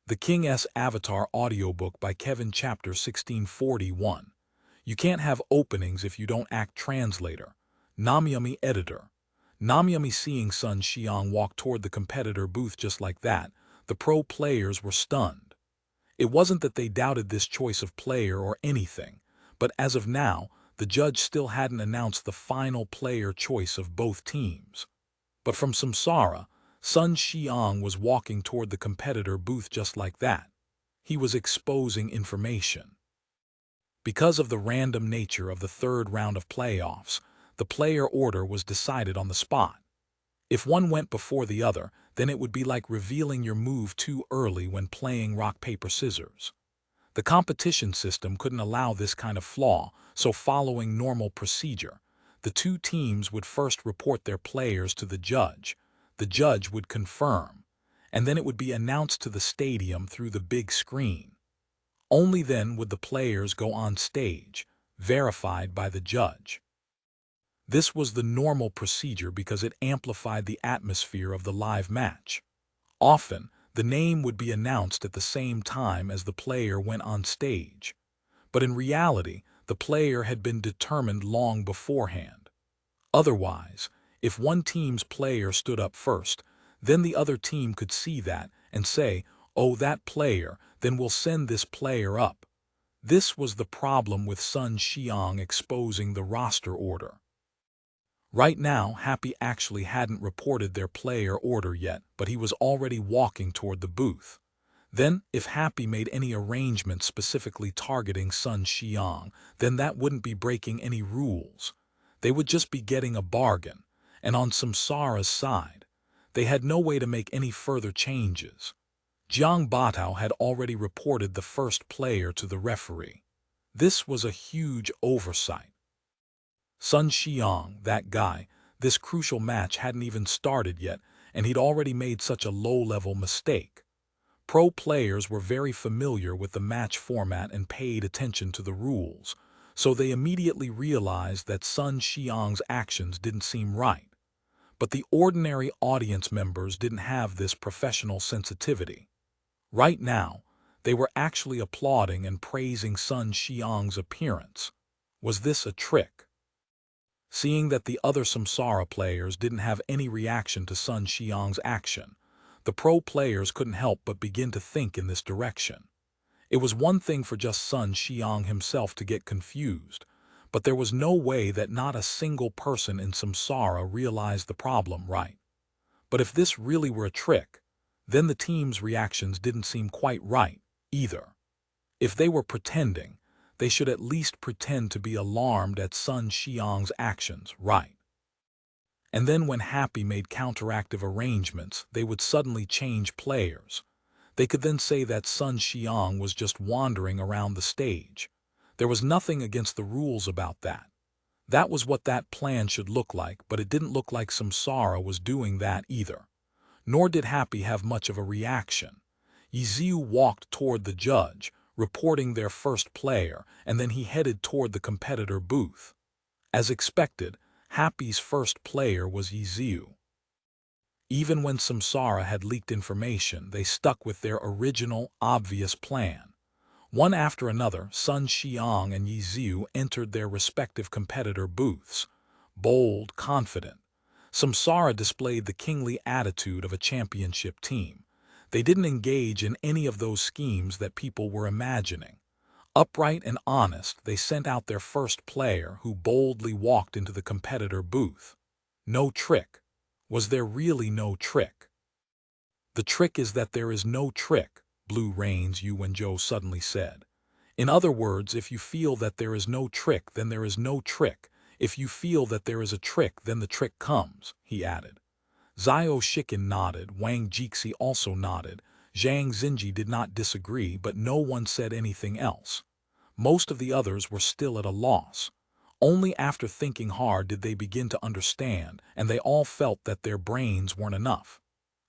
The King's Avatar audiobook by Kevin Chapter 1641. You can't have openings if you don't act translator. Namyami editor. Namyami seeing Sun Xiang walk toward the competitor booth just like that, the pro players were stunned. It wasn't that they doubted this choice of player or anything, but as of now, the judge still hadn't announced the final player choice of both teams. But from Samsara, Sun Xiang was walking toward the competitor booth just like that. He was exposing information. Because of the random nature of the third round of playoffs, the player order was decided on the spot. If one went before the other, then it would be like revealing your move too early when playing rock, paper, scissors. The competition system couldn't allow this kind of flaw, so following normal procedure, the two teams would first report their players to the judge would confirm, and then it would be announced to the stadium through the big screen. Only then would the players go on stage, verified by the judge. This was the normal procedure because it amplified the atmosphere of the live match. Often, the name would be announced at the same time as the player went on stage. But in reality, the player had been determined long beforehand. Otherwise, if one team's player stood up first, then the other team could see that and say, "Oh, that player, then we'll send this player up." This was the problem with Sun Xiang exposing the roster order. Right now, Happy actually hadn't reported their player order yet, but he was already walking toward the booth. Then, if Happy made any arrangements specifically targeting Sun Xiang, then that wouldn't be breaking any rules. They would just be getting a bargain, and on Samsara's side, they had no way to make any further changes. Jiang Batao had already reported the first player to the referee. This was a huge oversight. Sun Xiang, that guy, this crucial match hadn't even started yet, and he'd already made such a low-level mistake. Pro players were very familiar with the match format and paid attention to the rules, so they immediately realized that Sun Xiang's actions didn't seem right. But the ordinary audience members didn't have this professional sensitivity. Right now, they were actually applauding and praising Sun Xiang's appearance. Was this a trick? Seeing that the other Samsara players didn't have any reaction to Sun Xiang's action, the pro players couldn't help but begin to think in this direction. It was one thing for just Sun Xiang himself to get confused, but there was no way that not a single person in Samsara realized the problem right. But if this really were a trick, then the team's reactions didn't seem quite right, either. If they were pretending, they should at least pretend to be alarmed at Sun Xiang's actions, right? And then when Happy made counteractive arrangements, they would suddenly change players. They could then say that Sun Xiang was just wandering around the stage. There was nothing against the rules about that. That was what that plan should look like, but it didn't look like Samsara was doing that either. Nor did Happy have much of a reaction. Yiziu walked toward the judge, reporting their first player, and then he headed toward the competitor booth. As expected, Happy's first player was Yiziu. Even when Samsara had leaked information, they stuck with their original, obvious plan. One after another, Sun Xiang and Yiziu entered their respective competitor booths. Bold, confident. Samsara displayed the kingly attitude of a championship team. They didn't engage in any of those schemes that people were imagining. Upright and honest, they sent out their first player who boldly walked into the competitor booth. No trick. Was there really no trick? The trick is that there is no trick, Blue Rains Yu Wenzhou suddenly said. In other words, if you feel that there is no trick, then there is no trick. If you feel that there is a trick, then the trick comes, he added. Zhao Shikin nodded, Wang Jixi also nodded. Zhang Xinji did not disagree, but no one said anything else. Most of the others were still at a loss. Only after thinking hard did they begin to understand, and they all felt that their brains weren't enough.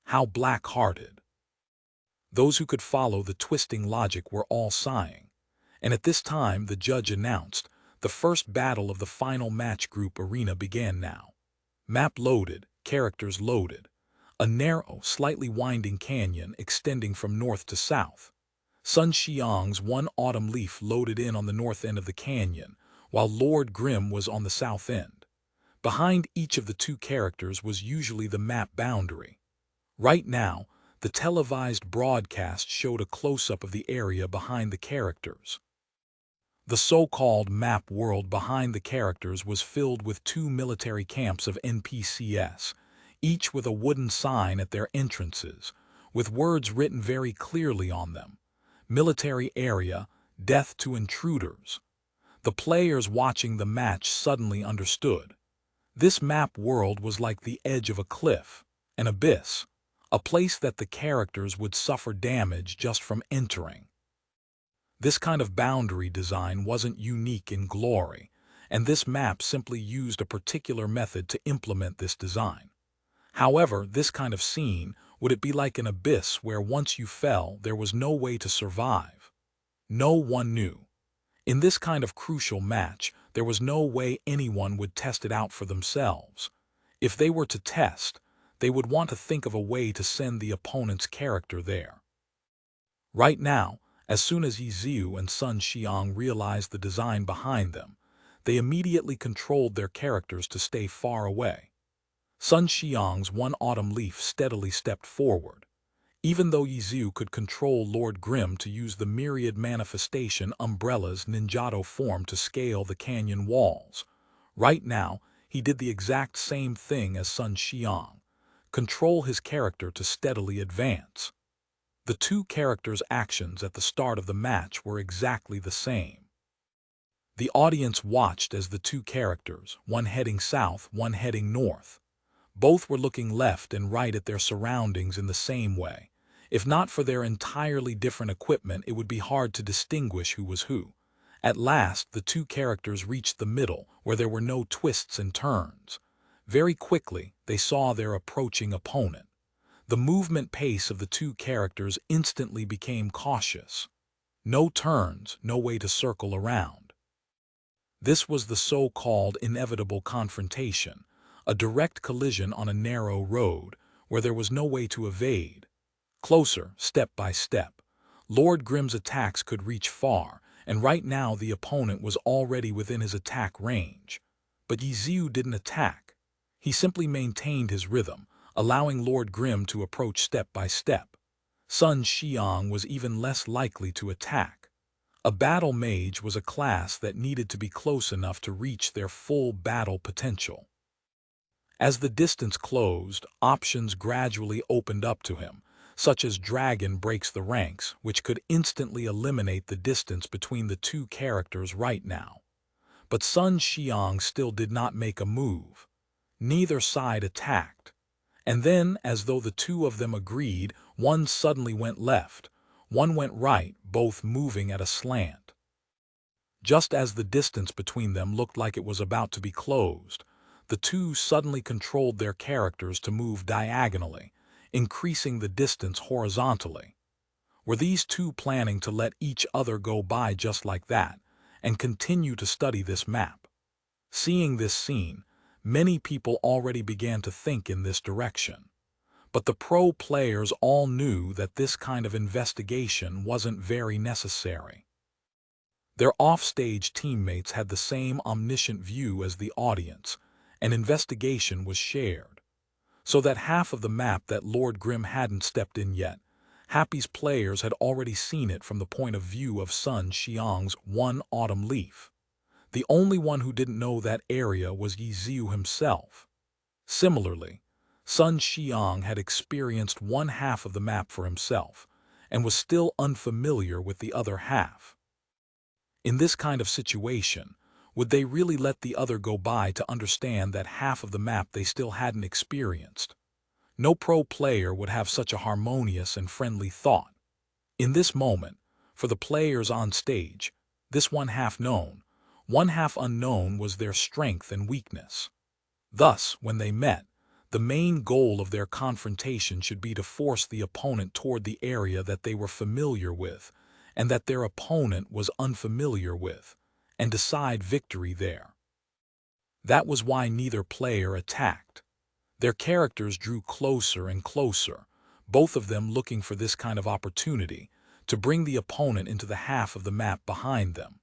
How black-hearted. Those who could follow the twisting logic were all sighing. And at this time the judge announced, the first battle of the final match group arena began now. Map loaded, characters loaded. a narrow, slightly winding canyon extending from north to south. Sun Xiang's one autumn leaf loaded in on the north end of the canyon, while Lord Grim was on the south end. Behind each of the two characters was usually the map boundary. Right now, the televised broadcast showed a close-up of the area behind the characters. The so-called map world behind the characters was filled with two military camps of NPCs, each with a wooden sign at their entrances, with words written very clearly on them. Military area, death to intruders. The players watching the match suddenly understood. This map world was like the edge of a cliff, an abyss, a place that the characters would suffer damage just from entering. This kind of boundary design wasn't unique in Glory, and this map simply used a particular method to implement this design. However, this kind of scene, would it be like an abyss where once you fell, there was no way to survive? No one knew. In this kind of crucial match, there was no way anyone would test it out for themselves. If they were to test, they would want to think of a way to send the opponent's character there. Right now, as soon as Yiziu and Sun Xiang realized the design behind them, they immediately controlled their characters to stay far away. Sun Xiang's one autumn leaf steadily stepped forward. Even though Yiziu could control Lord Grim to use the myriad manifestation umbrella's ninjato form to scale the canyon walls, right now he did the exact same thing as Sun Xiang, control his character to steadily advance. The two characters' actions at the start of the match were exactly the same. The audience watched as the two characters, one heading south, one heading north. Both were looking left and right at their surroundings in the same way. If not for their entirely different equipment, it would be hard to distinguish who was who. At last, the two characters reached the middle, where there were no twists and turns. Very quickly, they saw their approaching opponent. The movement pace of the two characters instantly became cautious. No turns, no way to circle around. This was the so-called inevitable confrontation, a direct collision on a narrow road, where there was no way to evade. Closer, step by step. Lord Grim's attacks could reach far, and right now the opponent was already within his attack range. But Yiziu didn't attack. He simply maintained his rhythm, allowing Lord Grim to approach step by step. Sun Xiang was even less likely to attack. A battle mage was a class that needed to be close enough to reach their full battle potential. As the distance closed, options gradually opened up to him, such as Dragon Breaks the Ranks, which could instantly eliminate the distance between the two characters right now. But Sun Xiang still did not make a move. Neither side attacked. And then, as though the two of them agreed, one suddenly went left, one went right, both moving at a slant. Just as the distance between them looked like it was about to be closed, the two suddenly controlled their characters to move diagonally, increasing the distance horizontally. Were these two planning to let each other go by just like that, and continue to study this map? Seeing this scene, many people already began to think in this direction. But the pro players all knew that this kind of investigation wasn't very necessary. Their offstage teammates had the same omniscient view as the audience, and investigation was shared. So that half of the map that Lord Grim hadn't stepped in yet, Happy's players had already seen it from the point of view of Sun Xiang's one autumn leaf. The only one who didn't know that area was Yiziu himself. Similarly, Sun Xiang had experienced one half of the map for himself, and was still unfamiliar with the other half. In this kind of situation, would they really let the other go by to understand that half of the map they still hadn't experienced? No pro player would have such a harmonious and friendly thought. In this moment, for the players on stage, this one half known, one half unknown was their strength and weakness. Thus, when they met, the main goal of their confrontation should be to force the opponent toward the area that they were familiar with, and that their opponent was unfamiliar with, and decide victory there. That was why neither player attacked. Their characters drew closer and closer, both of them looking for this kind of opportunity to bring the opponent into the half of the map behind them.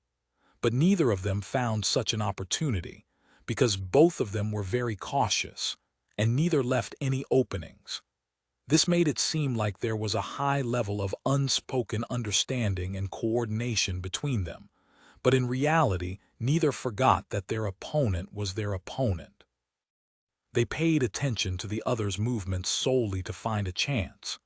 But neither of them found such an opportunity, because both of them were very cautious, and neither left any openings. This made it seem like there was a high level of unspoken understanding and coordination between them, but in reality, neither forgot that their opponent was their opponent. They paid attention to the other's movements solely to find a chance.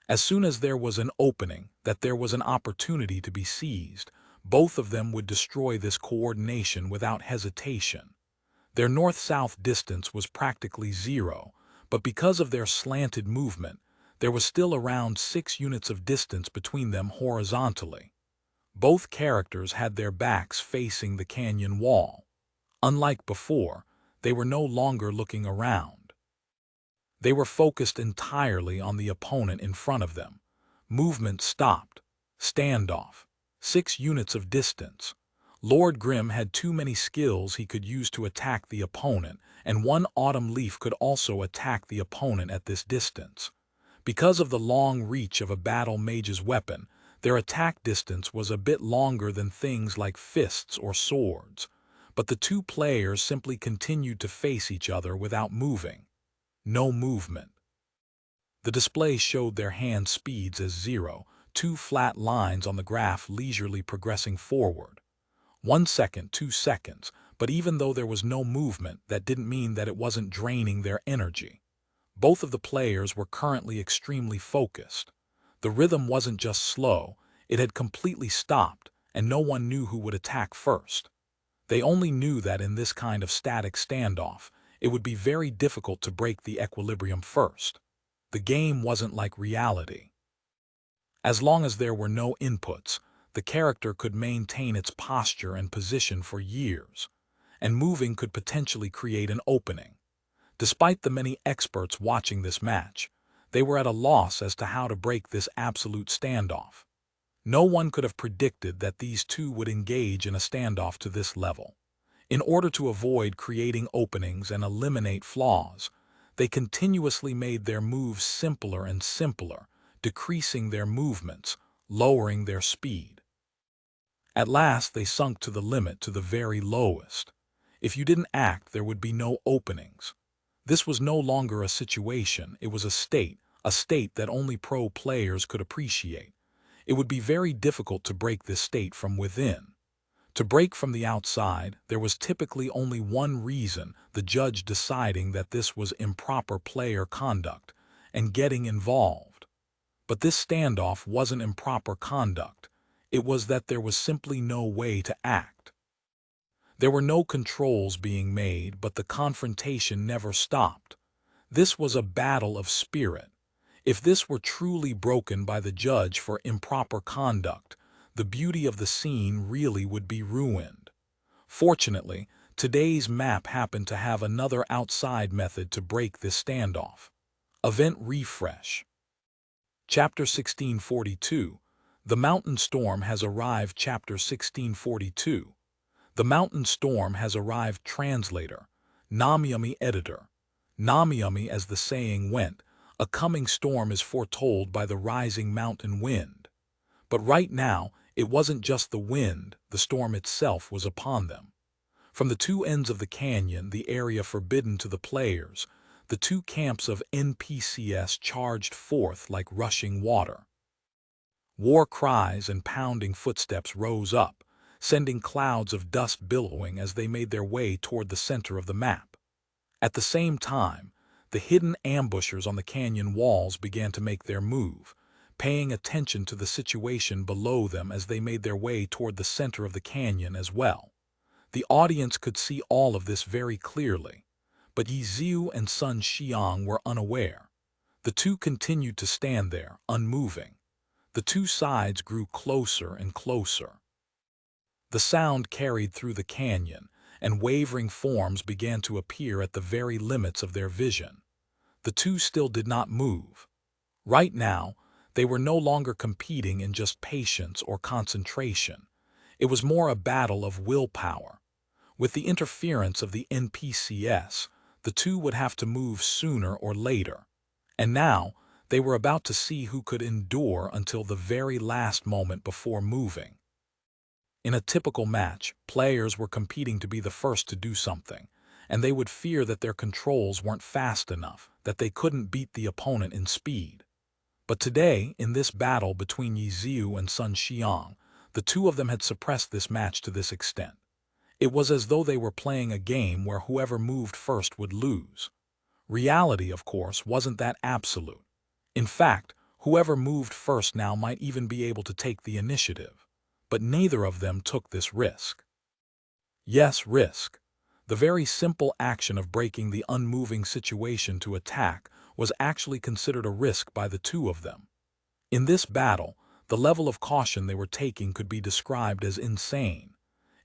As soon as there was an opening, that there was an opportunity to be seized, both of them would destroy this coordination without hesitation. Their north-south distance was practically zero, but because of their slanted movement, there was still around 6 units of distance between them horizontally. Both characters had their backs facing the canyon wall. Unlike before, they were no longer looking around. They were focused entirely on the opponent in front of them. Movement stopped. Standoff. 6 units of distance. Lord Grimm had too many skills he could use to attack the opponent, and one autumn leaf could also attack the opponent at this distance. Because of the long reach of a battle mage's weapon, their attack distance was a bit longer than things like fists or swords, but the two players simply continued to face each other without moving. No movement. The display showed their hand speeds as 0, 2 flat lines on the graph leisurely progressing forward. 1 second, 2 seconds, but even though there was no movement, that didn't mean that it wasn't draining their energy. Both of the players were currently extremely focused. The rhythm wasn't just slow, it had completely stopped, and no one knew who would attack first. They only knew that in this kind of static standoff, it would be very difficult to break the equilibrium first. The game wasn't like reality. As long as there were no inputs, the character could maintain its posture and position for years, and moving could potentially create an opening. Despite the many experts watching this match, they were at a loss as to how to break this absolute standoff. No one could have predicted that these two would engage in a standoff to this level. In order to avoid creating openings and eliminate flaws, they continuously made their moves simpler and simpler, decreasing their movements, lowering their speed. At last they sunk to the limit, to the very lowest. If you didn't act, there would be no openings. This was no longer a situation, it was a state that only pro players could appreciate. It would be very difficult to break this state from within. To break from the outside, there was typically only one reason: the judge deciding that this was improper player conduct and getting involved. But this standoff wasn't improper conduct. It was that there was simply no way to act. There were no controls being made, but the confrontation never stopped. This was a battle of spirit. If this were truly broken by the judge for improper conduct, the beauty of the scene really would be ruined. Fortunately, today's map happened to have another outside method to break this standoff. Event refresh. Chapter 1642. The Mountain Storm has arrived. Chapter 1642. The Mountain Storm has arrived. Translator. Namyami Editor. Namyami, as the saying went, a coming storm is foretold by the rising mountain wind. But right now, it wasn't just the wind, the storm itself was upon them. From the two ends of the canyon, the area forbidden to the players, the two camps of NPCs charged forth like rushing water. War cries and pounding footsteps rose up, sending clouds of dust billowing as they made their way toward the center of the map. At the same time, the hidden ambushers on the canyon walls began to make their move, paying attention to the situation below them as they made their way toward the center of the canyon as well. The audience could see all of this very clearly, but Yi Ziu and Sun Xiang were unaware. The two continued to stand there, unmoving. The two sides grew closer and closer. The sound carried through the canyon, and wavering forms began to appear at the very limits of their vision. The two still did not move. Right now, they were no longer competing in just patience or concentration. It was more a battle of willpower. With the interference of the NPCs, The two would have to move sooner or later. And now, they were about to see who could endure until the very last moment before moving. In a typical match, players were competing to be the first to do something, and they would fear that their controls weren't fast enough, that they couldn't beat the opponent in speed. But today, in this battle between Yiziu and Sun Xiang, the two of them had suppressed this match to this extent. It was as though they were playing a game where whoever moved first would lose. Reality, of course, wasn't that absolute. In fact, whoever moved first now might even be able to take the initiative. But neither of them took this risk. Yes, risk. The very simple action of breaking the unmoving situation to attack was actually considered a risk by the two of them. In this battle, the level of caution they were taking could be described as insane.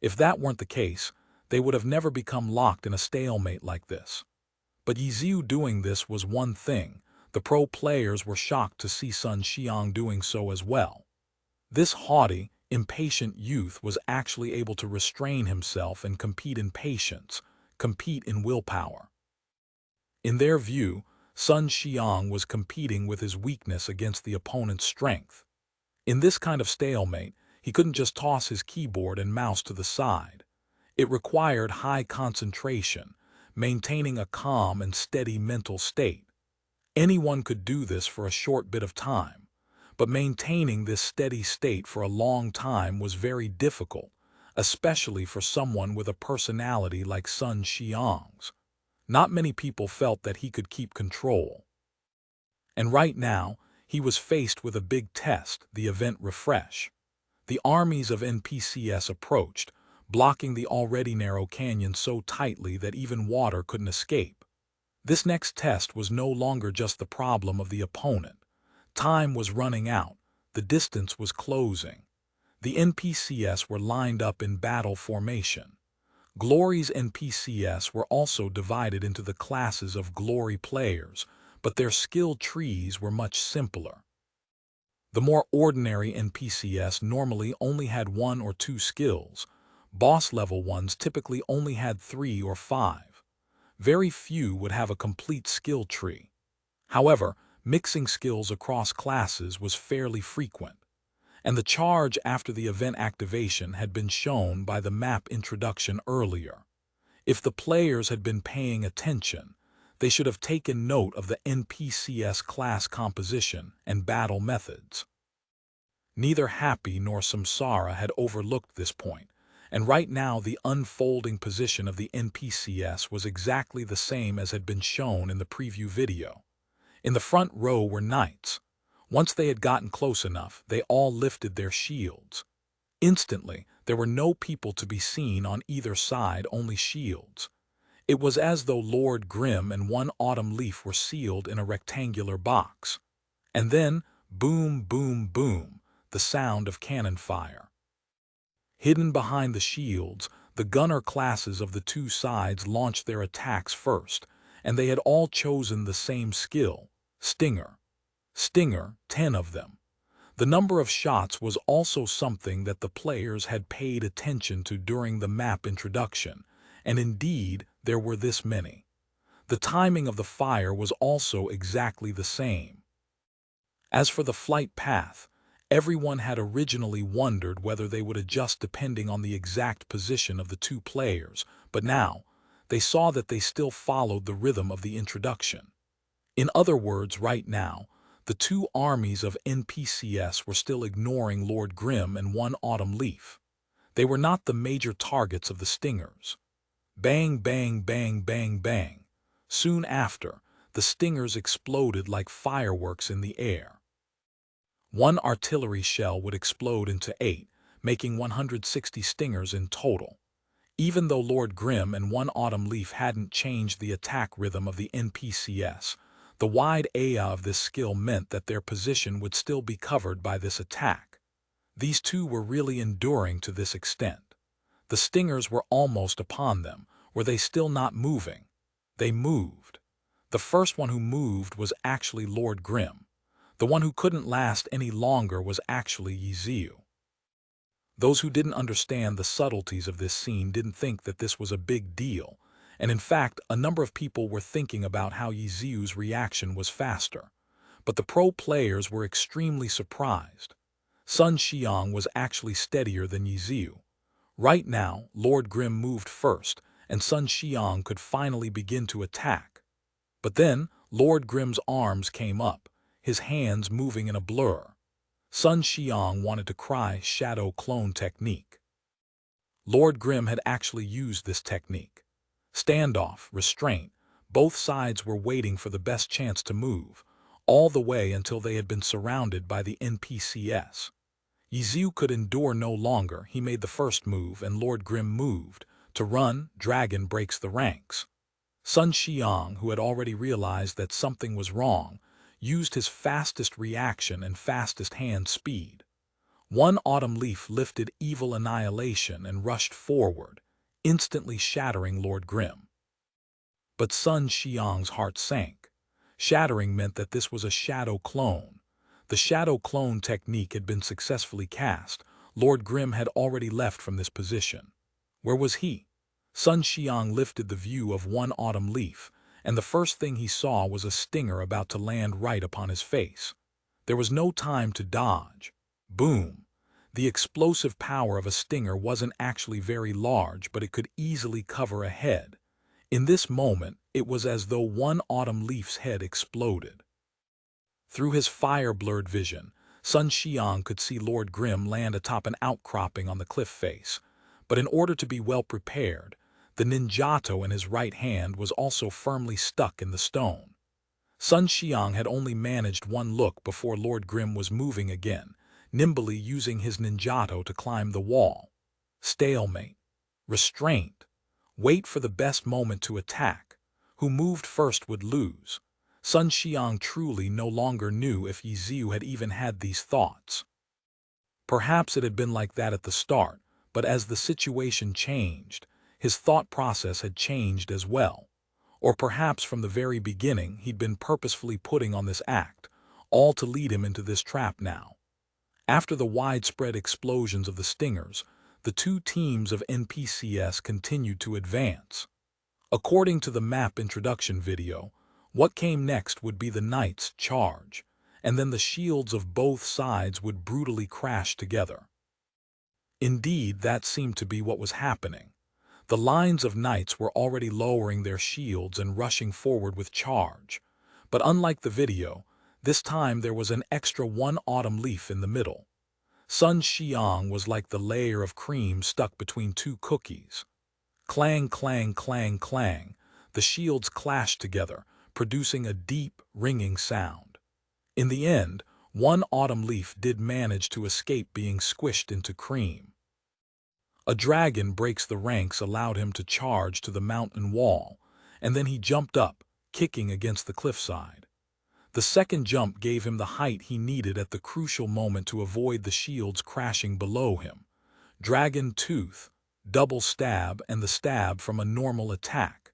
If that weren't the case, they would have never become locked in a stalemate like this. But Yiziu doing this was one thing. The pro players were shocked to see Sun Xiang doing so as well. This haughty, impatient youth was actually able to restrain himself and compete in patience, compete in willpower. In their view, Sun Xiang was competing with his weakness against the opponent's strength. In this kind of stalemate, he couldn't just toss his keyboard and mouse to the side. It required high concentration, maintaining a calm and steady mental state. Anyone could do this for a short bit of time, but maintaining this steady state for a long time was very difficult, especially for someone with a personality like Sun Xiang's. Not many people felt that he could keep control. And right now, he was faced with a big test, the event refresh. The armies of NPCs approached, blocking the already narrow canyon so tightly that even water couldn't escape. This next test was no longer just the problem of the opponent. Time was running out, the distance was closing. The NPCs were lined up in battle formation. Glory's NPCs were also divided into the classes of Glory players, but their skill trees were much simpler. The more ordinary NPCs normally only had 1 or 2 skills. Boss-level ones typically only had 3 or 5. Very few would have a complete skill tree. However, mixing skills across classes was fairly frequent, and the charge after the event activation had been shown by the map introduction earlier. If the players had been paying attention, they should have taken note of the NPCs class composition and battle methods. Neither Happy nor Samsara had overlooked this point, and right now the unfolding position of the NPCs was exactly the same as had been shown in the preview video. In the front row were knights. Once they had gotten close enough, they all lifted their shields. Instantly, there were no people to be seen on either side, only shields. It was as though Lord Grimm and one autumn leaf were sealed in a rectangular box. And then, boom, boom, boom, the sound of cannon fire. Hidden behind the shields, the gunner classes of the two sides launched their attacks first, and they had all chosen the same skill, Stinger. Stinger, 10 of them. The number of shots was also something that the players had paid attention to during the map introduction, and indeed there were this many. The timing of the fire was also exactly the same. As for the flight path, everyone had originally wondered whether they would adjust depending on the exact position of the two players, but now they saw that they still followed the rhythm of the introduction. In other words, right now, the two armies of NPCs were still ignoring Lord Grimm and one autumn leaf. They were not the major targets of the stingers. Bang, bang, bang, bang, bang. Soon after, the stingers exploded like fireworks in the air. One artillery shell would explode into 8, making 160 stingers in total. Even though Lord Grimm and one autumn leaf hadn't changed the attack rhythm of the NPCs, the wide area of this skill meant that their position would still be covered by this attack. These two were really enduring to this extent. The stingers were almost upon them. Were they still not moving? They moved. The first one who moved was actually Lord Grimm. The one who couldn't last any longer was actually Yiziu. Those who didn't understand the subtleties of this scene didn't think that this was a big deal, And in fact, a number of people were thinking about how Yiziu's reaction was faster. But the pro players were extremely surprised. Sun Xiang was actually steadier than Yiziu. Right now, Lord Grimm moved first, and Sun Xiang could finally begin to attack. But then, Lord Grimm's arms came up, his hands moving in a blur. Sun Xiang wanted to cry shadow clone technique. Lord Grimm had actually used this technique. Standoff, restraint, both sides were waiting for the best chance to move, all the way until they had been surrounded by the NPCs. Yiziu could endure no longer. He made the first move, and Lord Grimm moved. To run, dragon breaks the ranks. Sun Xiang, who had already realized that something was wrong, used his fastest reaction and fastest hand speed. One autumn leaf lifted evil annihilation and rushed forward, instantly shattering Lord Grimm. But Sun Xiang's heart sank. Shattering meant that this was a shadow clone. The shadow clone technique had been successfully cast. Lord Grimm had already left from this position. Where was he? Sun Xiang lifted the view of one autumn leaf, and the first thing he saw was a stinger about to land right upon his face. There was no time to dodge. Boom! The explosive power of a stinger wasn't actually very large, but it could easily cover a head. In this moment, it was as though one autumn leaf's head exploded. Through his fire-blurred vision, Sun Xiang could see Lord Grimm land atop an outcropping on the cliff face. But in order to be well prepared, the ninjato in his right hand was also firmly stuck in the stone. Sun Xiang had only managed one look before Lord Grimm was moving again, nimbly using his ninjato to climb the wall. Stalemate. Restraint. Wait for the best moment to attack. Who moved first would lose. Sun Xiang truly no longer knew if Yiziu had even had these thoughts. Perhaps it had been like that at the start, but as the situation changed, his thought process had changed as well. Or perhaps from the very beginning he'd been purposefully putting on this act, all to lead him into this trap now. After the widespread explosions of the stingers, the two teams of NPCs continued to advance. According to the map introduction video, what came next would be the knights' charge, and then the shields of both sides would brutally crash together. Indeed, that seemed to be what was happening. The lines of knights were already lowering their shields and rushing forward with charge. But unlike the video, this time there was an extra one autumn leaf in the middle. Sun Xiang was like the layer of cream stuck between two cookies. Clang, clang, clang, clang, the shields clashed together, producing a deep, ringing sound. In the end, one autumn leaf did manage to escape being squished into cream. A dragon breaks the ranks allowed him to charge to the mountain wall, and then he jumped up, kicking against the cliffside. The second jump gave him the height he needed at the crucial moment to avoid the shields crashing below him. Dragon tooth, double stab, and the stab from a normal attack.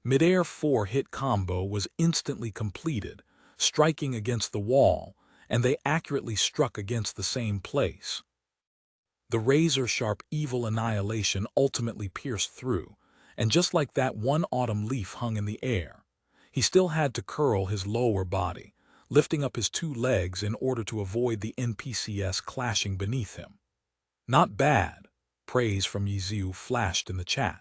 Mid-air 4-hit combo was instantly completed, striking against the wall, and they accurately struck against the same place. The razor-sharp evil annihilation ultimately pierced through, and just like that, one autumn leaf hung in the air. He still had to curl his lower body, lifting up his two legs in order to avoid the NPCs clashing beneath him. Not bad, praise from Yiziu flashed in the chat.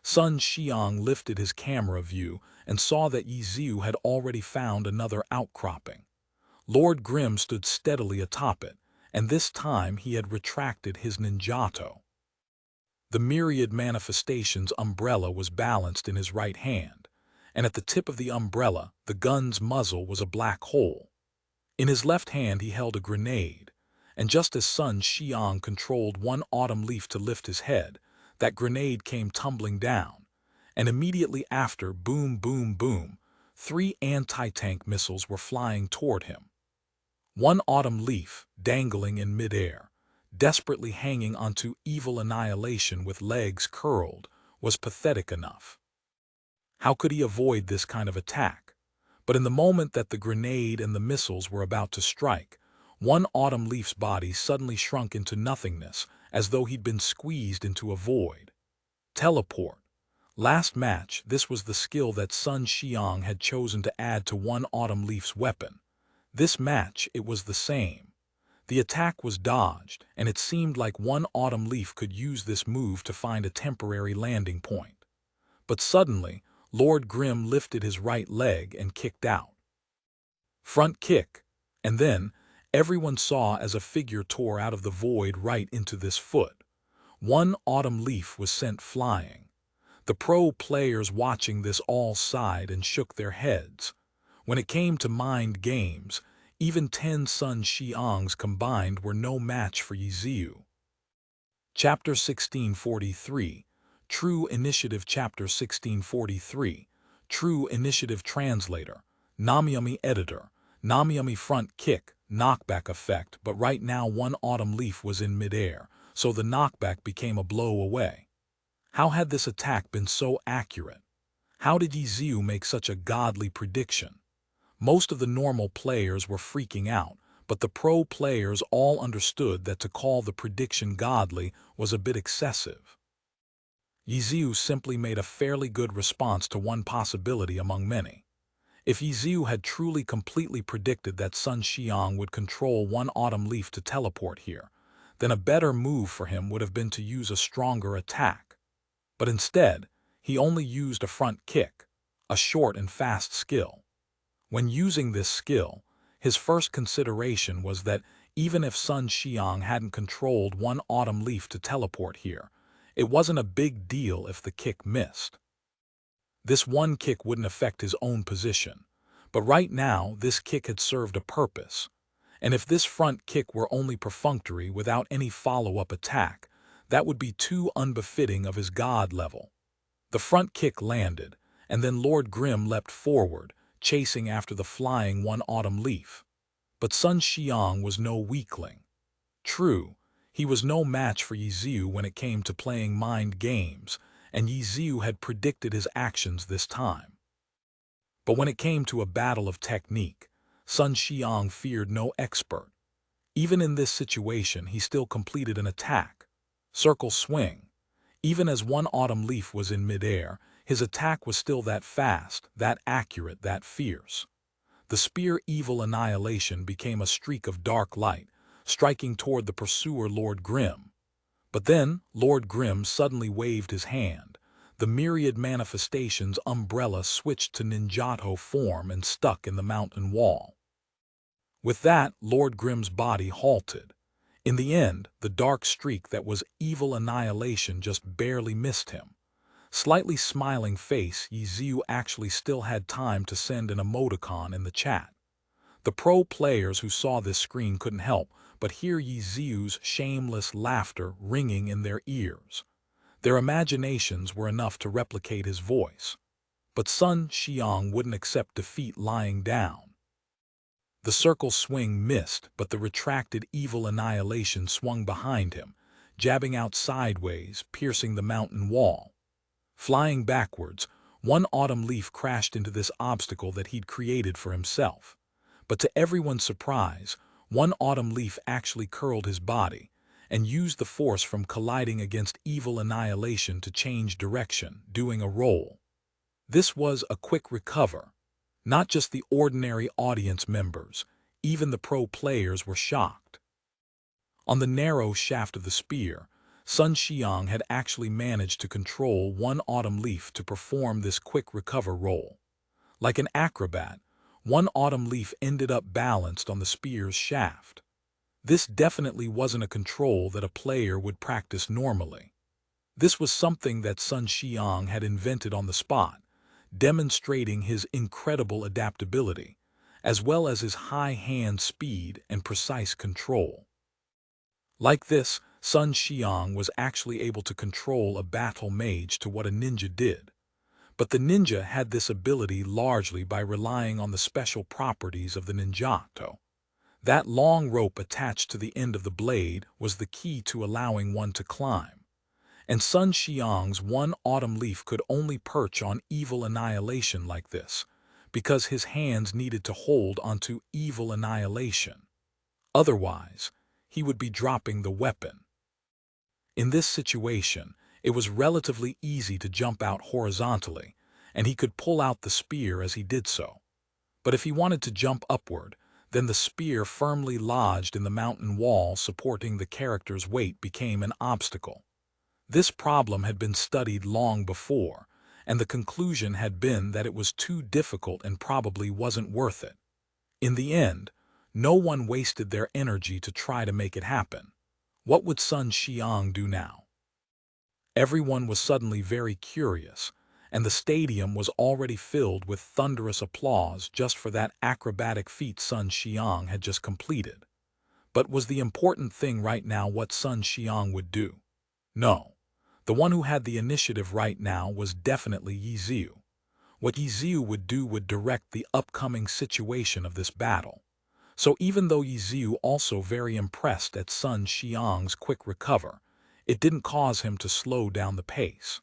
Sun Xiang lifted his camera view and saw that Yiziu had already found another outcropping. Lord Grimm stood steadily atop it, and this time he had retracted his ninjato. The myriad manifestations umbrella was balanced in his right hand, and at the tip of the umbrella, the gun's muzzle was a black hole. In his left hand he held a grenade, and just as Sun Xiang controlled one autumn leaf to lift his head, that grenade came tumbling down, and immediately after, boom, boom, boom, 3 anti-tank missiles were flying toward him. One autumn leaf, dangling in midair, desperately hanging onto evil annihilation with legs curled, was pathetic enough. How could he avoid this kind of attack? But in the moment that the grenade and the missiles were about to strike, one autumn leaf's body suddenly shrunk into nothingness, as though he'd been squeezed into a void. Teleport. Last match, this was the skill that Sun Xiang had chosen to add to one autumn leaf's weapon. This match, it was the same. The attack was dodged, and it seemed like one autumn leaf could use this move to find a temporary landing point. But suddenly, Lord Grimm lifted his right leg and kicked out. Front kick, and then everyone saw as a figure tore out of the void right into this foot. One autumn leaf was sent flying. The pro players watching this all sighed and shook their heads. When it came to mind games, even 10 Sun Xiangs combined were no match for Yiziu. Chapter 1643, True Initiative. Chapter 1643, True Initiative. Translator, Namyami Editor. Namyami front kick, knockback effect, but right now one autumn leaf was in midair, so the knockback became a blow away. How had this attack been so accurate? How did Yiziu make such a godly prediction? Most of the normal players were freaking out, but the pro players all understood that to call the prediction godly was a bit excessive. Yiziu simply made a fairly good response to one possibility among many. If Yiziu had truly completely predicted that Sun Xiang would control one autumn leaf to teleport here, then a better move for him would have been to use a stronger attack. But instead, he only used a front kick, a short and fast skill. When using this skill, his first consideration was that even if Sun Xiang hadn't controlled one autumn leaf to teleport here, it wasn't a big deal if the kick missed. This one kick wouldn't affect his own position, but right now this kick had served a purpose, and if this front kick were only perfunctory without any follow-up attack, that would be too unbefitting of his god level. The front kick landed, and then Lord Grimm leapt forward, chasing after the flying one autumn leaf. But Sun Xiang was no weakling. True, he was no match for Yiziu when it came to playing mind games, and Yiziu had predicted his actions this time. But when it came to a battle of technique, Sun Xiang feared no expert. Even in this situation, he still completed an attack. Circle swing. Even as one autumn leaf was in midair, his attack was still that fast, that accurate, that fierce. The spear evil annihilation became a streak of dark light, striking toward the pursuer Lord Grimm. But then Lord Grimm suddenly waved his hand. The myriad manifestations umbrella switched to ninjato form and stuck in the mountain wall. With that, Lord Grimm's body halted. In the end, the dark streak that was evil annihilation just barely missed him. Slightly smiling face, Yiziu actually still had time to send an emoticon in the chat. The pro players who saw this screen couldn't help but hear Yiziu's shameless laughter ringing in their ears. Their imaginations were enough to replicate his voice. But Sun Xiang wouldn't accept defeat lying down. The circle swing missed, but the retracted evil annihilation swung behind him, jabbing out sideways, piercing the mountain wall. Flying backwards, one autumn leaf crashed into this obstacle that he'd created for himself. But to everyone's surprise, one autumn leaf actually curled his body and used the force from colliding against evil annihilation to change direction, doing a roll. This was a quick recover. Not just the ordinary audience members, even the pro players were shocked. On the narrow shaft of the spear, Sun Xiang had actually managed to control one autumn leaf to perform this quick recover roll. Like an acrobat, one autumn leaf ended up balanced on the spear's shaft. This definitely wasn't a control that a player would practice normally. This was something that Sun Xiang had invented on the spot, demonstrating his incredible adaptability, as well as his high hand speed and precise control. Like this, Sun Xiang was actually able to control a battle mage to what a ninja did. But the ninja had this ability largely by relying on the special properties of the ninjato. That long rope attached to the end of the blade was the key to allowing one to climb. And Sun Xiang's one autumn leaf could only perch on evil annihilation like this, because his hands needed to hold onto evil annihilation. Otherwise, he would be dropping the weapon. In this situation, It was relatively easy to jump out horizontally, and he could pull out the spear as he did so. But if he wanted to jump upward, then the spear firmly lodged in the mountain wall supporting the character's weight became an obstacle. This problem had been studied long before, and the conclusion had been that it was too difficult and probably wasn't worth it. In the end, no one wasted their energy to try to make it happen. What would Sun Xiang do now? Everyone was suddenly very curious, and the stadium was already filled with thunderous applause just for that acrobatic feat Sun Xiang had just completed. But was the important thing right now what Sun Xiang would do? No. The one who had the initiative right now was definitely Yi Ziu. What Yi Ziu would do would direct the upcoming situation of this battle. So even though Yi Ziu also very impressed at Sun Xiang's quick recovery, it didn't cause him to slow down the pace.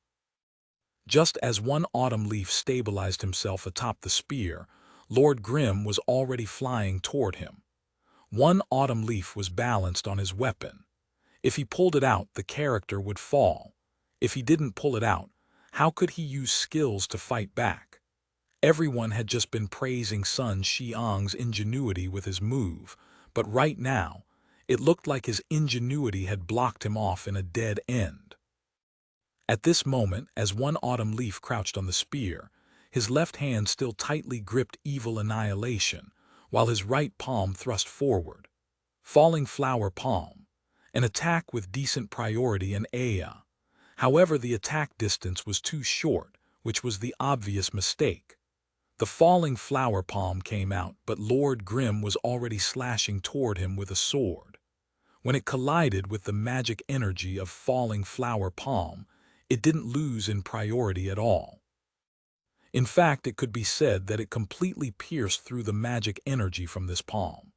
Just as one autumn leaf stabilized himself atop the spear, Lord Grimm was already flying toward him. One autumn leaf was balanced on his weapon. If he pulled it out, the character would fall. If he didn't pull it out, how could he use skills to fight back? Everyone had just been praising Sun Xiang's ingenuity with his move, but right now, it looked like his ingenuity had blocked him off in a dead end. At this moment, as one autumn leaf crouched on the spear, his left hand still tightly gripped evil annihilation, while his right palm thrust forward. Falling flower palm. An attack with decent priority and Aya. However, the attack distance was too short, which was the obvious mistake. The falling flower palm came out, but Lord Grimm was already slashing toward him with a sword. When it collided with the magic energy of falling flower palm, it didn't lose in priority at all. In fact, it could be said that it completely pierced through the magic energy from this palm.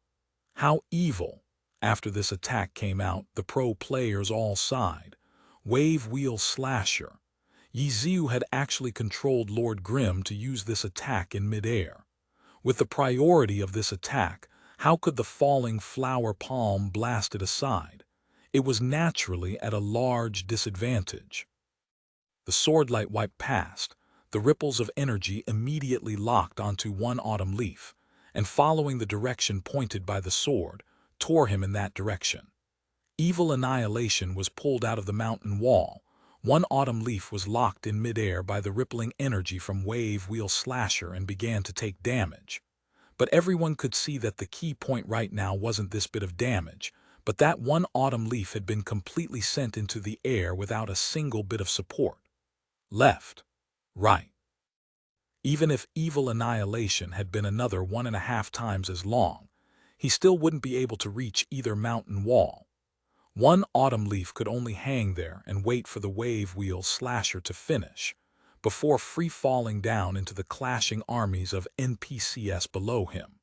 How evil! After this attack came out, the pro players all sighed. Wave wheel slasher. Yi Ziu had actually controlled Lord Grimm to use this attack in midair. With the priority of this attack, how could the falling flower palm blast it aside? It was naturally at a large disadvantage. The swordlight wiped past. The ripples of energy immediately locked onto one autumn leaf, and following the direction pointed by the sword, tore him in that direction. Evil annihilation was pulled out of the mountain wall. One autumn leaf was locked in midair by the rippling energy from wave wheel slasher and began to take damage. But everyone could see that the key point right now wasn't this bit of damage, but that one autumn leaf had been completely sent into the air without a single bit of support. Left. Right. Even if evil annihilation had been another 1.5 times as long, he still wouldn't be able to reach either mountain wall. One autumn leaf could only hang there and wait for the wave wheel slasher to finish, before free-falling down into the clashing armies of NPCs below him.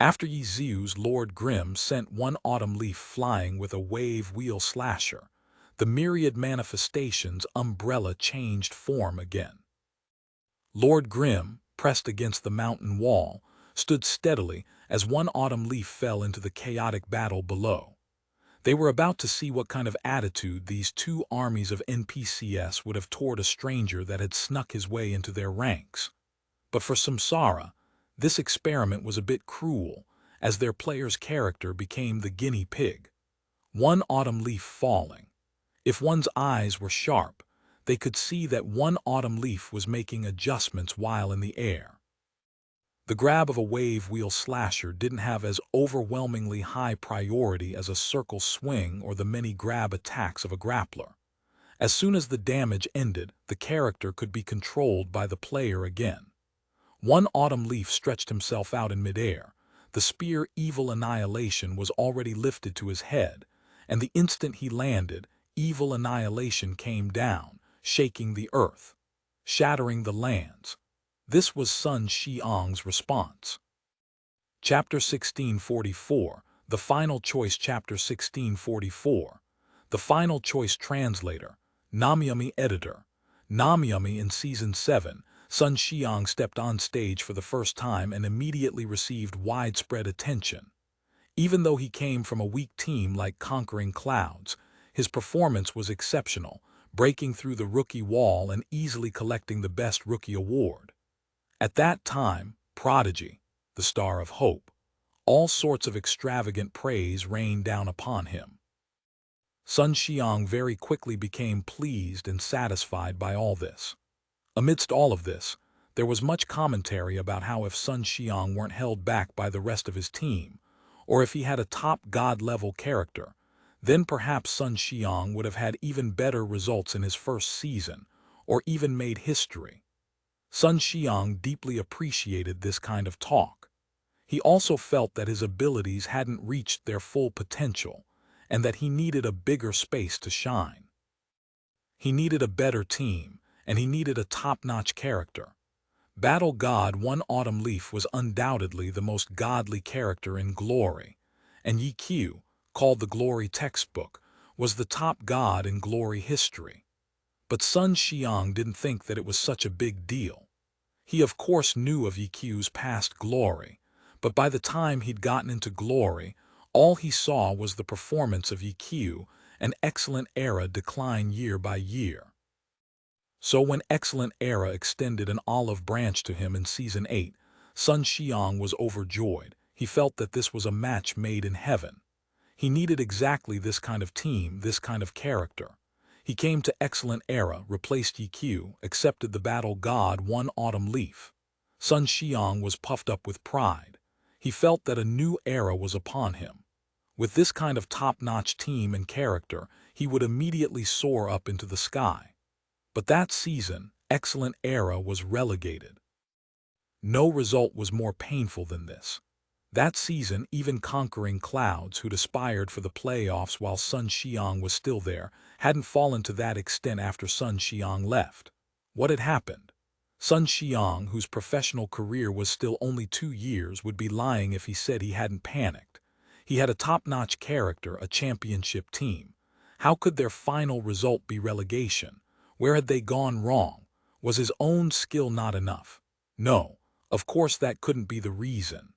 After Yi Ziu's Lord Grimm sent one autumn leaf flying with a wave wheel slasher, the myriad manifestations umbrella changed form again. Lord Grimm, pressed against the mountain wall, stood steadily as one autumn leaf fell into the chaotic battle below. They were about to see what kind of attitude these two armies of NPCs would have toward a stranger that had snuck his way into their ranks. But for Samsara, this experiment was a bit cruel, as their player's character became the guinea pig. One autumn leaf falling. If one's eyes were sharp, they could see that one autumn leaf was making adjustments while in the air. The grab of a wave wheel slasher didn't have as overwhelmingly high priority as a circle swing or the many grab attacks of a grappler. As soon as the damage ended, the character could be controlled by the player again. One autumn leaf stretched himself out in midair. The spear evil annihilation was already lifted to his head, and the instant he landed, evil annihilation came down, shaking the earth, shattering the lands. This was Sun Xiang's response. Chapter 1644, The Final Choice. Chapter 1644, The Final Choice. Translator, Namyami. Editor, Namyami. In Season 7, Sun Xiang stepped on stage for the first time and immediately received widespread attention. Even though he came from a weak team like Conquering Clouds, his performance was exceptional, breaking through the rookie wall and easily collecting the Best Rookie award. At that time, Prodigy, the star of hope, all sorts of extravagant praise rained down upon him. Sun Xiang very quickly became pleased and satisfied by all this. Amidst all of this, there was much commentary about how if Sun Xiang weren't held back by the rest of his team, or if he had a top god-level character, then perhaps Sun Xiang would have had even better results in his first season, or even made history. Sun Xiang deeply appreciated this kind of talk. He also felt that his abilities hadn't reached their full potential, and that he needed a bigger space to shine. He needed a better team, and he needed a top-notch character. Battle God One Autumn Leaf was undoubtedly the most godly character in Glory, and Yi Qiu, called the Glory textbook, was the top god in Glory history. But Sun Xiang didn't think that it was such a big deal. He of course knew of Yi Qiu's past glory, but by the time he'd gotten into Glory, all he saw was the performance of Yi Qiu, an Excellent Era decline year by year. So when Excellent Era extended an olive branch to him in Season 8, Sun Xiang was overjoyed. He felt that this was a match made in heaven. He needed exactly this kind of team, this kind of character. He came to Excellent Era, replaced Yi Qiu, accepted the Battle God One Autumn Leaf. Sun Xiang was puffed up with pride. He felt that a new era was upon him. With this kind of top-notch team and character, he would immediately soar up into the sky. But that season, Excellent Era was relegated. No result was more painful than this. That season, even conquering Clouds, who'd aspired for the playoffs while Sun Xiang was still there, hadn't fallen to that extent after Sun Xiang left. What had happened? Sun Xiang, whose professional career was still only 2 years, would be lying if he said he hadn't panicked. He had a top-notch character, a championship team. How could their final result be relegation? Where had they gone wrong? Was his own skill not enough? No, of course that couldn't be the reason.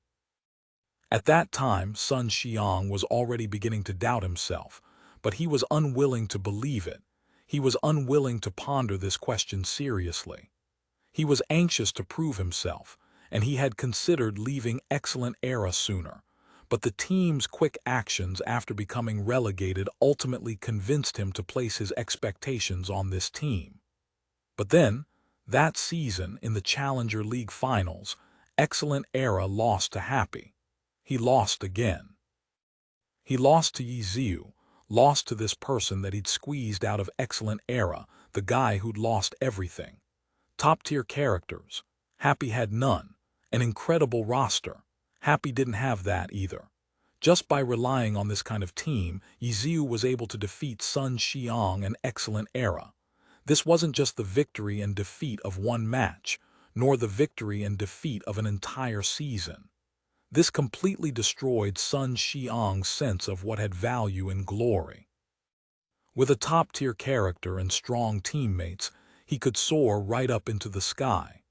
At that time, Sun Xiang was already beginning to doubt himself, but he was unwilling to believe it. He was unwilling to ponder this question seriously. He was anxious to prove himself, and he had considered leaving Excellent Era sooner, but the team's quick actions after becoming relegated ultimately convinced him to place his expectations on this team. But then, that season in the Challenger League Finals, Excellent Era lost to Happy. He lost again. He lost to Yi Qiu, lost to this person that he'd squeezed out of Excellent Era, the guy who'd lost everything. Top-tier characters. Happy had none. An incredible roster. Happy didn't have that either. Just by relying on this kind of team, Yi Qiu was able to defeat Sun Xiang and Excellent Era. This wasn't just the victory and defeat of one match, nor the victory and defeat of an entire season. This completely destroyed Sun Xiang's sense of what had value in Glory. With a top-tier character and strong teammates, he could soar right up into the sky.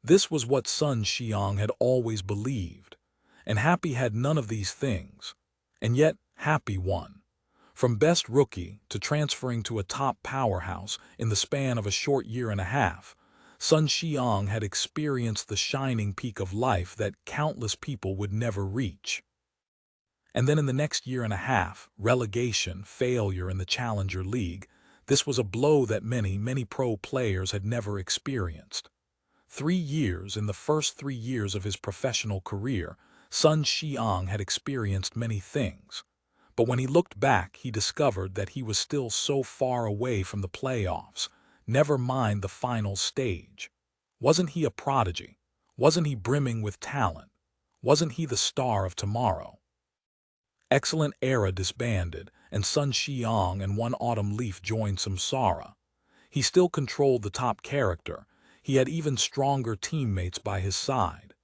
This was what Sun Xiang had always believed, and Happy had none of these things. And yet, Happy won. From Best Rookie to transferring to a top powerhouse in the span of a short year and a half, Sun Xiang had experienced the shining peak of life that countless people would never reach. And then in the next year and a half, relegation, failure in the Challenger League, this was a blow that many pro players had never experienced. 3 years, in the first 3 years of his professional career, Sun Xiang had experienced many things. But when he looked back, he discovered that he was still so far away from the playoffs, never mind the final stage. Wasn't he a prodigy? Wasn't he brimming with talent? Wasn't he the star of tomorrow? Excellent Era disbanded, and Sun Xiang and One Autumn Leaf joined Samsara. He still controlled the top character. He had even stronger teammates by his side.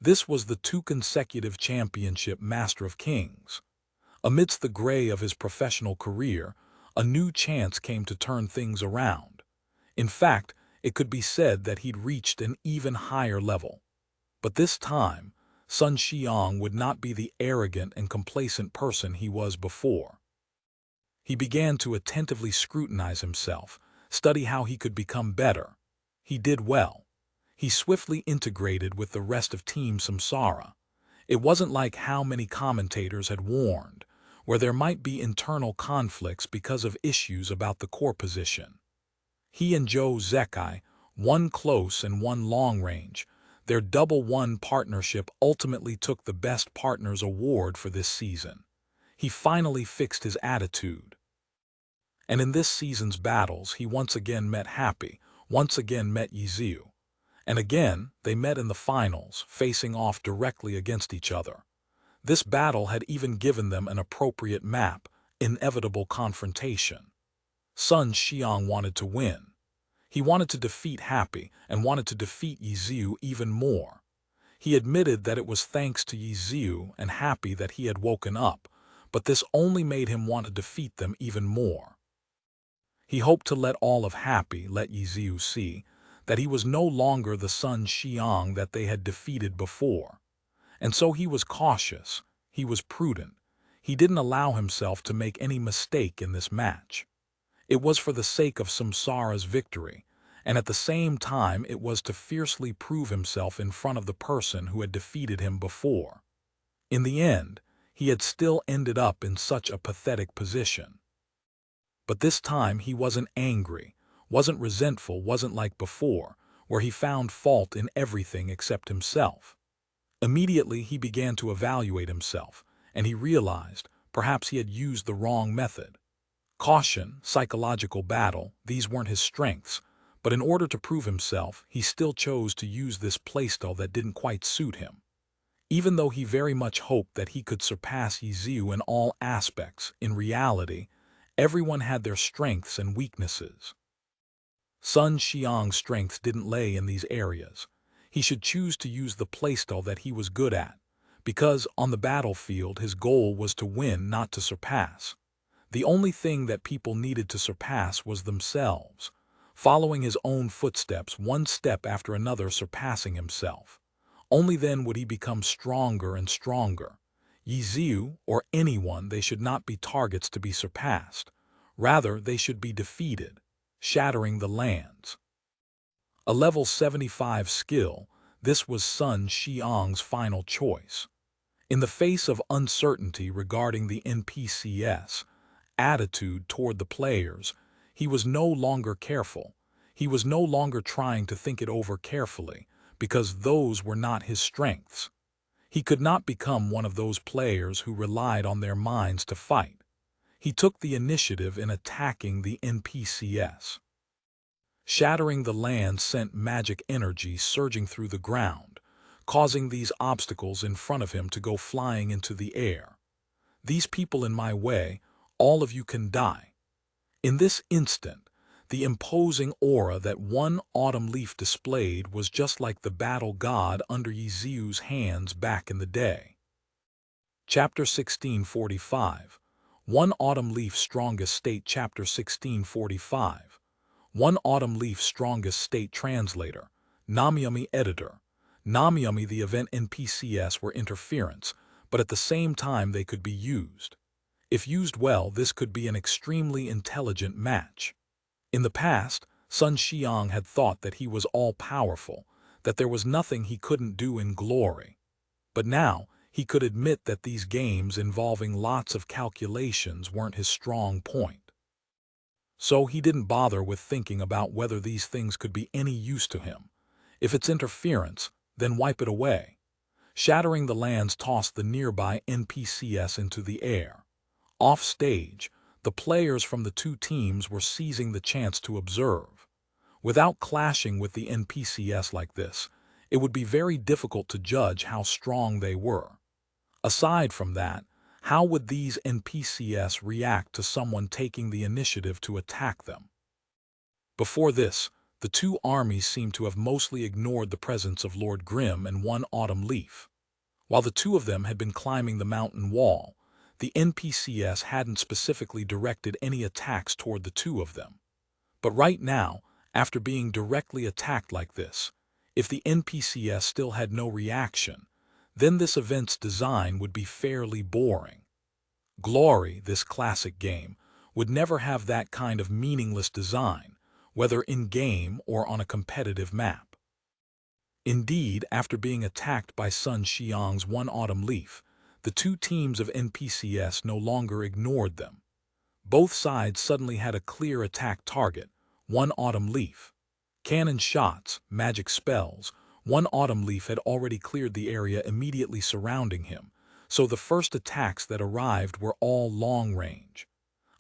This was the 2 consecutive championship Master of Kings. Amidst the gray of his professional career, a new chance came to turn things around. In fact, it could be said that he'd reached an even higher level. But this time, Sun Xiang would not be the arrogant and complacent person he was before. He began to attentively scrutinize himself, study how he could become better. He did well. He swiftly integrated with the rest of Team Samsara. It wasn't like how many commentators had warned, where there might be internal conflicts because of issues about the core position. He and Joe Zekai, one close and one long range, their double one partnership ultimately took the Best Partners award for this season. He finally fixed his attitude. And in this season's battles, he once again met Happy, once again met Yiziu. And again, they met in the finals, facing off directly against each other. This battle had even given them an appropriate map, inevitable confrontation. Sun Xiang wanted to win. He wanted to defeat Happy and wanted to defeat Yiziu even more. He admitted that it was thanks to Yiziu and Happy that he had woken up, but this only made him want to defeat them even more. He hoped to let all of Happy, let Yiziu see, that he was no longer the Sun Xiang that they had defeated before. And so he was cautious, he was prudent, he didn't allow himself to make any mistake in this match. It was for the sake of Samsara's victory, and at the same time it was to fiercely prove himself in front of the person who had defeated him before. In the end, he had still ended up in such a pathetic position. But this time he wasn't angry, wasn't resentful, wasn't like before, where he found fault in everything except himself. Immediately he began to evaluate himself, and he realized perhaps he had used the wrong method. Caution, psychological battle, these weren't his strengths, but in order to prove himself, he still chose to use this playstyle that didn't quite suit him. Even though he very much hoped that he could surpass Yiziu in all aspects, in reality, everyone had their strengths and weaknesses. Sun Xiang's strengths didn't lay in these areas. He should choose to use the playstyle that he was good at, because on the battlefield his goal was to win, not to surpass. The only thing that people needed to surpass was themselves, following his own footsteps, one step after another, surpassing himself. Only then would he become stronger and stronger. Yiziu, or anyone, they should not be targets to be surpassed. Rather, they should be defeated, shattering the lands. A level 75 skill, this was Sun Xiang's final choice. In the face of uncertainty regarding the NPC's attitude toward the players, he was no longer careful. He was no longer trying to think it over carefully, because those were not his strengths. He could not become one of those players who relied on their minds to fight. He took the initiative in attacking the NPCs. Shattering the land sent magic energy surging through the ground, causing these obstacles in front of him to go flying into the air. These people in my way, all of you can die. In this instant, the imposing aura that one autumn leaf displayed was just like the battle god under Yiziu's hands back in the day. Chapter 1645. One autumn leaf strongest state. Chapter 1645. One autumn leaf strongest state. Translator. Namiyami editor. Namiyami, the event NPCs were interference, but at the same time they could be used. If used well, this could be an extremely intelligent match. In the past, Sun Xiang had thought that he was all-powerful, that there was nothing he couldn't do in glory. But now, he could admit that these games involving lots of calculations weren't his strong point. So he didn't bother with thinking about whether these things could be any use to him. If it's interference, then wipe it away. Shattering the lands tossed the nearby NPCs into the air. Off stage, the players from the two teams were seizing the chance to observe. Without clashing with the NPCs like this, it would be very difficult to judge how strong they were. Aside from that, how would these NPCs react to someone taking the initiative to attack them? Before this, the two armies seemed to have mostly ignored the presence of Lord Grimm and one autumn leaf. While the two of them had been climbing the mountain wall, the NPCs hadn't specifically directed any attacks toward the two of them. But right now, after being directly attacked like this, if the NPCs still had no reaction, then this event's design would be fairly boring. Glory, this classic game, would never have that kind of meaningless design, whether in-game or on a competitive map. Indeed, after being attacked by Sun Xiang's one autumn leaf, the two teams of NPCs no longer ignored them. Both sides suddenly had a clear attack target, one autumn leaf. Cannon shots, magic spells, one autumn leaf had already cleared the area immediately surrounding him, so the first attacks that arrived were all long-range.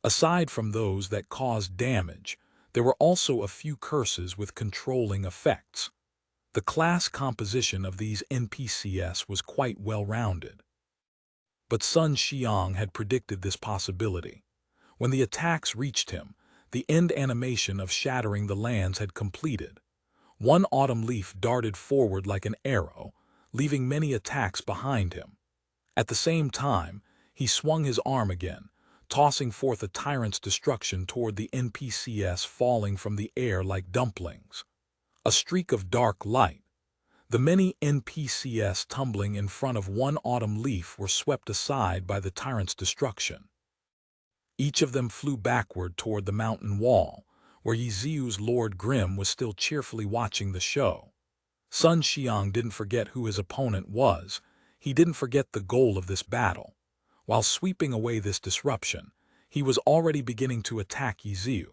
Aside from those that caused damage, there were also a few curses with controlling effects. The class composition of these NPCs was quite well-rounded. But Sun Xiang had predicted this possibility. When the attacks reached him, the end animation of shattering the lands had completed. One autumn leaf darted forward like an arrow, leaving many attacks behind him. At the same time, he swung his arm again, tossing forth a tyrant's destruction toward the NPCs falling from the air like dumplings. A streak of dark light. The many NPCs tumbling in front of one autumn leaf were swept aside by the tyrant's destruction. Each of them flew backward toward the mountain wall, where Yiziu's Lord Grim was still cheerfully watching the show. Sun Xiang didn't forget who his opponent was. He didn't forget the goal of this battle. While sweeping away this disruption, he was already beginning to attack Yiziu.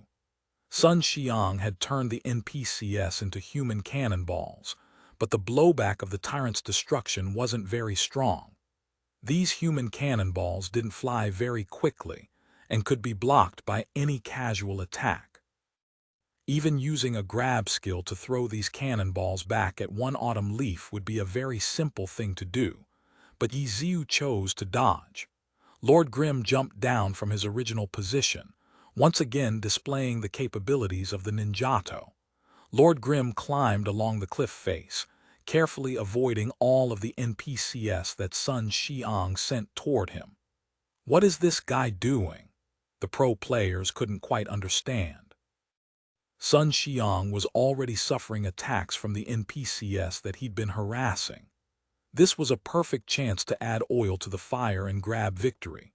Sun Xiang had turned the NPCs into human cannonballs, but the blowback of the tyrant's destruction wasn't very strong. These human cannonballs didn't fly very quickly and could be blocked by any casual attack. Even using a grab skill to throw these cannonballs back at one autumn leaf would be a very simple thing to do, but Yiziu chose to dodge. Lord Grim jumped down from his original position, once again displaying the capabilities of the ninjato. Lord Grim climbed along the cliff face, carefully avoiding all of the NPCs that Sun Xiang sent toward him. What is this guy doing? The pro players couldn't quite understand. Sun Xiang was already suffering attacks from the NPCs that he'd been harassing. This was a perfect chance to add oil to the fire and grab victory.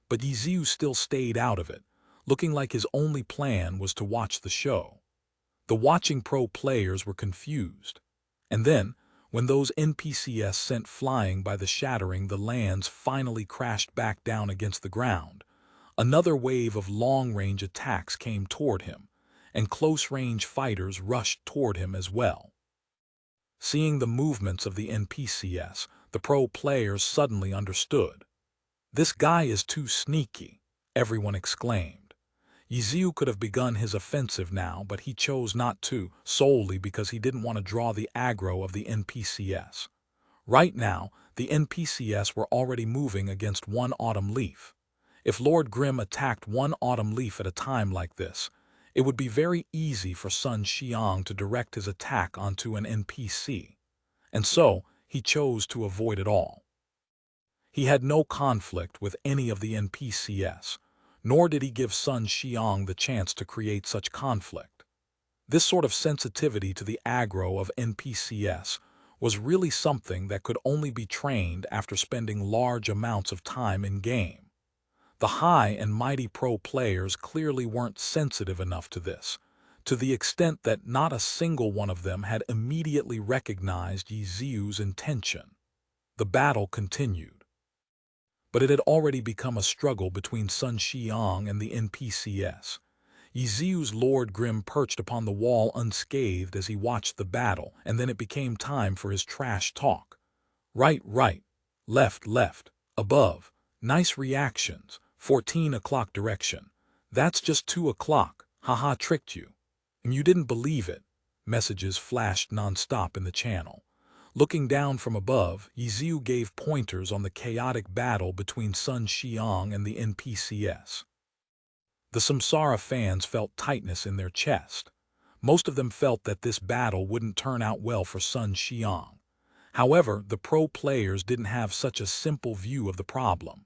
But Yiziu still stayed out of it, looking like his only plan was to watch the show. The watching pro players were confused. And then, when those NPCs sent flying by the shattering the lands finally crashed back down against the ground, another wave of long-range attacks came toward him, and close-range fighters rushed toward him as well. Seeing the movements of the NPCs, the pro players suddenly understood. "This guy is too sneaky," everyone exclaimed. Yiziu could have begun his offensive now, but he chose not to, solely because he didn't want to draw the aggro of the NPCs. Right now, the NPCs were already moving against one autumn leaf. If Lord Grim attacked one autumn leaf at a time like this, it would be very easy for Sun Xiang to direct his attack onto an NPC, and so he chose to avoid it all. He had no conflict with any of the NPCs, nor did he give Sun Xiang the chance to create such conflict. This sort of sensitivity to the aggro of NPCs was really something that could only be trained after spending large amounts of time in-game. The high and mighty pro players clearly weren't sensitive enough to this, to the extent that not a single one of them had immediately recognized Yiziu's intention. The battle continued. But it had already become a struggle between Sun Xiang and the NPCs. Yiziu's Lord Grim perched upon the wall unscathed as he watched the battle, and then it became time for his trash talk. Right, left, above, nice reactions, 14 o'clock direction. That's just 2 o'clock, haha, tricked you. And you didn't believe it. Messages flashed non-stop in the channel. Looking down from above, Yiziu gave pointers on the chaotic battle between Sun Xiang and the NPCs. The Samsara fans felt tightness in their chest. Most of them felt that this battle wouldn't turn out well for Sun Xiang. However, the pro players didn't have such a simple view of the problem.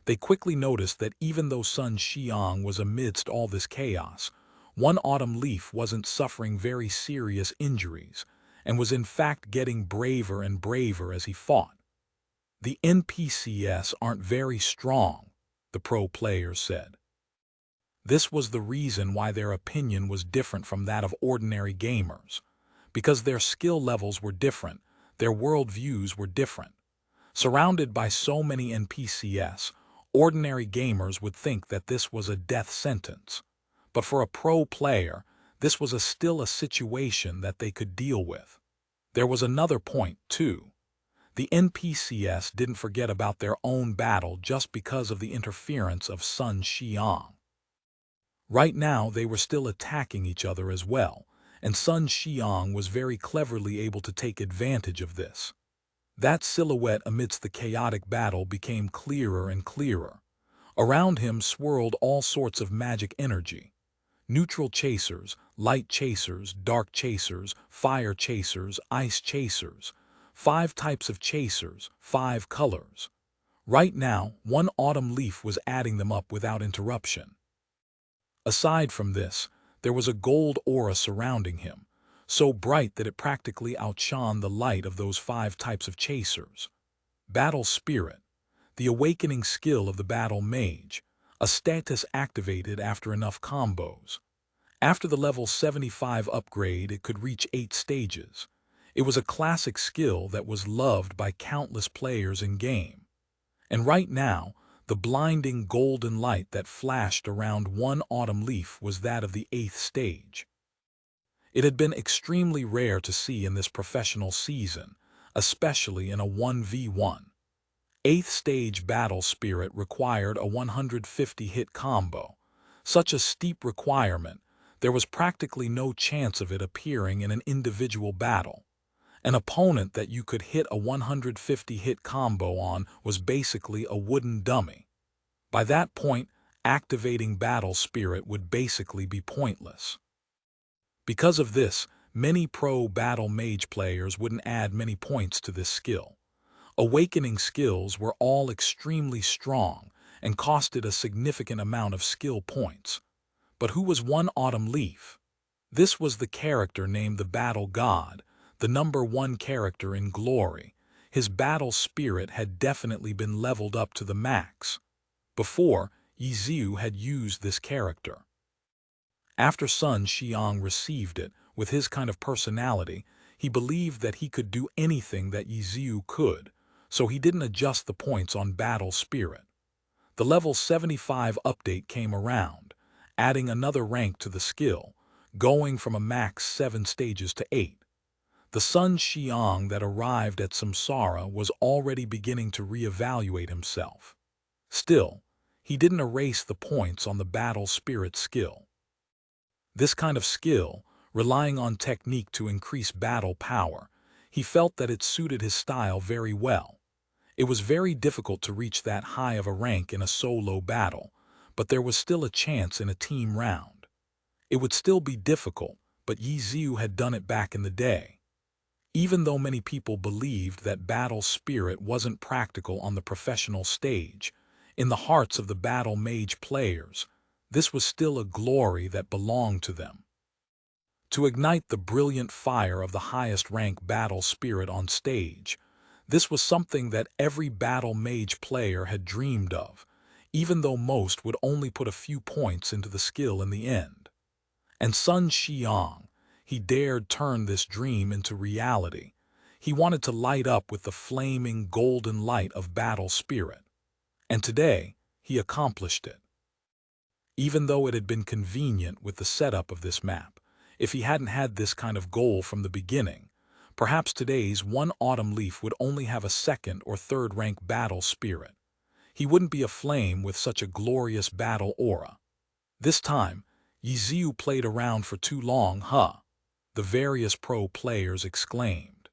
They quickly noticed that even though Sun Xiang was amidst all this chaos, one autumn leaf wasn't suffering very serious injuries, and was in fact getting braver and braver as he fought. "The NPCs aren't very strong," the pro players said. This was the reason why their opinion was different from that of ordinary gamers. Because their skill levels were different, their worldviews were different. Surrounded by so many NPCs, ordinary gamers would think that this was a death sentence. But for a pro player, this was still a situation that they could deal with. There was another point, too. The NPCs didn't forget about their own battle just because of the interference of Sun Xiang. Right now, they were still attacking each other as well, and Sun Xiang was very cleverly able to take advantage of this. That silhouette amidst the chaotic battle became clearer and clearer. Around him swirled all sorts of magic energy. Neutral chasers, light chasers, dark chasers, fire chasers, ice chasers. 5 types of chasers, 5 colors. Right now, one autumn leaf was adding them up without interruption. Aside from this, there was a gold aura surrounding him, so bright that it practically outshone the light of those 5 types of chasers. Battle Spirit, the awakening skill of the Battle Mage, a status activated after enough combos. After the level 75 upgrade, it could reach 8 stages. It was a classic skill that was loved by countless players in-game. And right now, the blinding golden light that flashed around one autumn leaf was that of the 8th stage. It had been extremely rare to see in this professional season, especially in a 1v1. 8th stage Battle Spirit required a 150-hit combo. Such a steep requirement, there was practically no chance of it appearing in an individual battle. An opponent that you could hit a 150-hit combo on was basically a wooden dummy. By that point, activating Battle Spirit would basically be pointless. Because of this, many pro Battle Mage players wouldn't add many points to this skill. Awakening skills were all extremely strong and costed a significant amount of skill points. But who was one autumn leaf? This was the character named the Battle God, the #1 character in Glory. His battle spirit had definitely been leveled up to the max. Before, Yiziu had used this character. After Sun Xiang received it, with his kind of personality, he believed that he could do anything that Yiziu could, so he didn't adjust the points on battle spirit. The level 75 update came around, adding another rank to the skill, going from a max 7 stages to 8. The Sun Xiang that arrived at Samsara was already beginning to reevaluate himself. Still, he didn't erase the points on the battle spirit skill. This kind of skill, relying on technique to increase battle power, he felt that it suited his style very well. It was very difficult to reach that high of a rank in a solo battle, but there was still a chance in a team round. It would still be difficult, but Yiziu had done it back in the day. Even though many people believed that battle spirit wasn't practical on the professional stage, in the hearts of the Battle Mage players, this was still a glory that belonged to them. To ignite the brilliant fire of the highest rank battle spirit on stage, this was something that every Battle Mage player had dreamed of, even though most would only put a few points into the skill in the end. And Sun Xiang, he dared turn this dream into reality. He wanted to light up with the flaming golden light of battle spirit. And today, he accomplished it. Even though it had been convenient with the setup of this map, if he hadn't had this kind of goal from the beginning, perhaps today's one autumn leaf would only have a 2nd or 3rd rank battle spirit. He wouldn't be aflame with such a glorious battle aura. This time, Yiziu played around for too long, the various pro players exclaimed.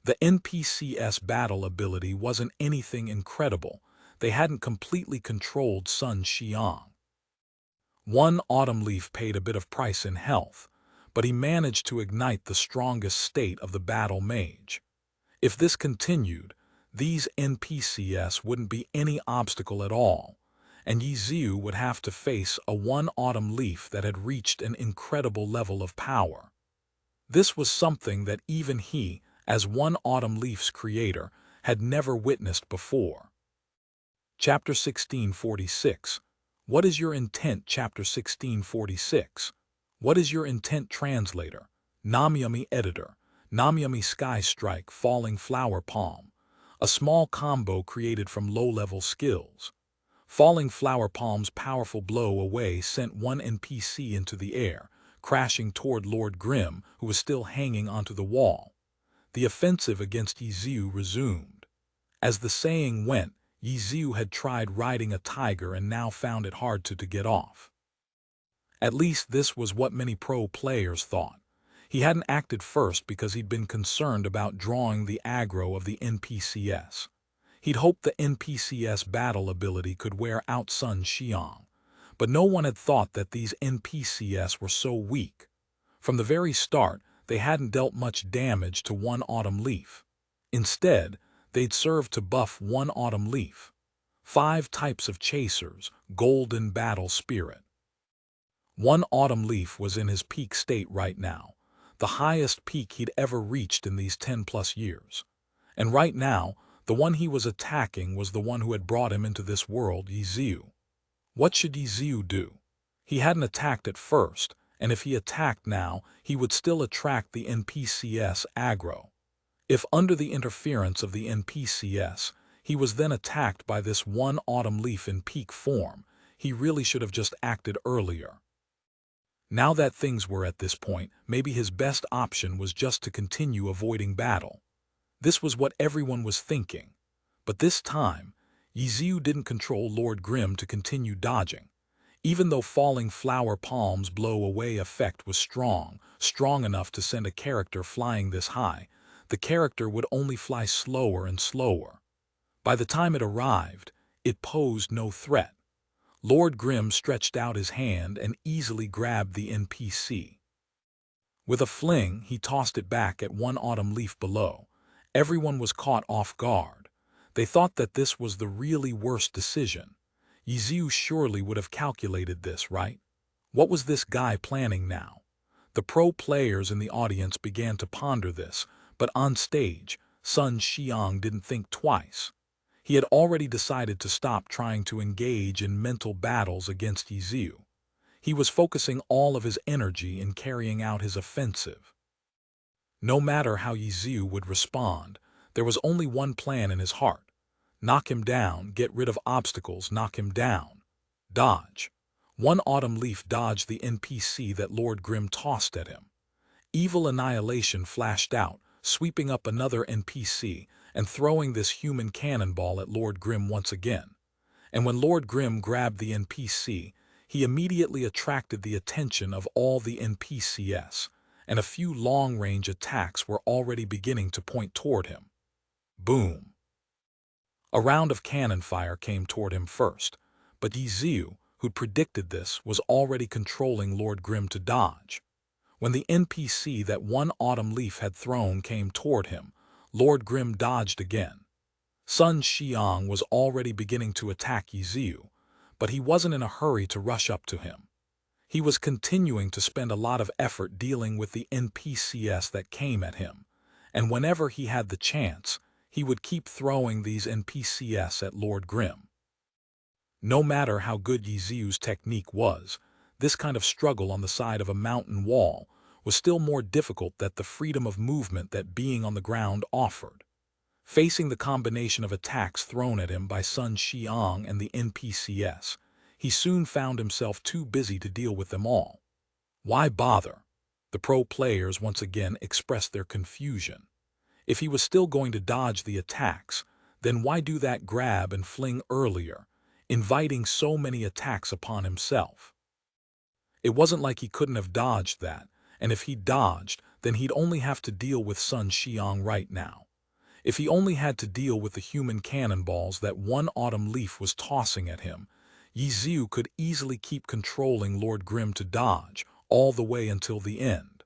The NPC's battle ability wasn't anything incredible. They hadn't completely controlled Sun Xiang. One autumn leaf paid a bit of price in health, but he managed to ignite the strongest state of the Battle Mage. If this continued, these NPCs wouldn't be any obstacle at all, and Yiziu would have to face a one autumn leaf that had reached an incredible level of power. This was something that even he, as one autumn leaf's creator, had never witnessed before. Chapter 1646. What is your intent? Chapter 1646. What is your intent? Translator. Namyami editor. Namyami sky strike, falling flower palm. A small combo created from low-level skills. Falling flower palm's powerful blow away sent one NPC into the air, crashing toward Lord Grimm, who was still hanging onto the wall. The offensive against Yiziu resumed. As the saying went, Yiziu had tried riding a tiger and now found it hard to get off. At least this was what many pro players thought. He hadn't acted first because he'd been concerned about drawing the aggro of the NPCs. He'd hoped the NPCs battle ability could wear out Sun Xiang. But no one had thought that these NPCs were so weak. From the very start, they hadn't dealt much damage to one autumn leaf. Instead, they'd served to buff one autumn leaf. 5 types of chasers, golden battle spirit. One autumn leaf was in his peak state right now, the highest peak he'd ever reached in these 10+ years. And right now, the one he was attacking was the one who had brought him into this world, Yiziu. What should Yiziu do? He hadn't attacked at first, and if he attacked now, he would still attract the NPCs aggro. If under the interference of the NPCs, he was then attacked by this one autumn leaf in peak form, he really should have just acted earlier. Now that things were at this point, maybe his best option was just to continue avoiding battle. This was what everyone was thinking. But this time, Yiziu didn't control Lord Grimm to continue dodging. Even though falling flower palm's blow away effect was strong enough to send a character flying this high, the character would only fly slower and slower. By the time it arrived, it posed no threat. Lord Grimm stretched out his hand and easily grabbed the NPC. With a fling, he tossed it back at one autumn leaf below. Everyone was caught off guard. They thought that this was the really worst decision. Yiziu surely would have calculated this, right? What was this guy planning now? The pro players in the audience began to ponder this, but on stage, Sun Xiang didn't think twice. He had already decided to stop trying to engage in mental battles against Yiziu. He was focusing all of his energy in carrying out his offensive. No matter how Yiziu would respond, there was only one plan in his heart. Knock him down, get rid of obstacles, knock him down. Dodge. One autumn leaf dodged the NPC that Lord Grimm tossed at him. Evil annihilation flashed out, sweeping up another NPC and throwing this human cannonball at Lord Grimm once again. And when Lord Grimm grabbed the NPC, he immediately attracted the attention of all the NPCs, and a few long-range attacks were already beginning to point toward him. Boom! A round of cannon fire came toward him first, but Yiziu, who'd predicted this, was already controlling Lord Grimm to dodge. When the NPC that one autumn leaf had thrown came toward him, Lord Grimm dodged again. Sun Xiang was already beginning to attack Yiziu, but he wasn't in a hurry to rush up to him. He was continuing to spend a lot of effort dealing with the NPCs that came at him, and whenever he had the chance, he would keep throwing these NPCs at Lord Grimm. No matter how good Yiziu's technique was, this kind of struggle on the side of a mountain wall was still more difficult than the freedom of movement that being on the ground offered. Facing the combination of attacks thrown at him by Sun Xiang and the NPCs, he soon found himself too busy to deal with them all. Why bother? The pro players once again expressed their confusion. If he was still going to dodge the attacks, then why do that grab and fling earlier, inviting so many attacks upon himself? It wasn't like he couldn't have dodged that, and if he dodged, then he'd only have to deal with Sun Xiang right now. If he only had to deal with the human cannonballs that one autumn leaf was tossing at him, Yiziu could easily keep controlling Lord Grimm to dodge all the way until the end.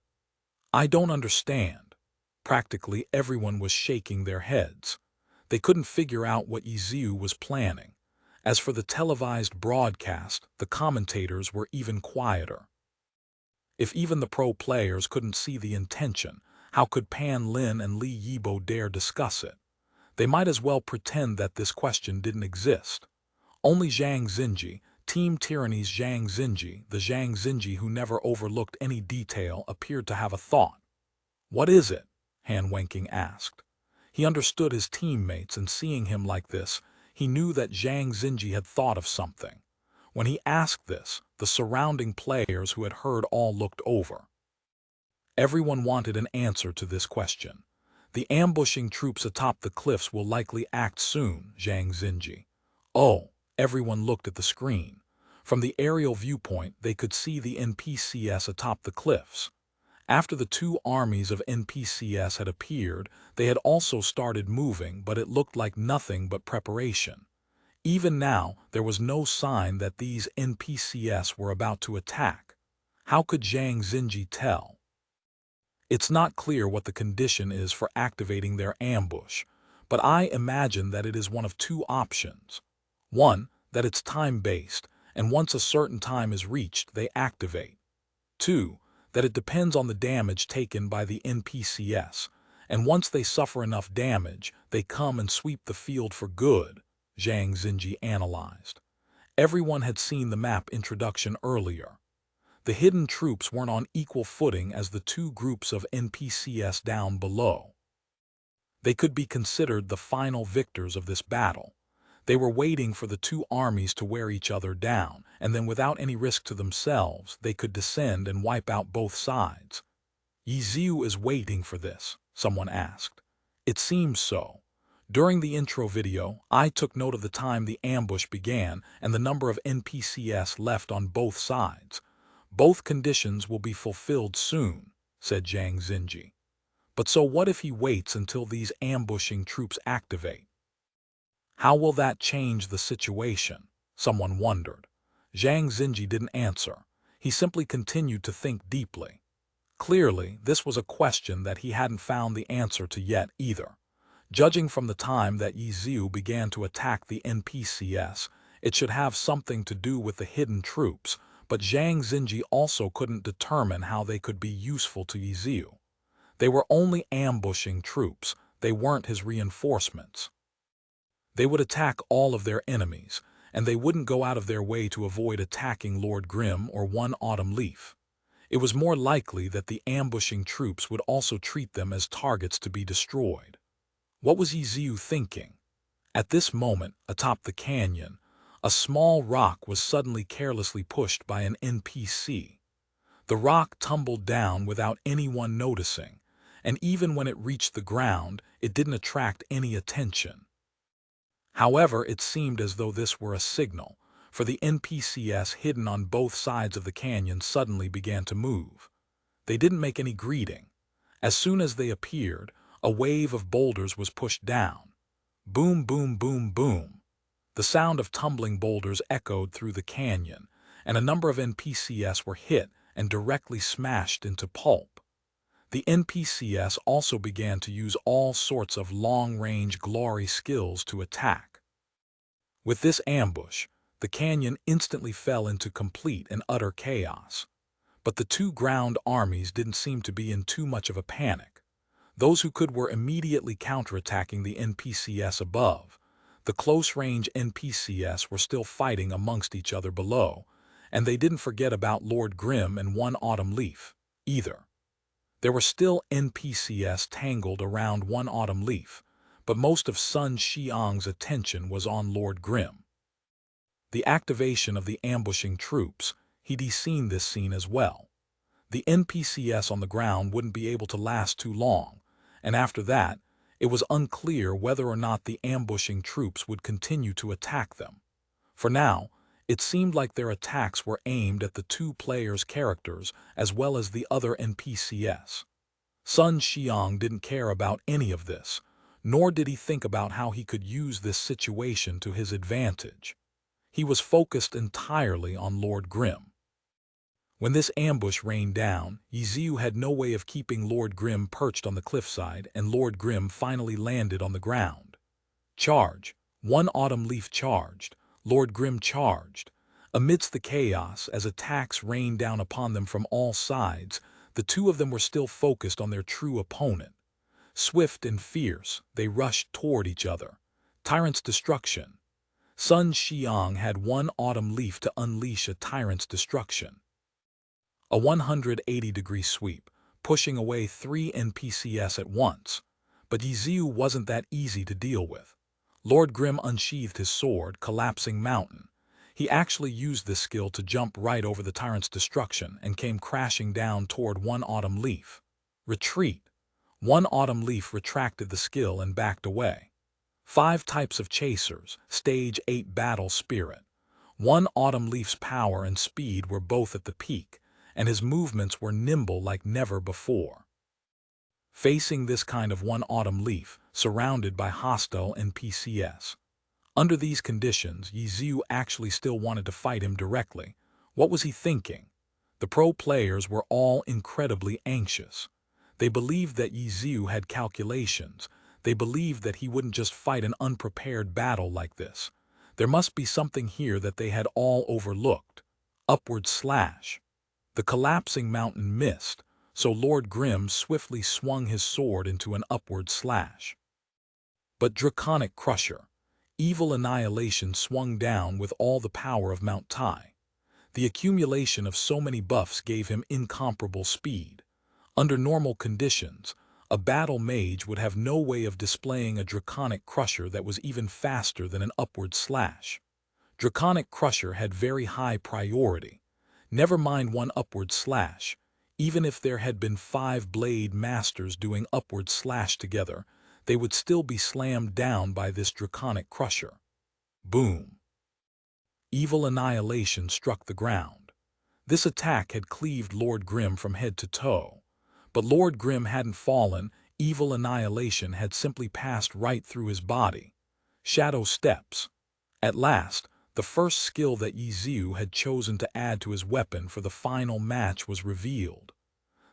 I don't understand. Practically everyone was shaking their heads. They couldn't figure out what Yiziu was planning. As for the televised broadcast, the commentators were even quieter. If even the pro players couldn't see the intention, how could Pan Lin and Li Yibo dare discuss it? They might as well pretend that this question didn't exist. Only Zhang Xinji, Team Tyranny's Zhang Xinji, the Zhang Xinji who never overlooked any detail, appeared to have a thought. "What is it?" Han Wenqing asked. He understood his teammates, and seeing him like this, he knew that Zhang Xinji had thought of something. When he asked this, the surrounding players who had heard all looked over. Everyone wanted an answer to this question. "The ambushing troops atop the cliffs will likely act soon, Zhang Xinji." Oh, everyone looked at the screen. From the aerial viewpoint, they could see the NPCs atop the cliffs. After the two armies of NPCs had appeared, they had also started moving, but it looked like nothing but preparation. Even now, there was no sign that these NPCs were about to attack. How could Zhang Xinji tell? It's not clear what the condition is for activating their ambush, but I imagine that it is one of two options. One, that it's time-based, and once a certain time is reached, they activate. Two, that it depends on the damage taken by the NPCs, and once they suffer enough damage, they come and sweep the field for good, Zhang Xinji analyzed. Everyone had seen the map introduction earlier. The hidden troops weren't on equal footing as the two groups of NPCs down below. They could be considered the final victors of this battle. They were waiting for the two armies to wear each other down, and then without any risk to themselves, they could descend and wipe out both sides. "Yi Ziu is waiting for this," someone asked. "It seems so. During the intro video, I took note of the time the ambush began and the number of NPCs left on both sides. Both conditions will be fulfilled soon," said Zhang Xinji. "But so what if he waits until these ambushing troops activate? How will that change the situation?" someone wondered. Zhang Xinji didn't answer. He simply continued to think deeply. Clearly, this was a question that he hadn't found the answer to yet either. Judging from the time that Yi Ziu began to attack the NPCs, it should have something to do with the hidden troops, but Zhang Xinji also couldn't determine how they could be useful to Yi Ziu. They were only ambushing troops, they weren't his reinforcements. They would attack all of their enemies, and they wouldn't go out of their way to avoid attacking Lord Grimm or One Autumn Leaf. It was more likely that the ambushing troops would also treat them as targets to be destroyed. What was Yi Ziu thinking? At this moment, atop the canyon, a small rock was suddenly carelessly pushed by an NPC. The rock tumbled down without anyone noticing, and even when it reached the ground, it didn't attract any attention. However, it seemed as though this were a signal, for the NPCs hidden on both sides of the canyon suddenly began to move. They didn't make any greeting. As soon as they appeared, a wave of boulders was pushed down. Boom, boom, boom, boom. The sound of tumbling boulders echoed through the canyon, and a number of NPCs were hit and directly smashed into pulp. The NPCs also began to use all sorts of long-range glory skills to attack. With this ambush, the canyon instantly fell into complete and utter chaos. But the two ground armies didn't seem to be in too much of a panic. Those who could were immediately counterattacking the NPCs above. The close-range NPCs were still fighting amongst each other below, and they didn't forget about Lord Grimm and One Autumn Leaf, either. There were still NPCs tangled around One Autumn Leaf, but most of Sun Xiang's attention was on Lord Grimm. The activation of the ambushing troops, he'd seen this scene as well. The NPCs on the ground wouldn't be able to last too long, and after that, it was unclear whether or not the ambushing troops would continue to attack them. For now, it seemed like their attacks were aimed at the two players' characters as well as the other NPCs. Sun Xiang didn't care about any of this, nor did he think about how he could use this situation to his advantage. He was focused entirely on Lord Grimm. When this ambush rained down, Yi Ziu had no way of keeping Lord Grimm perched on the cliffside, and Lord Grimm finally landed on the ground. Charge! One Autumn Leaf charged. Lord Grimm charged. Amidst the chaos, as attacks rained down upon them from all sides, the two of them were still focused on their true opponent. Swift and fierce, they rushed toward each other. Tyrant's destruction. Sun Xiang had one autumn leaf to unleash a tyrant's destruction. A 180-degree sweep, pushing away 3 NPCs at once. But Yiziu wasn't that easy to deal with. Lord Grim unsheathed his sword, collapsing mountain. He actually used this skill to jump right over the tyrant's destruction and came crashing down toward one autumn leaf. Retreat. One autumn leaf retracted the skill and backed away. 5 types of chasers, stage 8 battle spirit. One autumn leaf's power and speed were both at the peak, and his movements were nimble like never before. Facing this kind of one autumn leaf, surrounded by hostile NPCs. Under these conditions, Yiziu actually still wanted to fight him directly. What was he thinking? The pro players were all incredibly anxious. They believed that Yiziu had calculations. They believed that he wouldn't just fight an unprepared battle like this. There must be something here that they had all overlooked. Upward slash. The collapsing mountain missed, so Lord Grim swiftly swung his sword into an upward slash. But Draconic Crusher. Evil Annihilation swung down with all the power of Mount Tai. The accumulation of so many buffs gave him incomparable speed. Under normal conditions, a battle mage would have no way of displaying a Draconic Crusher that was even faster than an upward slash. Draconic Crusher had very high priority. Never mind one upward slash. Even if there had been 5 blade masters doing upward slash together, they would still be slammed down by this Draconic Crusher. Boom. Evil Annihilation struck the ground. This attack had cleaved Lord Grim from head to toe. But Lord Grim hadn't fallen. Evil Annihilation had simply passed right through his body. Shadow Steps. At last, the first skill that Yiziu had chosen to add to his weapon for the final match was revealed.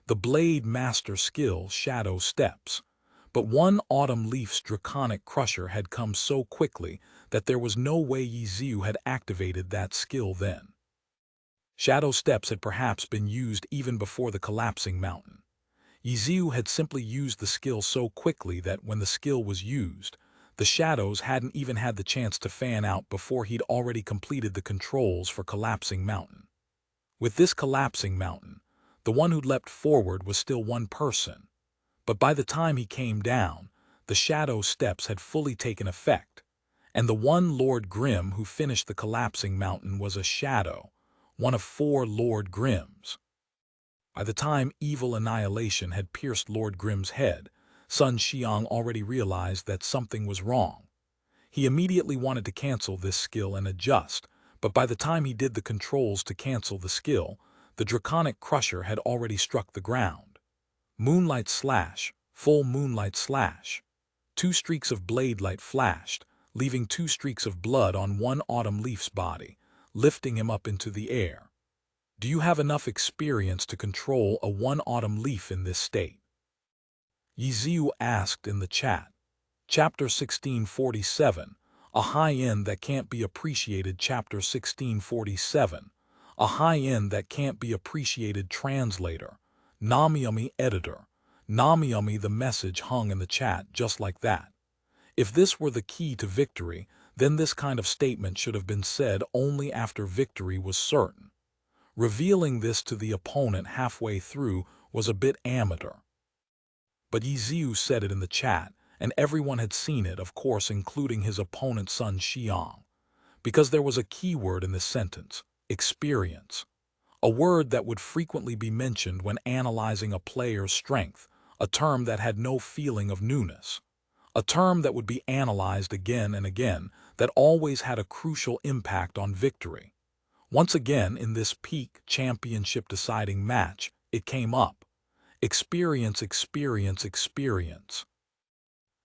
The Blade Master skill, Shadow Steps. But one autumn leaf's Draconic Crusher had come so quickly that there was no way Yiziu had activated that skill then. Shadow Steps had perhaps been used even before the collapsing mountain. Yiziu had simply used the skill so quickly that when the skill was used, the shadows hadn't even had the chance to fan out before he'd already completed the controls for Collapsing Mountain. With this Collapsing Mountain, the one who'd leapt forward was still one person. But by the time he came down, the Shadow Steps had fully taken effect, and the one Lord Grim who finished the Collapsing Mountain was a shadow, one of 4 Lord Grims. By the time Evil Annihilation had pierced Lord Grim's head, Sun Xiang already realized that something was wrong. He immediately wanted to cancel this skill and adjust, but by the time he did the controls to cancel the skill, the Draconic Crusher had already struck the ground. Moonlight Slash, Full Moonlight Slash. 2 streaks of blade light flashed, leaving 2 streaks of blood on one autumn leaf's body, lifting him up into the air. Do you have enough experience to control a one autumn leaf in this state? Yiziu asked in the chat. Chapter 1647, a high-end that can't be appreciated. Chapter 1647, a high-end that can't be appreciated. Translator, Namiyami editor. Namiyami. The message hung in the chat just like that. If this were the key to victory, then this kind of statement should have been said only after victory was certain. Revealing this to the opponent halfway through was a bit amateur. But Yiziu said it in the chat, and everyone had seen it, of course, including his opponent Sun Xiang. Because there was a key word in this sentence, experience. A word that would frequently be mentioned when analyzing a player's strength, a term that had no feeling of newness. A term that would be analyzed again and again, that always had a crucial impact on victory. Once again, in this peak championship deciding match, it came up. Experience, experience, experience.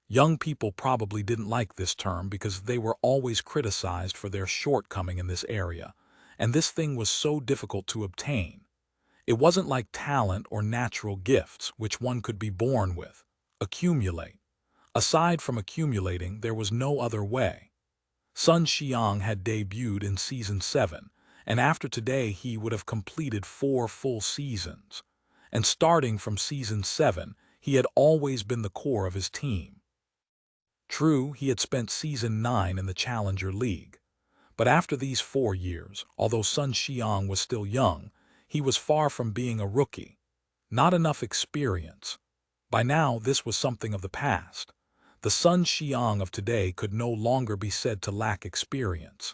Young people probably didn't like this term because they were always criticized for their shortcoming in this area, and this thing was so difficult to obtain. It wasn't like talent or natural gifts, which one could be born with. Accumulate. Aside from accumulating, there was no other way. Sun Xiang had debuted in Season 7, and after today he would have completed 4 full seasons. And starting from Season 7, he had always been the core of his team. True, he had spent Season 9 in the Challenger League, But after these 4 years, although Sun Xiang was still young, he was far from being a rookie. Not enough experience. By now, this was something of the past. The Sun Xiang of today could no longer be said to lack experience.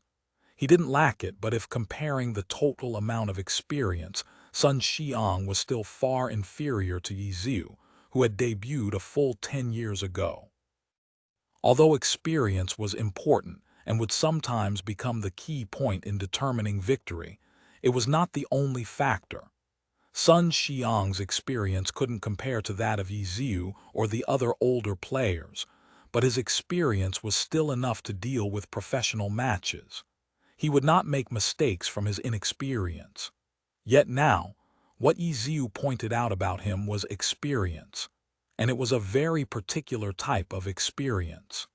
He didn't lack it, but if comparing the total amount of experience, Sun Xiang was still far inferior to Yi Ziu, who had debuted a full 10 years ago. Although experience was important and would sometimes become the key point in determining victory, it was not the only factor. Sun Xiang's experience couldn't compare to that of Yi Ziu or the other older players, but his experience was still enough to deal with professional matches. He would not make mistakes from his inexperience. Yet now, what Yi Ziu pointed out about him was experience, and it was a very particular type of experience.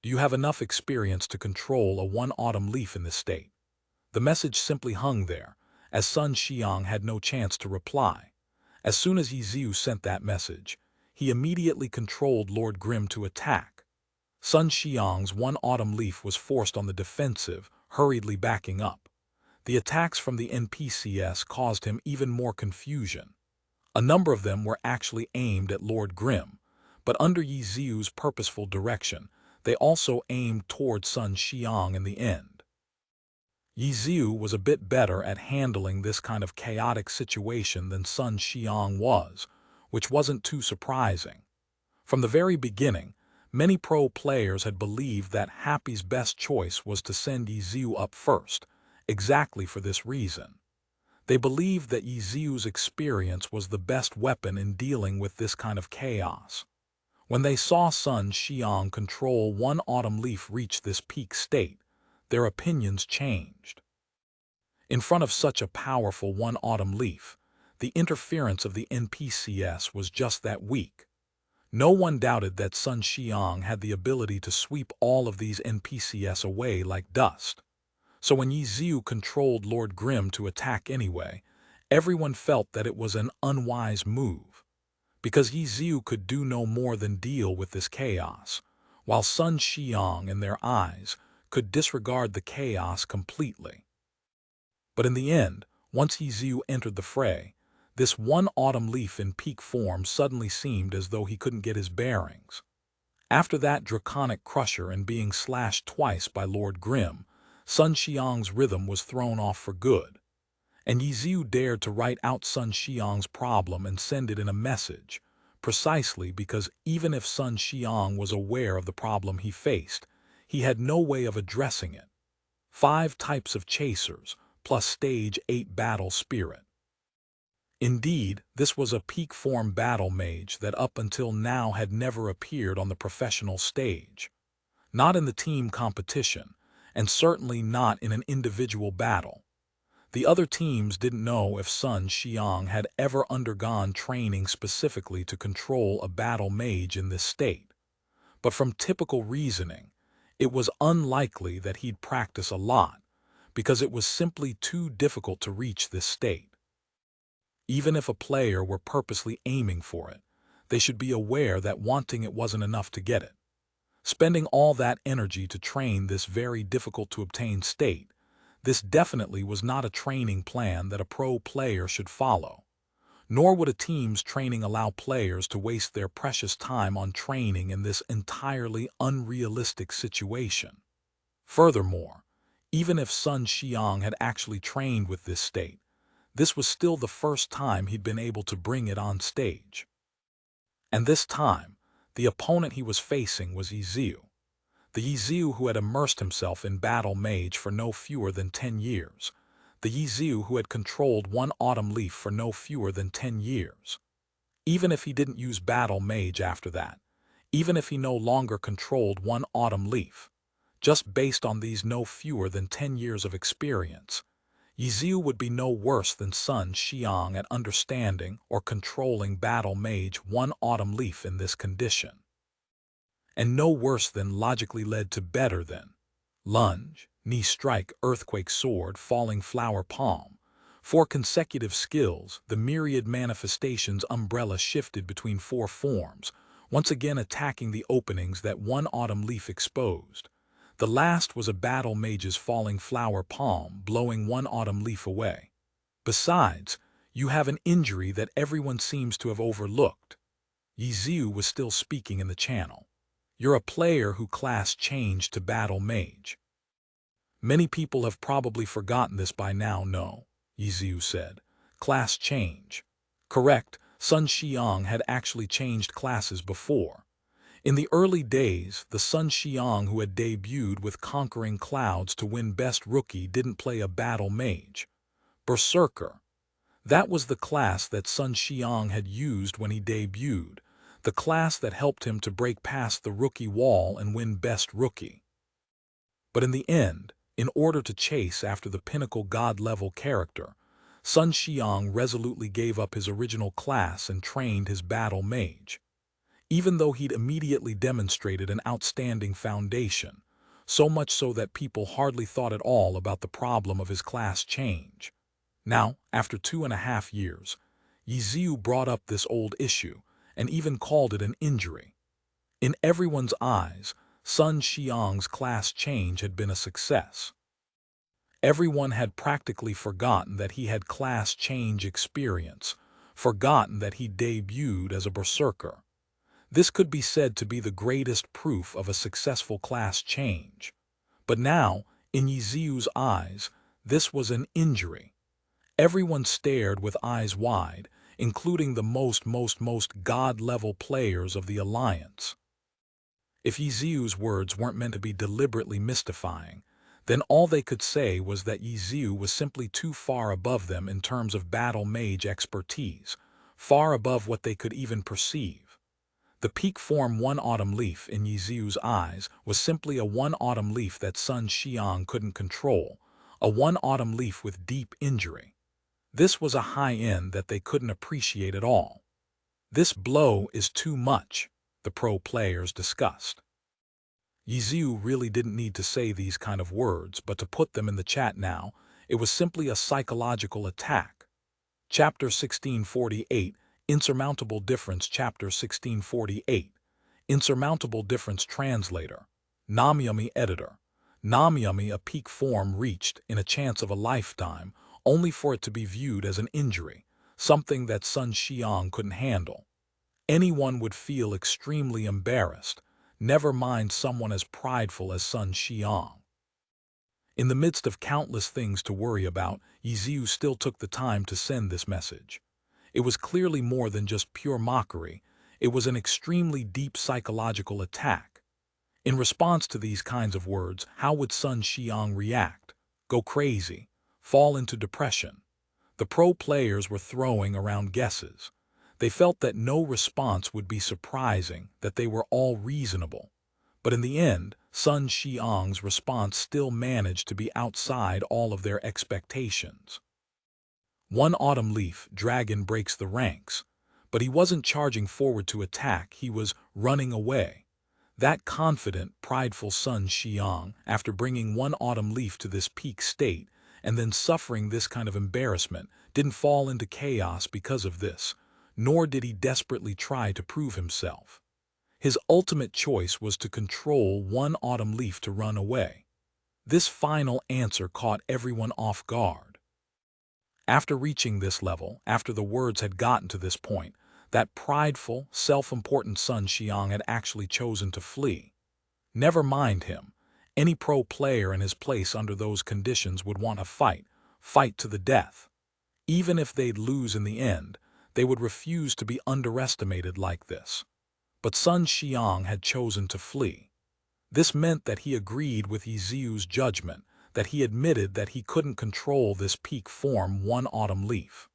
Do you have enough experience to control a one autumn leaf in this state? The message simply hung there, as Sun Xiang had no chance to reply. As soon as Yi Ziu sent that message, he immediately controlled Lord Grimm to attack. Sun Xiang's one autumn leaf was forced on the defensive, hurriedly backing up. The attacks from the NPCs caused him even more confusion. A number of them were actually aimed at Lord Grimm, but under Yi Ziu's purposeful direction, they also aimed toward Sun Xiang in the end. Yi Ziu was a bit better at handling this kind of chaotic situation than Sun Xiang was, which wasn't too surprising. From the very beginning, many pro players had believed that Happy's best choice was to send Yi Ziu up first, exactly for this reason. They believed that Yi Ziu's experience was the best weapon in dealing with this kind of chaos. When they saw Sun Xiang control one autumn leaf reach this peak state, their opinions changed. In front of such a powerful one autumn leaf, the interference of the NPCs was just that weak. No one doubted that Sun Xiang had the ability to sweep all of these NPCs away like dust. So when Yi Ziu controlled Lord Grimm to attack anyway, everyone felt that it was an unwise move. Because Yi Ziu could do no more than deal with this chaos, while Sun Xiang, in their eyes, could disregard the chaos completely. But in the end, once Yi Ziu entered the fray, this one autumn leaf in peak form suddenly seemed as though he couldn't get his bearings. After that draconic crusher and being slashed twice by Lord Grimm, Sun Xiang's rhythm was thrown off for good. And Yi Ziu dared to write out Sun Xiang's problem and send it in a message, precisely because even if Sun Xiang was aware of the problem he faced, he had no way of addressing it. 5 types of chasers, plus Stage 8 battle spirit. Indeed, this was a peak form battle mage that up until now had never appeared on the professional stage. Not in the team competition, and certainly not in an individual battle. The other teams didn't know if Sun Xiang had ever undergone training specifically to control a battle mage in this state. But from typical reasoning, it was unlikely that he'd practice a lot, because it was simply too difficult to reach this state. Even if a player were purposely aiming for it, they should be aware that wanting it wasn't enough to get it. Spending all that energy to train this very difficult-to-obtain state, this definitely was not a training plan that a pro player should follow. Nor would a team's training allow players to waste their precious time on training in this entirely unrealistic situation. Furthermore, even if Sun Xiang had actually trained with this state, this was still the first time he'd been able to bring it on stage. And this time, the opponent he was facing was Yi Ziu. The Yi Ziu who had immersed himself in battle mage for no fewer than 10 years. The Yi Ziu who had controlled one autumn leaf for no fewer than 10 years. Even if he didn't use battle mage after that, even if he no longer controlled one autumn leaf, just based on these no fewer than 10 years of experience, Yi Ziu would be no worse than Sun Xiang at understanding or controlling battle mage one autumn leaf in this condition. And no worse than logically led to better than lunge, knee strike, earthquake sword, falling flower palm. 4 consecutive skills, the myriad manifestations umbrella shifted between 4 forms, once again attacking the openings that one autumn leaf exposed. The last was a battle mage's falling flower palm, blowing one autumn leaf away. Besides, you have an injury that everyone seems to have overlooked. Yiziu was still speaking in the channel. You're a player who class changed to battle mage. Many people have probably forgotten this by now, no, Yiziu said. Class change. Correct, Sun Xiang had actually changed classes before. In the early days, the Sun Xiang who had debuted with Conquering Clouds to win Best Rookie didn't play a battle mage. Berserker. That was the class that Sun Xiang had used when he debuted, the class that helped him to break past the rookie wall and win Best Rookie. But in the end, in order to chase after the pinnacle god-level character, Sun Xiang resolutely gave up his original class and trained his battle mage. Even though he'd immediately demonstrated an outstanding foundation, so much so that people hardly thought at all about the problem of his class change. Now, after 2.5 years, Yiziu brought up this old issue and even called it an injury. In everyone's eyes, Sun Xiang's class change had been a success. Everyone had practically forgotten that he had class change experience, forgotten that he debuted as a berserker. This could be said to be the greatest proof of a successful class change. But now, in Yiziu's eyes, this was an injury. Everyone stared with eyes wide, including the most god-level players of the Alliance. If Yiziu's words weren't meant to be deliberately mystifying, then all they could say was that Yiziu was simply too far above them in terms of battle mage expertise, far above what they could even perceive. The peak form One Autumn Leaf in Yiziu's eyes was simply a One Autumn Leaf that Sun Xiang couldn't control, a One Autumn Leaf with deep injury. This was a high end that they couldn't appreciate at all. This blow is too much, the pro players discussed. Yiziu really didn't need to say these kind of words, but to put them in the chat now, it was simply a psychological attack. Chapter 1648, Insurmountable Difference. Chapter 1648, Insurmountable Difference. Translator. Namyami Editor. Namyami, a peak form reached in a chance of a lifetime, only for it to be viewed as an injury, something that Sun Xiang couldn't handle. Anyone would feel extremely embarrassed, never mind someone as prideful as Sun Xiang. In the midst of countless things to worry about, Yiziu still took the time to send this message. It was clearly more than just pure mockery, it was an extremely deep psychological attack. In response to these kinds of words, how would Sun Xiang react? Go crazy? Fall into depression? The pro players were throwing around guesses. They felt that no response would be surprising, that they were all reasonable. But in the end, Sun Xiang's response still managed to be outside all of their expectations. One Autumn Leaf, Dragon breaks the ranks. But he wasn't charging forward to attack, he was running away. That confident, prideful Sun Xiang, after bringing One Autumn Leaf to this peak state, and then suffering this kind of embarrassment, didn't fall into chaos because of this, nor did he desperately try to prove himself. His ultimate choice was to control One Autumn Leaf to run away. This final answer caught everyone off guard. After reaching this level, after the words had gotten to this point, that prideful, self-important Sun Xiang had actually chosen to flee. Never mind him. Any pro player in his place under those conditions would want to fight to the death. Even if they'd lose in the end, they would refuse to be underestimated like this. But Sun Xiang had chosen to flee. This meant that he agreed with Yiziu's judgment, that he admitted that he couldn't control this peak form One Autumn Leaf.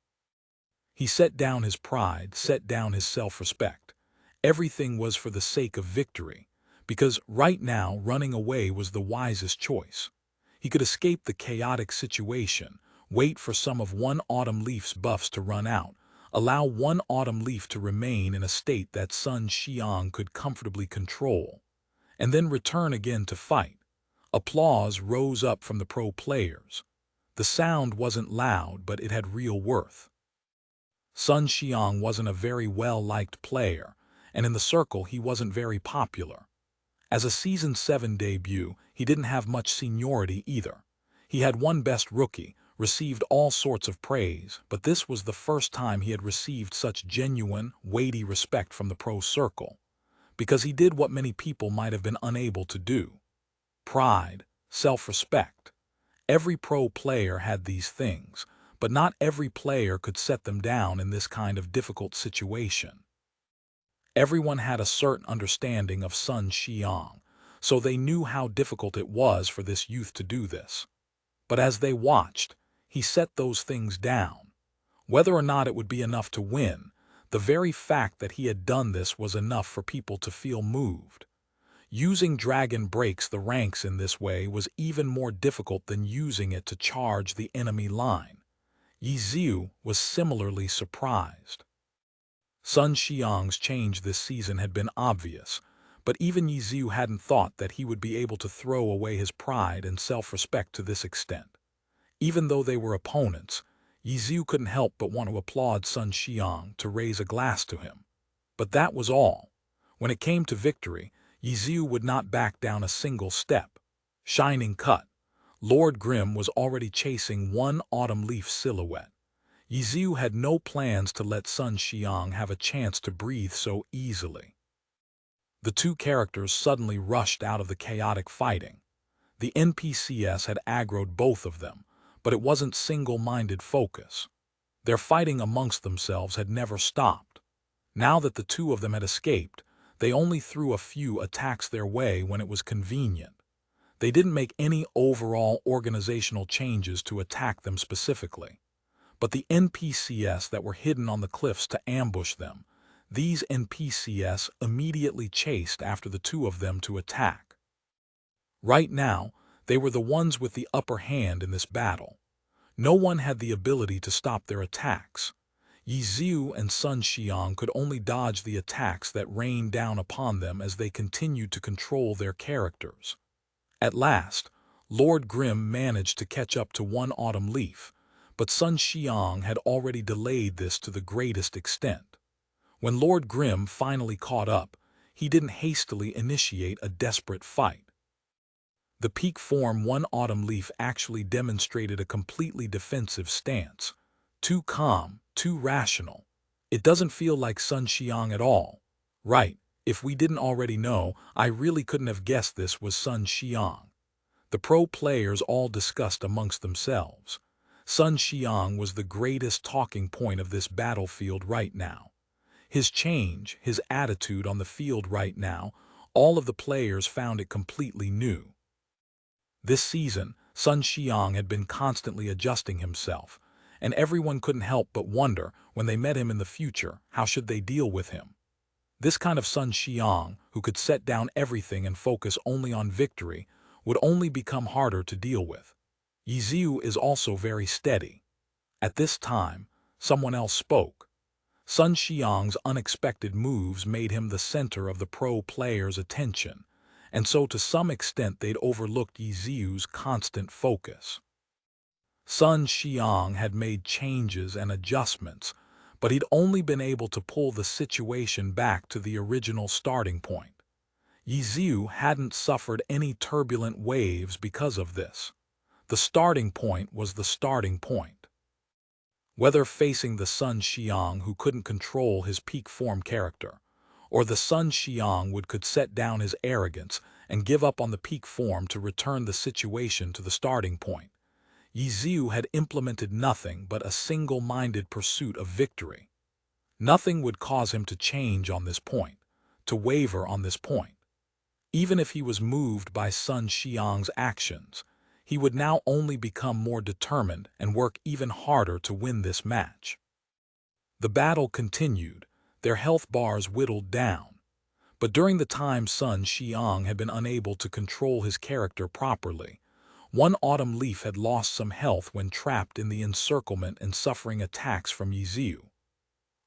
He set down his pride, set down his self-respect. Everything was for the sake of victory, because right now running away was the wisest choice. He could escape the chaotic situation, wait for some of One Autumn Leaf's buffs to run out, allow One Autumn Leaf to remain in a state that Sun Xiang could comfortably control, and then return again to fight. Applause rose up from the pro players. The sound wasn't loud, but it had real worth. Sun Xiang wasn't a very well-liked player, and in the circle he wasn't very popular. As a Season 7 debut, he didn't have much seniority either. He had won Best Rookie, received all sorts of praise, but this was the first time he had received such genuine, weighty respect from the pro circle, because he did what many people might have been unable to do. Pride, self-respect. Every pro player had these things, but not every player could set them down in this kind of difficult situation. Everyone had a certain understanding of Sun Xiang, so they knew how difficult it was for this youth to do this. But as they watched, he set those things down. Whether or not it would be enough to win, the very fact that he had done this was enough for people to feel moved. Using Dragon breaks the ranks in this way was even more difficult than using it to charge the enemy line. Yiziu was similarly surprised. Sun Xiang's change this season had been obvious, but even Yiziu hadn't thought that he would be able to throw away his pride and self-respect to this extent. Even though they were opponents, Yiziu couldn't help but want to applaud Sun Xiang, to raise a glass to him. But that was all. When it came to victory, Yiziu would not back down a single step. Shining cut. Lord Grimm was already chasing one autumn leaf silhouette. Yiziu had no plans to let Sun Xiang have a chance to breathe so easily. The two characters suddenly rushed out of the chaotic fighting. The NPCs had aggroed both of them, but it wasn't single-minded focus. Their fighting amongst themselves had never stopped. Now that the two of them had escaped, they only threw a few attacks their way when it was convenient. They didn't make any overall organizational changes to attack them specifically. But the NPCs that were hidden on the cliffs to ambush them, these NPCs immediately chased after the two of them to attack. Right now, they were the ones with the upper hand in this battle. No one had the ability to stop their attacks. Yiziu and Sun Xiang could only dodge the attacks that rained down upon them as they continued to control their characters. At last, Lord Grimm managed to catch up to one autumn leaf, but Sun Xiang had already delayed this to the greatest extent. When Lord Grimm finally caught up, he didn't hastily initiate a desperate fight. The peak form one autumn leaf actually demonstrated a completely defensive stance. Too calm, too rational. It doesn't feel like Sun Xiang at all. Right, if we didn't already know, I really couldn't have guessed this was Sun Xiang. The pro players all discussed amongst themselves. Sun Xiang was the greatest talking point of this battlefield right now. His change, his attitude on the field right now, all of the players found it completely new. This season, Sun Xiang had been constantly adjusting himself, and everyone couldn't help but wonder, when they met him in the future, how should they deal with him. This kind of Sun Xiang, who could set down everything and focus only on victory, would only become harder to deal with. Yiziu is also very steady. At this time, someone else spoke. Sun Xiang's unexpected moves made him the center of the pro players' attention, and so to some extent they'd overlooked Yiziu's constant focus. Sun Xiang had made changes and adjustments, but he'd only been able to pull the situation back to the original starting point. Yiziu hadn't suffered any turbulent waves because of this. The starting point was the starting point. Whether facing the Sun Xiang who couldn't control his peak form character, or the Sun Xiang who could set down his arrogance and give up on the peak form to return the situation to the starting point, Yiziu had implemented nothing but a single-minded pursuit of victory. Nothing would cause him to change on this point, to waver on this point. Even if he was moved by Sun Xiang's actions, he would now only become more determined and work even harder to win this match. The battle continued, their health bars whittled down. But during the time Sun Xiang had been unable to control his character properly, one autumn leaf had lost some health when trapped in the encirclement and suffering attacks from Yiziu.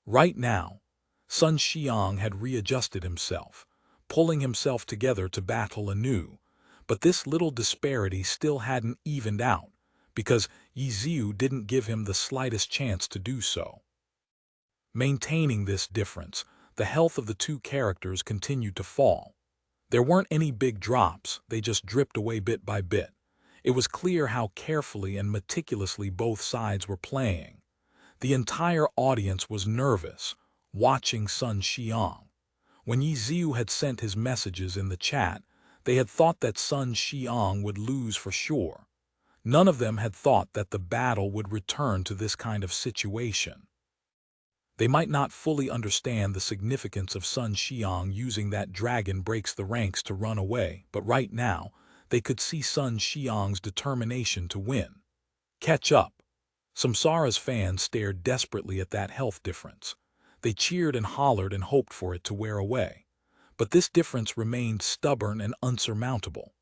Right now, Sun Xiang had readjusted himself, pulling himself together to battle anew, but this little disparity still hadn't evened out, because Yiziu didn't give him the slightest chance to do so. Maintaining this difference, the health of the two characters continued to fall. There weren't any big drops, they just dripped away bit by bit. It was clear how carefully and meticulously both sides were playing. The entire audience was nervous, watching Sun Xiang. When Yi Ziu had sent his messages in the chat, they had thought that Sun Xiang would lose for sure. None of them had thought that the battle would return to this kind of situation. They might not fully understand the significance of Sun Xiang using that dragon breaks the ranks to run away, but right now, they could see Sun Xiang's determination to win. Catch up. Samsara's fans stared desperately at that health difference. They cheered and hollered and hoped for it to wear away. But this difference remained stubborn and unsurmountable.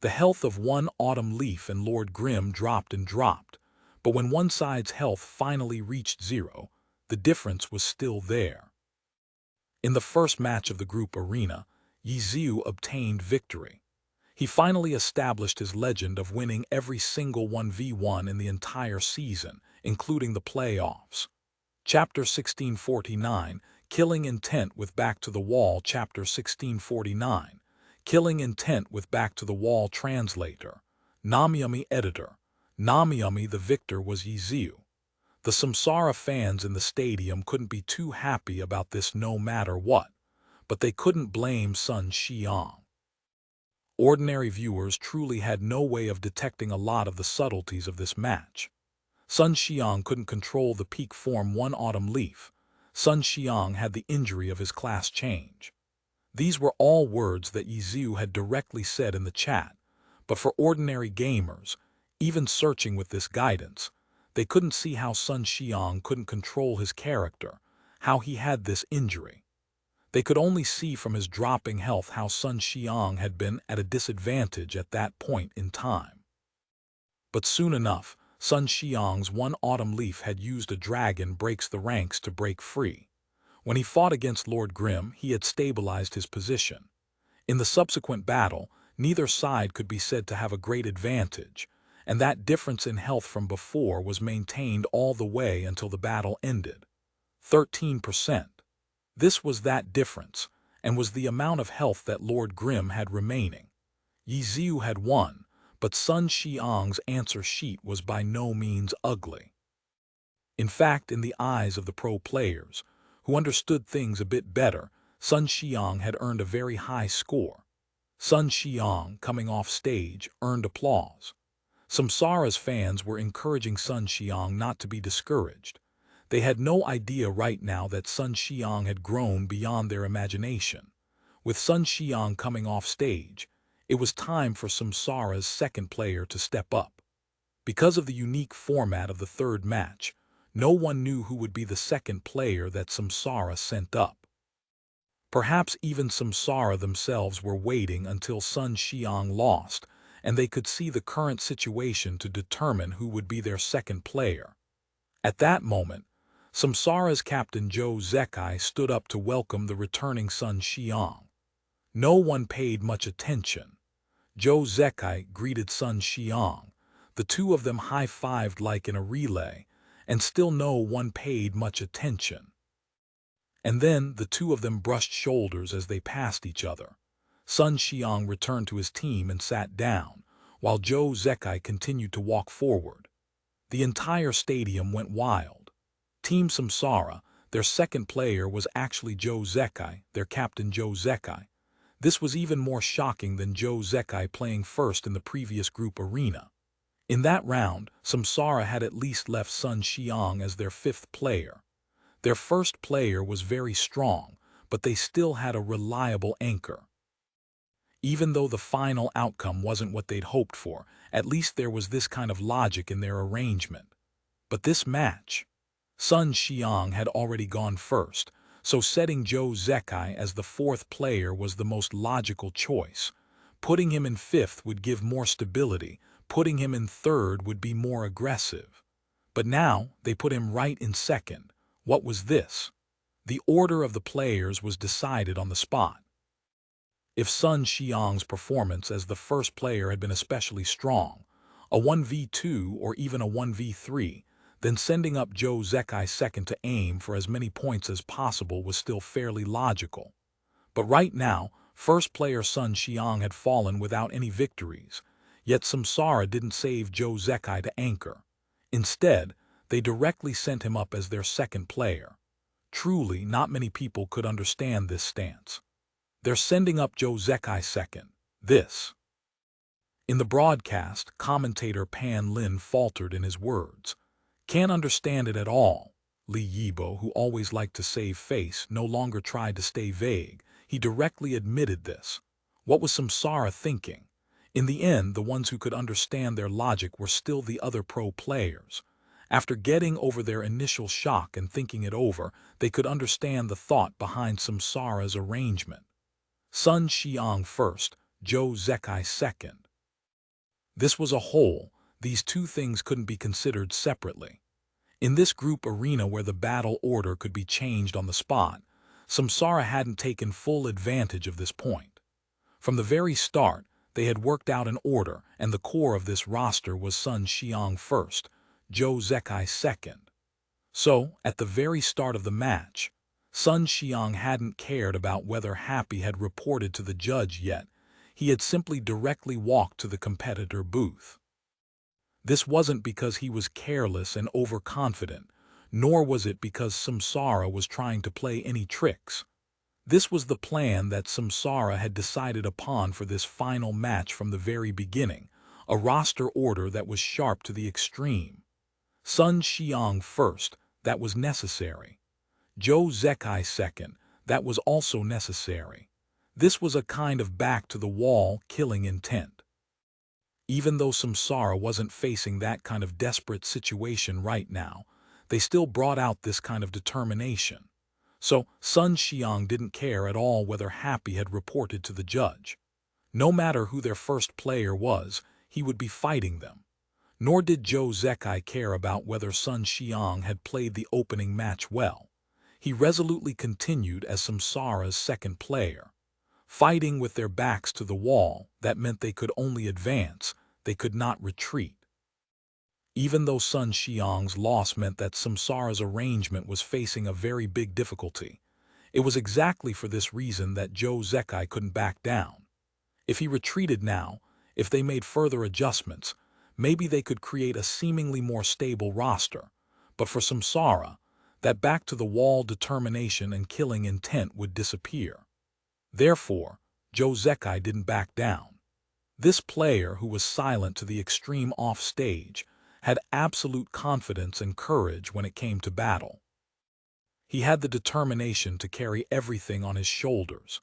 The health of one autumn leaf and Lord Grimm dropped and dropped, but when one side's health finally reached zero, the difference was still there. In the first match of the group arena, Yi Ziu obtained victory. He finally established his legend of winning every single 1v1 in the entire season, including the playoffs. Chapter 1649, Killing Intent with Back to the Wall. Chapter 1649, Killing Intent with Back to the Wall. Translator, Namyami. Editor, Namyami. The victor was Yi Ziu. The Samsara fans in the stadium couldn't be too happy about this no matter what, but they couldn't blame Sun Xiang. Ordinary viewers truly had no way of detecting a lot of the subtleties of this match. Sun Xiang couldn't control the peak form one autumn leaf. Sun Xiang had the injury of his class change. These were all words that Yi Ziu had directly said in the chat, but for ordinary gamers, even searching with this guidance, they couldn't see how Sun Xiang couldn't control his character, how he had this injury. They could only see from his dropping health how Sun Xiang had been at a disadvantage at that point in time. But soon enough, Sun Xiang's one autumn leaf had used a dragon breaks the ranks to break free. When he fought against Lord Grimm, he had stabilized his position. In the subsequent battle, neither side could be said to have a great advantage, and that difference in health from before was maintained all the way until the battle ended. 13%. This was that difference, and was the amount of health that Lord Grimm had remaining. Yi Ziu had won, but Sun Xiang's answer sheet was by no means ugly. In fact, in the eyes of the pro players, who understood things a bit better, Sun Xiang had earned a very high score. Sun Xiang, coming off stage, earned applause. Samsara's fans were encouraging Sun Xiang not to be discouraged. They had no idea right now that Sun Xiang had grown beyond their imagination. With Sun Xiang coming off stage, it was time for Samsara's second player to step up. Because of the unique format of the third match, no one knew who would be the second player that Samsara sent up. Perhaps even Samsara themselves were waiting until Sun Xiang lost, and they could see the current situation to determine who would be their second player. At that moment, Samsara's captain Zhou Zekai stood up to welcome the returning Sun Xiang. No one paid much attention. Zhou Zekai greeted Sun Xiang. The two of them high-fived like in a relay, and still no one paid much attention. And then the two of them brushed shoulders as they passed each other. Sun Xiang returned to his team and sat down, while Zhou Zekai continued to walk forward. The entire stadium went wild. Team Samsara, their second player was actually Zhou Zekai, their captain Zhou Zekai. This was even more shocking than Zhou Zekai playing first in the previous group arena. In that round, Samsara had at least left Sun Xiang as their fifth player. Their first player was very strong, but they still had a reliable anchor. Even though the final outcome wasn't what they'd hoped for, at least there was this kind of logic in their arrangement. But this match, Sun Xiang had already gone first, so setting Zhou Zekai as the fourth player was the most logical choice. Putting him in fifth would give more stability, putting him in third would be more aggressive. But now they put him right in second. What was this? The order of the players was decided on the spot. If Sun Xiang's performance as the first player had been especially strong, a 1v2 or even a 1v3, then sending up Zhou Zekai second to aim for as many points as possible was still fairly logical. But right now, First player Sun Xiang had fallen without any victories, yet Samsara didn't save Joe Zekai to anchor. Instead, they directly sent him up as their second player. Truly, not many people could understand this stance. They're sending up Joe Zekai second. This. In the broadcast, commentator Pan Lin faltered in his words. Can't understand it at all. Li Yibo, who always liked to save face, no longer tried to stay vague. He directly admitted this. What was Samsara thinking? In the end, the ones who could understand their logic were still the other pro players. After getting over their initial shock and thinking it over, they could understand the thought behind Samsara's arrangement. Sun Xiang first, Joe Zekai second. This was a whole. These two things couldn't be considered separately. In this group arena where the battle order could be changed on the spot, Samsara hadn't taken full advantage of this point. From the very start, they had worked out an order, and the core of this roster was Sun Xiang first, Joe Zekai second. So, at the very start of the match, Sun Xiang hadn't cared about whether Happy had reported to the judge yet. He had simply directly walked to the competitor booth. This wasn't because he was careless and overconfident, nor was it because Samsara was trying to play any tricks. This was the plan that Samsara had decided upon for this final match from the very beginning, a roster order that was sharp to the extreme. Sun Xiang first, that was necessary. Joe Zekai second, that was also necessary. This was a kind of back-to-the-wall killing intent. Even though Samsara wasn't facing that kind of desperate situation right now, they still brought out this kind of determination. So Sun Xiang didn't care at all whether Happy had reported to the judge. No matter who their first player was, he would be fighting them. Nor did Joe Zekai care about whether Sun Xiang had played the opening match well. He resolutely continued as Samsara's second player. Fighting with their backs to the wall, that meant they could only advance, they could not retreat. Even though Sun Xiang's loss meant that Samsara's arrangement was facing a very big difficulty, it was exactly for this reason that Joe Zekai couldn't back down. If he retreated now, if they made further adjustments, maybe they could create a seemingly more stable roster, but for Samsara, that back-to-the-wall determination and killing intent would disappear. Therefore, Joe Zekai didn't back down. This player, who was silent to the extreme off-stage, had absolute confidence and courage when it came to battle. He had the determination to carry everything on his shoulders.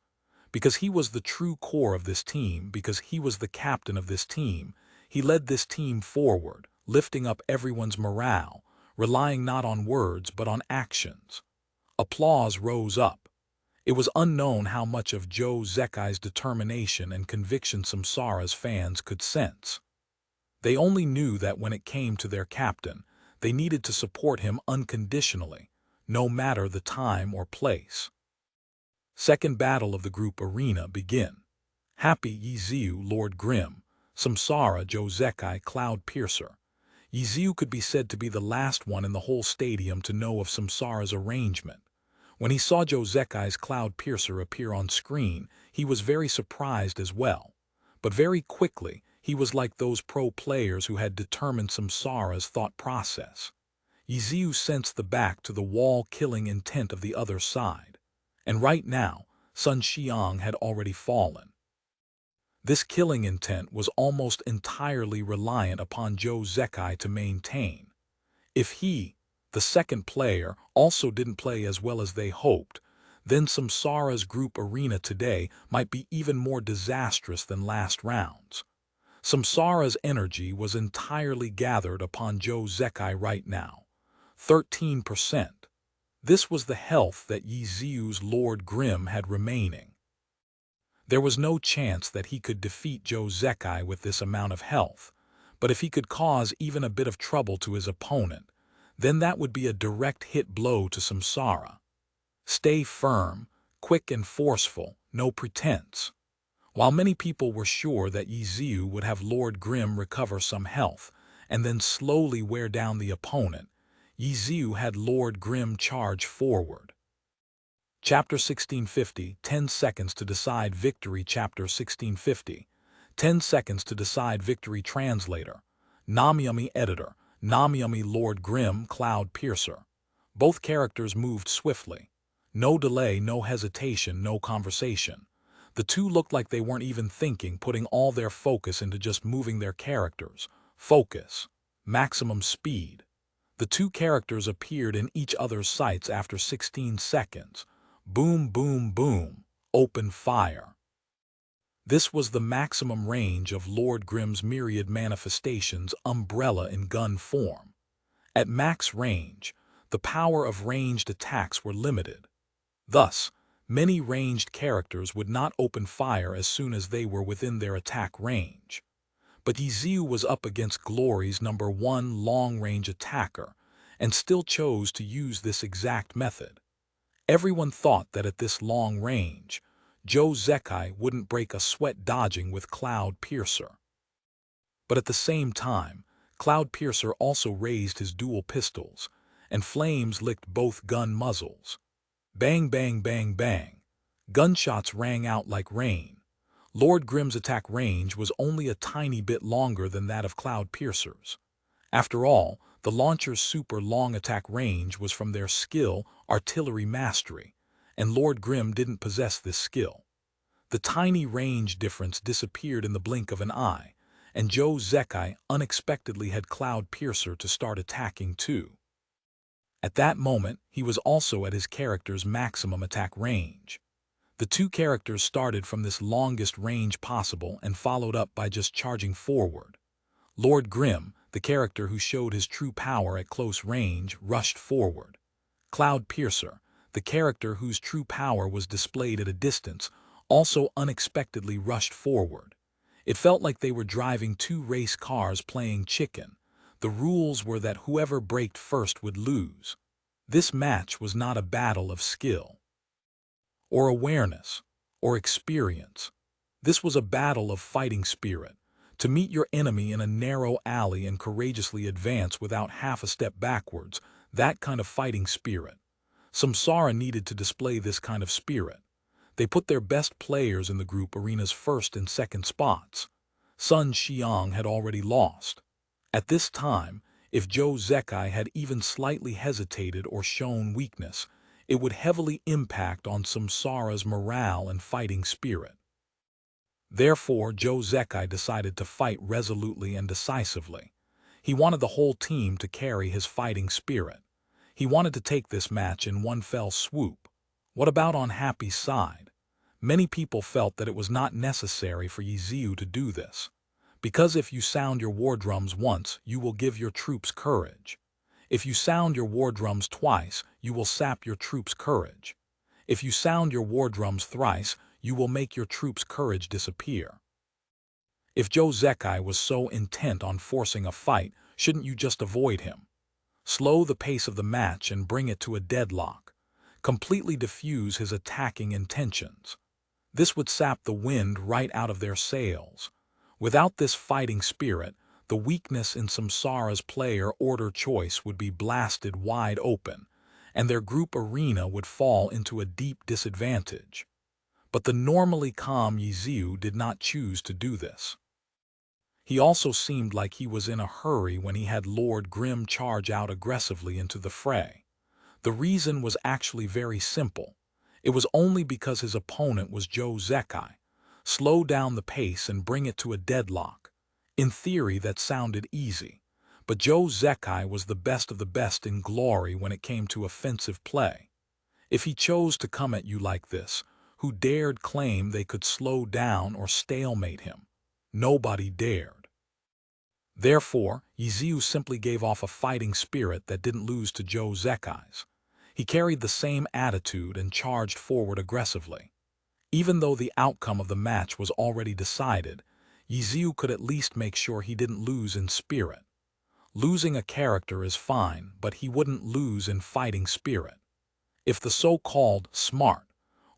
Because he was the true core of this team, because he was the captain of this team, he led this team forward, lifting up everyone's morale, relying not on words but on actions. Applause rose up. It was unknown how much of Joe Zekai's determination and conviction Samsara's fans could sense. They only knew that when it came to their captain, they needed to support him unconditionally, no matter the time or place. Second battle of the group arena begin. Happy Yiziu, Lord Grim, Samsara, Joe Zekai, Cloud Piercer. Yiziu could be said to be the last one in the whole stadium to know of Samsara's arrangement. When he saw Joe Zekai's Cloud Piercer appear on screen, he was very surprised as well. But very quickly, he was like those pro players who had determined Samsara's thought process. Yiziu sensed the back-to-the-wall killing intent of the other side. And right now, Sun Xiang had already fallen. This killing intent was almost entirely reliant upon Joe Zekai to maintain. If he, the second player, also didn't play as well as they hoped, then Samsara's group arena today might be even more disastrous than last round's. Samsara's energy was entirely gathered upon Joe Zekai right now. 13%. This was the health that Yiziu's Lord Grim had remaining. There was no chance that he could defeat Joe Zekai with this amount of health, but if he could cause even a bit of trouble to his opponent, then that would be a direct hit blow to Samsara. Stay firm, quick and forceful, no pretense. While many people were sure that Yiziu would have Lord Grim recover some health and then slowly wear down the opponent, Yiziu had Lord Grim charge forward. Chapter 1650, 10 seconds to decide victory. Chapter 1650, 10 seconds to decide victory. Translator, Namyami editor, Namyami Lord Grim, Cloud Piercer. Both characters moved swiftly. No delay, no hesitation, no conversation. The two looked like they weren't even thinking, putting all their focus into just moving their characters. Focus. Maximum speed. The two characters appeared in each other's sights after 16 seconds. Boom, boom, boom. Open fire. This was the maximum range of Lord Grim's myriad manifestations, umbrella in gun form. At max range, the power of ranged attacks were limited. Thus, many ranged characters would not open fire as soon as they were within their attack range. But Yiziu was up against Glory's #1 long-range attacker and still chose to use this exact method. Everyone thought that at this long range, Joe Zekai wouldn't break a sweat dodging with Cloud Piercer. But at the same time, Cloud Piercer also raised his dual pistols, and flames licked both gun muzzles. Bang, bang, bang, bang. Gunshots rang out like rain. Lord Grim's attack range was only a tiny bit longer than that of Cloud Piercer's. After all, the launcher's super long attack range was from their skill, artillery mastery, and Lord Grim didn't possess this skill. The tiny range difference disappeared in the blink of an eye, and Joe Zekai unexpectedly had Cloud Piercer to start attacking too. At that moment, he was also at his character's maximum attack range. The two characters started from this longest range possible and followed up by just charging forward. Lord Grim, the character who showed his true power at close range, rushed forward. Cloud Piercer, the character whose true power was displayed at a distance, also unexpectedly rushed forward. It felt like they were driving two race cars playing chicken. The rules were that whoever braked first would lose. This match was not a battle of skill, or awareness, or experience. This was a battle of fighting spirit. To meet your enemy in a narrow alley and courageously advance without half a step backwards, that kind of fighting spirit. Samsara needed to display this kind of spirit. They put their best players in the group arena's first and second spots. Sun Xiang had already lost. At this time, if Joe Zekai had even slightly hesitated or shown weakness, it would heavily impact on Samsara's morale and fighting spirit. Therefore, Joe Zekai decided to fight resolutely and decisively. He wanted the whole team to carry his fighting spirit. He wanted to take this match in one fell swoop. What about on Happy's side? Many people felt that it was not necessary for Yiziu to do this, because if you sound your war drums once, you will give your troops courage. If you sound your war drums twice, you will sap your troops' courage. If you sound your war drums thrice, you will make your troops' courage disappear. If Joe Zekai was so intent on forcing a fight, shouldn't you just avoid him? Slow the pace of the match and bring it to a deadlock. Completely diffuse his attacking intentions. This would sap the wind right out of their sails. Without this fighting spirit, the weakness in Samsara's player order choice would be blasted wide open, and their group arena would fall into a deep disadvantage. But the normally calm Yiziu did not choose to do this. He also seemed like he was in a hurry when he had Lord Grim charge out aggressively into the fray. The reason was actually very simple. It was only because his opponent was Joe Zekai. Slow down the pace and bring it to a deadlock. In theory, that sounded easy. But Joe Zekai was the best of the best in glory when it came to offensive play. If he chose to come at you like this, who dared claim they could slow down or stalemate him? Nobody dared. Therefore, Yiziu simply gave off a fighting spirit that didn't lose to Joe Zekai's. He carried the same attitude and charged forward aggressively. Even though the outcome of the match was already decided, Yiziu could at least make sure he didn't lose in spirit. Losing a character is fine, but he wouldn't lose in fighting spirit. If the so-called smart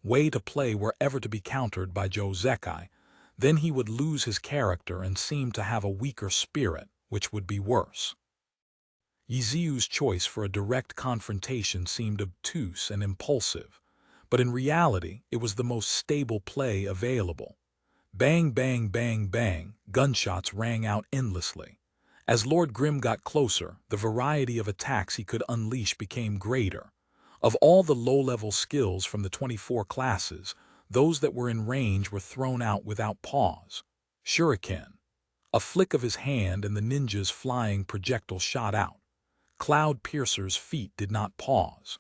way to play were ever to be countered by Joe Zekai, then he would lose his character and seem to have a weaker spirit, which would be worse. Yiziu's choice for a direct confrontation seemed obtuse and impulsive, but in reality, it was the most stable play available. Bang, bang, bang, bang, gunshots rang out endlessly. As Lord Grim got closer, the variety of attacks he could unleash became greater. Of all the low-level skills from the 24 classes, those that were in range were thrown out without pause. Shuriken. A flick of his hand and the ninja's flying projectile shot out. Cloud Piercer's feet did not pause.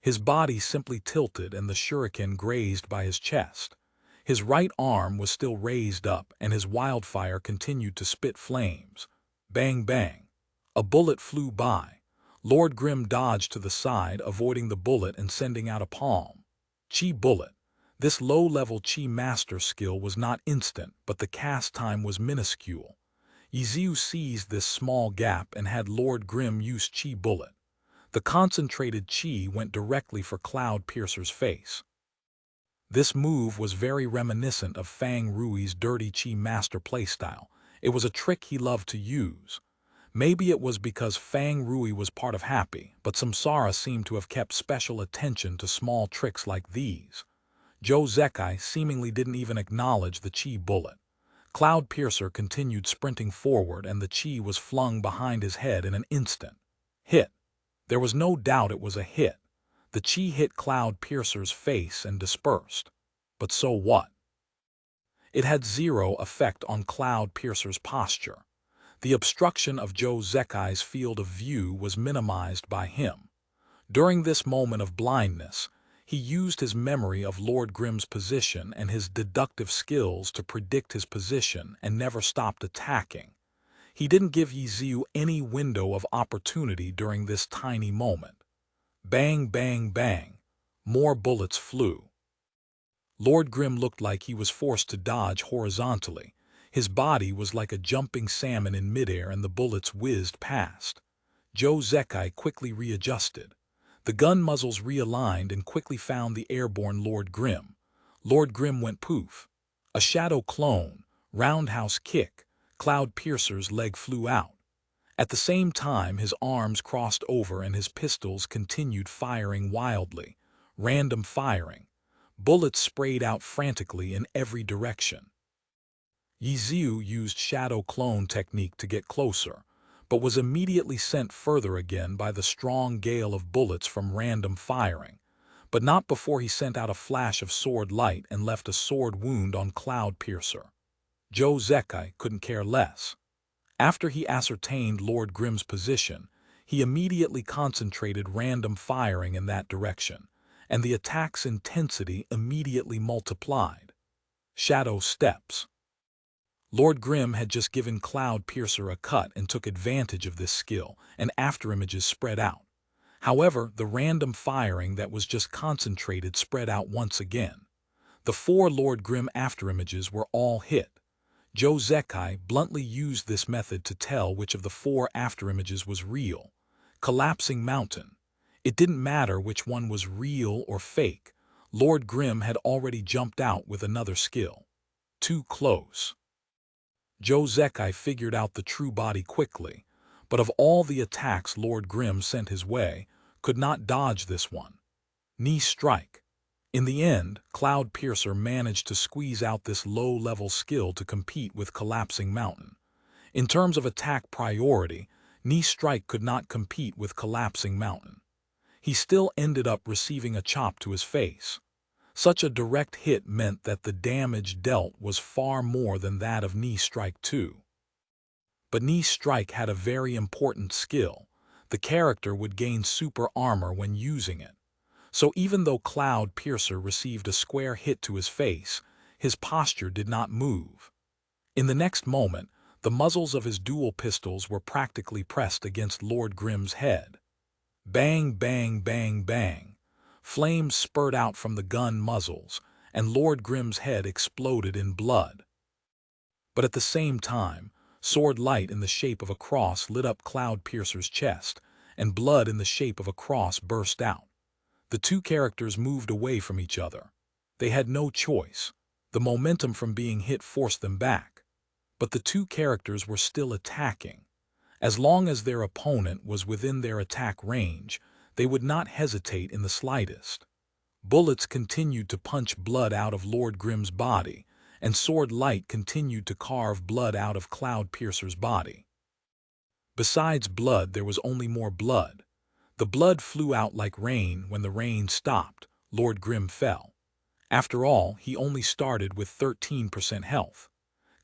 His body simply tilted and the shuriken grazed by his chest. His right arm was still raised up and his wildfire continued to spit flames. Bang, bang. A bullet flew by. Lord Grim dodged to the side, avoiding the bullet and sending out a palm. Chi bullet. This low-level Chi master skill was not instant, but the cast time was minuscule. Yiziu seized this small gap and had Lord Grim use Chi bullet. The concentrated Chi went directly for Cloud Piercer's face. This move was very reminiscent of Fang Rui's dirty Chi master playstyle. It was a trick he loved to use. Maybe it was because Fang Rui was part of Happy, but Samsara seemed to have kept special attention to small tricks like these. Joe Zekai seemingly didn't even acknowledge the Chi bullet. Cloud Piercer continued sprinting forward and the Chi was flung behind his head in an instant. Hit. There was no doubt it was a hit. The Chi hit Cloud Piercer's face and dispersed. But so what? It had zero effect on Cloud Piercer's posture. The obstruction of Joe Zekai's field of view was minimized by him. During this moment of blindness, he used his memory of Lord Grim's position and his deductive skills to predict his position and never stopped attacking. He didn't give Yiziu any window of opportunity during this tiny moment. Bang, bang, bang. More bullets flew. Lord Grim looked like he was forced to dodge horizontally. His body was like a jumping salmon in midair and the bullets whizzed past. Joe Zekai quickly readjusted. The gun muzzles realigned and quickly found the airborne Lord Grim. Lord Grim went poof. A shadow clone, roundhouse kick, Cloud Piercer's leg flew out. At the same time, his arms crossed over and his pistols continued firing wildly. Random firing. Bullets sprayed out frantically in every direction. Yiziu used shadow clone technique to get closer, but was immediately sent further again by the strong gale of bullets from random firing, but not before he sent out a flash of sword light and left a sword wound on Cloud Piercer. Joe Zekai couldn't care less. After he ascertained Lord Grim's position, he immediately concentrated random firing in that direction, and the attack's intensity immediately multiplied. Shadow steps. Lord Grim had just given Cloud Piercer a cut and took advantage of this skill, and afterimages spread out. However, the random firing that was just concentrated spread out once again. The 4 Lord Grim afterimages were all hit. Joe Zekai bluntly used this method to tell which of the 4 afterimages was real. Collapsing Mountain. It didn't matter which one was real or fake. Lord Grim had already jumped out with another skill. Too close. Joe Zekai figured out the true body quickly, but of all the attacks Lord Grim sent his way, could not dodge this one. Knee strike. In the end, Cloud Piercer managed to squeeze out this low-level skill to compete with Collapsing Mountain. In terms of attack priority, Knee Strike could not compete with Collapsing Mountain. He still ended up receiving a chop to his face. Such a direct hit meant that the damage dealt was far more than that of Knee Strike 2. But Knee Strike had a very important skill. The character would gain super armor when using it. So even though Cloud Piercer received a square hit to his face, his posture did not move. In the next moment, the muzzles of his dual pistols were practically pressed against Lord Grim's head. Bang, bang, bang, bang. Flames spurted out from the gun muzzles, and Lord Grim's head exploded in blood. But at the same time, sword light in the shape of a cross lit up Cloud Piercer's chest, and blood in the shape of a cross burst out. The 2 characters moved away from each other. They had no choice. The momentum from being hit forced them back. But the 2 characters were still attacking. As long as their opponent was within their attack range, they would not hesitate in the slightest. Bullets continued to punch blood out of Lord Grim's body, and sword light continued to carve blood out of Cloudpiercer's body. Besides blood, there was only more blood. The blood flew out like rain. When the rain stopped, Lord Grim fell. After all, he only started with 13% health.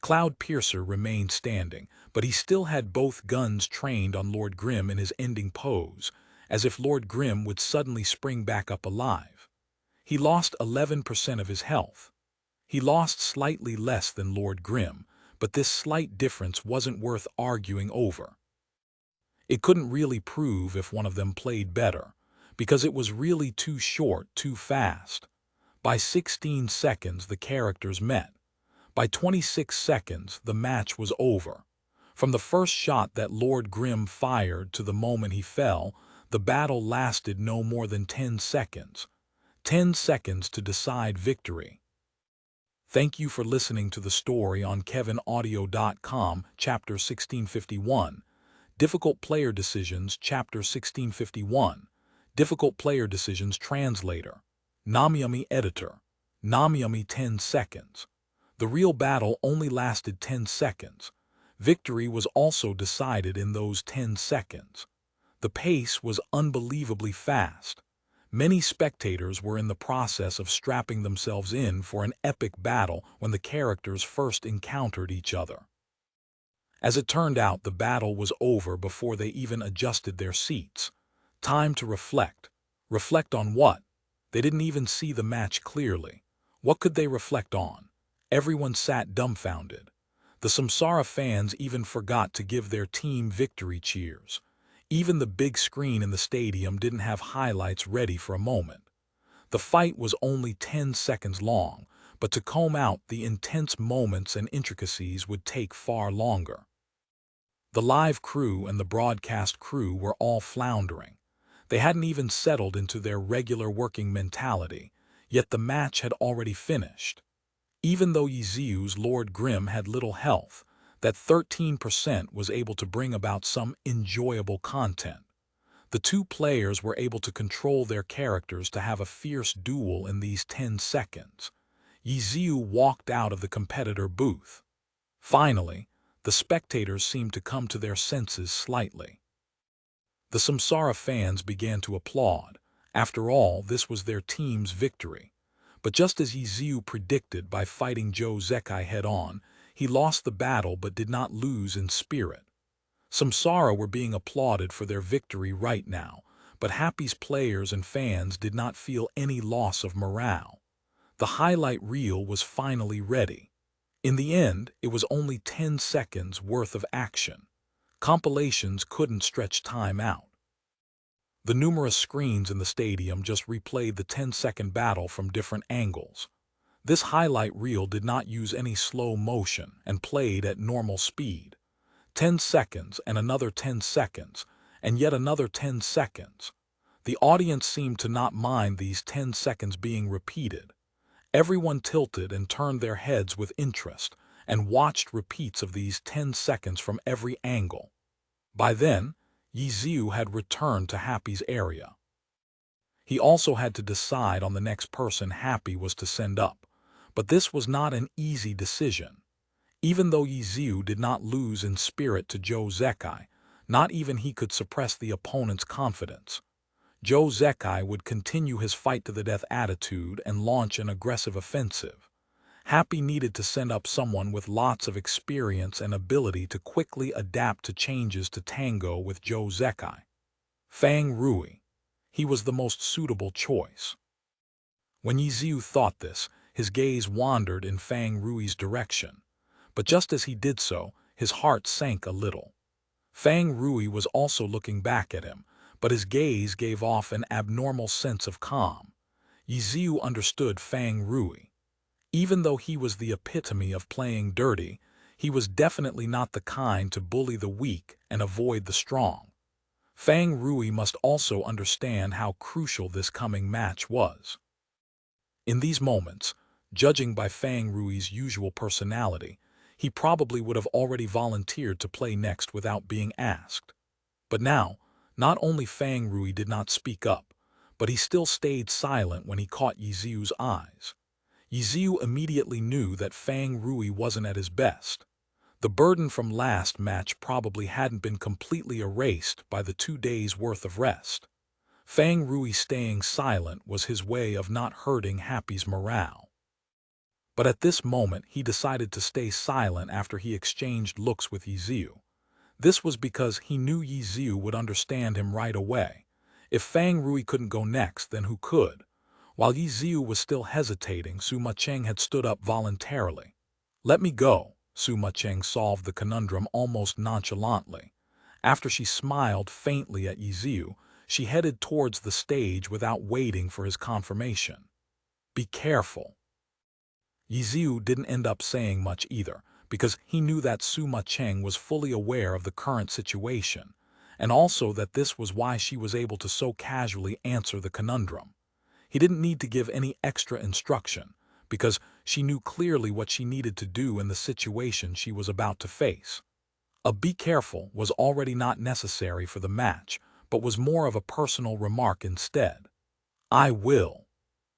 Cloudpiercer remained standing, but he still had both guns trained on Lord Grim in his ending pose, as if Lord Grim would suddenly spring back up alive. He lost 11% of his health. He lost slightly less than Lord Grim, but this slight difference wasn't worth arguing over. It couldn't really prove if one of them played better, because it was really too short, too fast. By 16 seconds, the characters met. By 26 seconds, the match was over. From the first shot that Lord Grim fired to the moment he fell, the battle lasted no more than 10 seconds. 10 seconds to decide victory. Thank you for listening to the story on KevinAudio.com, Chapter 1651. Difficult Player Decisions, Chapter 1651. Difficult Player Decisions. Translator. Namiyami Editor. Namiyami 10 seconds. The real battle only lasted 10 seconds. Victory was also decided in those 10 seconds. The pace was unbelievably fast. Many spectators were in the process of strapping themselves in for an epic battle when the characters first encountered each other. As it turned out, the battle was over before they even adjusted their seats. Time to reflect. Reflect on what? They didn't even see the match clearly. What could they reflect on? Everyone sat dumbfounded. The Samsara fans even forgot to give their team victory cheers. Even the big screen in the stadium didn't have highlights ready for a moment. The fight was only 10 seconds long, but to comb out the intense moments and intricacies would take far longer. The live crew and the broadcast crew were all floundering. They hadn't even settled into their regular working mentality, yet the match had already finished. Even though Yiziu's Lord Grim had little health, that 13% was able to bring about some enjoyable content. The two players were able to control their characters to have a fierce duel in these 10 seconds. Yiziu walked out of the competitor booth. Finally, the spectators seemed to come to their senses slightly. The Samsara fans began to applaud. After all, this was their team's victory. But just as Yiziu predicted by fighting Joe Zekai head-on, he lost the battle but did not lose in spirit. Samsara were being applauded for their victory right now, but Happy's players and fans did not feel any loss of morale. The highlight reel was finally ready. In the end, it was only 10 seconds worth of action. Compilations couldn't stretch time out. The numerous screens in the stadium just replayed the 10-second battle from different angles. This highlight reel did not use any slow motion and played at normal speed. 10 seconds and another 10 seconds, and yet another 10 seconds. The audience seemed to not mind these 10 seconds being repeated. Everyone tilted and turned their heads with interest and watched repeats of these 10 seconds from every angle. By then, Yiziu had returned to Happy's area. He also had to decide on the next person Happy was to send up, but this was not an easy decision. Even though Yiziu did not lose in spirit to Joe Zekai, not even he could suppress the opponent's confidence. Joe Zekai would continue his fight-to-the-death attitude and launch an aggressive offensive. Happy needed to send up someone with lots of experience and ability to quickly adapt to changes to tango with Joe Zekai. Fang Rui. He was the most suitable choice. When Yiziu thought this, his gaze wandered in Fang Rui's direction. But just as he did so, his heart sank a little. Fang Rui was also looking back at him, but his gaze gave off an abnormal sense of calm. Yiziu understood Fang Rui. Even though he was the epitome of playing dirty, he was definitely not the kind to bully the weak and avoid the strong. Fang Rui must also understand how crucial this coming match was. In these moments, judging by Fang Rui's usual personality, he probably would have already volunteered to play next without being asked. But now, not only Fang Rui did not speak up, but he still stayed silent when he caught Yiziu's eyes. Yiziu immediately knew that Fang Rui wasn't at his best. The burden from last match probably hadn't been completely erased by the 2 days' worth of rest. Fang Rui staying silent was his way of not hurting Happy's morale. But at this moment he decided to stay silent after he exchanged looks with Yiziu. This was because he knew Yiziu would understand him right away. If Fang Rui couldn't go next, then who could? While Yiziu was still hesitating, Sima Cheng had stood up voluntarily. "Let me go," Sima Cheng solved the conundrum almost nonchalantly. After she smiled faintly at Yiziu, she headed towards the stage without waiting for his confirmation. "Be careful." Yiziu didn't end up saying much either, because he knew that Sima Cheng was fully aware of the current situation, and also that this was why she was able to so casually answer the conundrum. He didn't need to give any extra instruction, because she knew clearly what she needed to do in the situation she was about to face. A "be careful" was already not necessary for the match, but was more of a personal remark instead. "I will."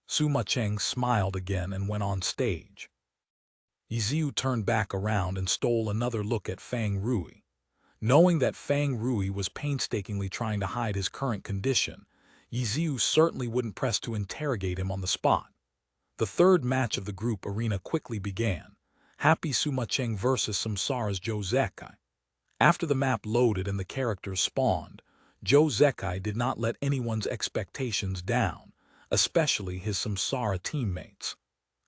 Sima Cheng smiled again and went on stage. Yiziu turned back around and stole another look at Fang Rui. Knowing that Fang Rui was painstakingly trying to hide his current condition, Yiziu certainly wouldn't press to interrogate him on the spot. The third match of the group arena quickly began. Happy Sima Cheng versus Samsara's Joe Zekai. After the map loaded and the characters spawned, Joe Zekai did not let anyone's expectations down, especially his Samsara teammates.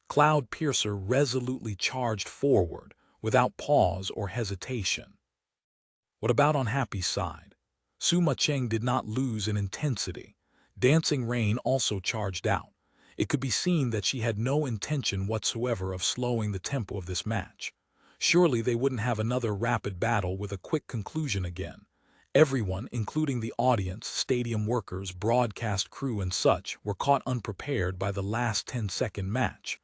Cloud Piercer resolutely charged forward, without pause or hesitation. What about on Happy's side? Sima Cheng did not lose in intensity. Dancing Rain also charged out. It could be seen that she had no intention whatsoever of slowing the tempo of this match. Surely they wouldn't have another rapid battle with a quick conclusion again. Everyone, including the audience, stadium workers, broadcast crew and such, were caught unprepared by the last 10-second match.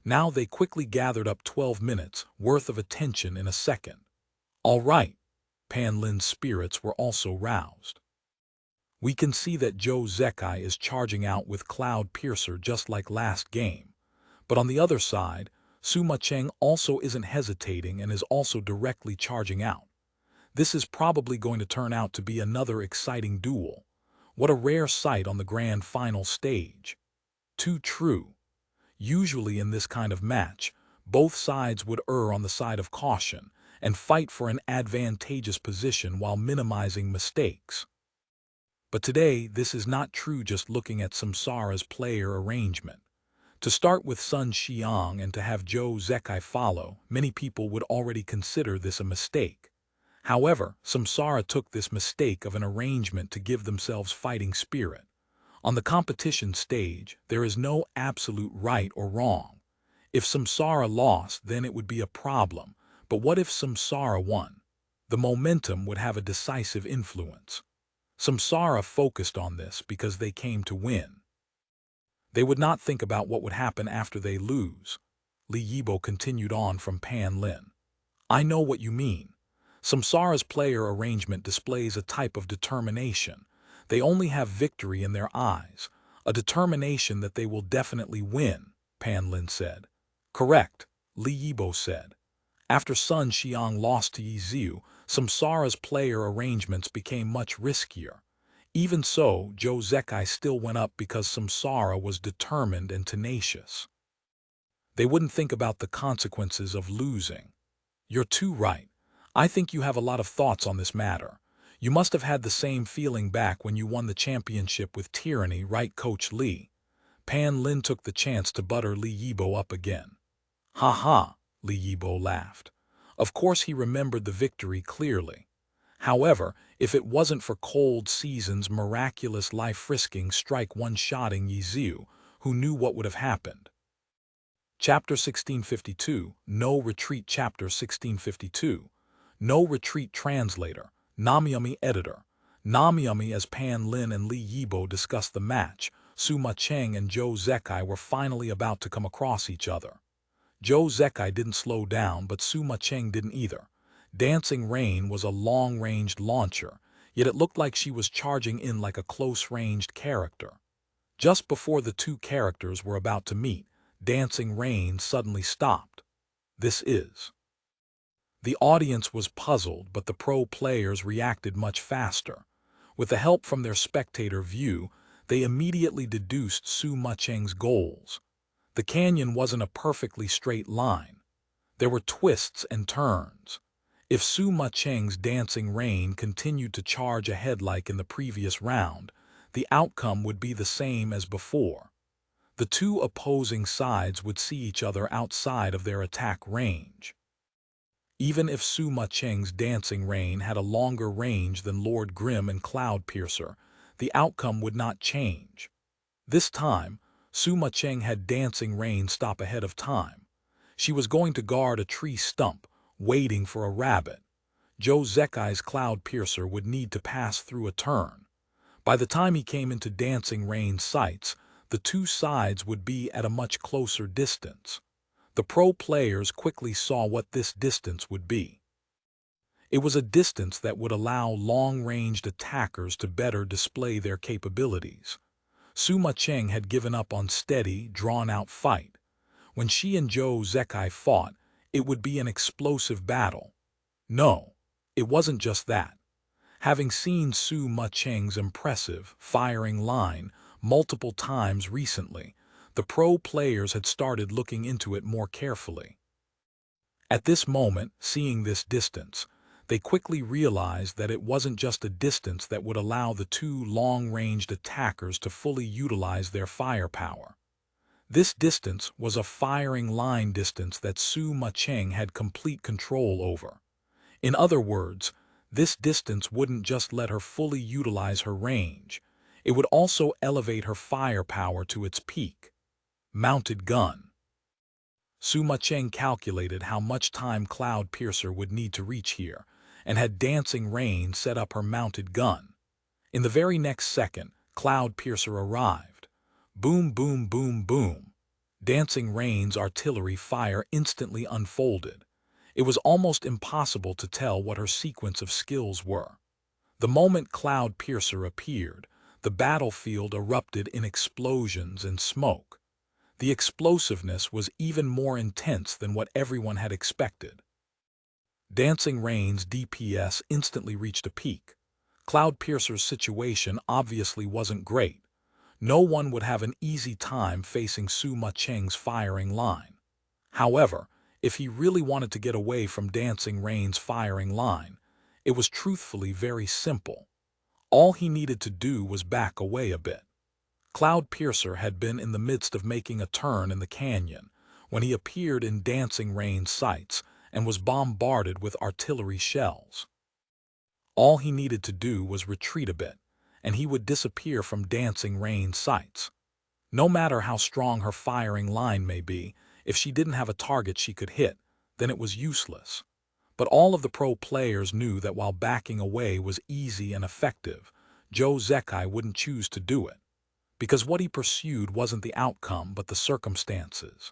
Now they quickly gathered up 12 minutes worth of attention in a second. All right. Pan Lin's spirits were also roused. We can see that Joe Zekai is charging out with Cloud Piercer just like last game. But on the other side, Sima Cheng also isn't hesitating and is also directly charging out. This is probably going to turn out to be another exciting duel. What a rare sight on the grand final stage. Too true. Usually in this kind of match, both sides would err on the side of caution and fight for an advantageous position while minimizing mistakes. But today, this is not true just looking at Samsara's player arrangement. To start with Sun Xiang and to have Joe Zekai follow, many people would already consider this a mistake. However, Samsara took this mistake of an arrangement to give themselves fighting spirit. On the competition stage, there is no absolute right or wrong. If Samsara lost, then it would be a problem. But what if Samsara won? The momentum would have a decisive influence. Samsara focused on this because they came to win. They would not think about what would happen after they lose. Li Yibo continued on from Pan Lin. "I know what you mean. Samsara's player arrangement displays a type of determination. They only have victory in their eyes, a determination that they will definitely win," Pan Lin said. "Correct," Li Yibo said. After Sun Xiang lost to Yiziu, Samsara's player arrangements became much riskier. Even so, Joe Zekai still went up because Samsara was determined and tenacious. They wouldn't think about the consequences of losing. "You're too right. I think you have a lot of thoughts on this matter. You must have had the same feeling back when you won the championship with Tyranny, right, Coach Li?" Pan Lin took the chance to butter Li Yibo up again. "Ha ha," Li Yibo laughed. Of course he remembered the victory clearly. However, if it wasn't for Cold Season's miraculous life-risking strike one-shotting Yiziu, who knew what would have happened? Chapter 1652, No Retreat. Chapter 1652, No Retreat. Translator, Namyami. Editor, Namyami. As Pan Lin and Li Yibo discussed the match, Sima Cheng and Joe Zekai were finally about to come across each other. Joe Zekai didn't slow down, but Sima Cheng didn't either. Dancing Rain was a long-ranged launcher, yet it looked like she was charging in like a close-ranged character. Just before the two characters were about to meet, Dancing Rain suddenly stopped. This is. The audience was puzzled, but the pro players reacted much faster. With the help from their spectator view, they immediately deduced Su Ma-Cheng's goals. The canyon wasn't a perfectly straight line. There were twists and turns. If Su Ma-Cheng's Dancing Rain continued to charge ahead like in the previous round, the outcome would be the same as before. The two opposing sides would see each other outside of their attack range. Even if Su Ma-Cheng's Dancing Rain had a longer range than Lord Grimm and Cloudpiercer, the outcome would not change. This time, Su Ma-Cheng had Dancing Rain stop ahead of time. She was going to guard a tree stump, waiting for a rabbit. Joe Zekai's Cloudpiercer would need to pass through a turn. By the time he came into Dancing Rain's sights, the two sides would be at a much closer distance. The pro players quickly saw what this distance would be. It was a distance that would allow long-ranged attackers to better display their capabilities. Su Ma-Cheng had given up on steady, drawn-out fight. When she and Joe Zekai fought, it would be an explosive battle. No, it wasn't just that. Having seen Su Ma-Cheng's impressive, firing line multiple times recently, the pro players had started looking into it more carefully. At this moment, seeing this distance, they quickly realized that it wasn't just a distance that would allow the two long-ranged attackers to fully utilize their firepower. This distance was a firing line distance that Su Ma-Cheng had complete control over. In other words, this distance wouldn't just let her fully utilize her range, it would also elevate her firepower to its peak. Mounted gun. Su Ma-Cheng calculated how much time Cloudpiercer would need to reach here, and had Dancing Rain set up her mounted gun. In the very next second, Cloudpiercer arrived. Boom, boom, boom, boom. Dancing Rain's artillery fire instantly unfolded. It was almost impossible to tell what her sequence of skills were. The moment Cloudpiercer appeared, the battlefield erupted in explosions and smoke. The explosiveness was even more intense than what everyone had expected. Dancing Rain's DPS instantly reached a peak. Cloudpiercer's situation obviously wasn't great. No one would have an easy time facing Su Ma-Cheng's firing line. However, if he really wanted to get away from Dancing Rain's firing line, it was truthfully very simple. All he needed to do was back away a bit. Cloudpiercer had been in the midst of making a turn in the canyon when he appeared in Dancing Rain's sights and was bombarded with artillery shells. All he needed to do was retreat a bit, and he would disappear from Dancing Rain's sights. No matter how strong her firing line may be, if she didn't have a target she could hit, then it was useless. But all of the pro players knew that while backing away was easy and effective, Joe Zekai wouldn't choose to do it. Because what he pursued wasn't the outcome but the circumstances.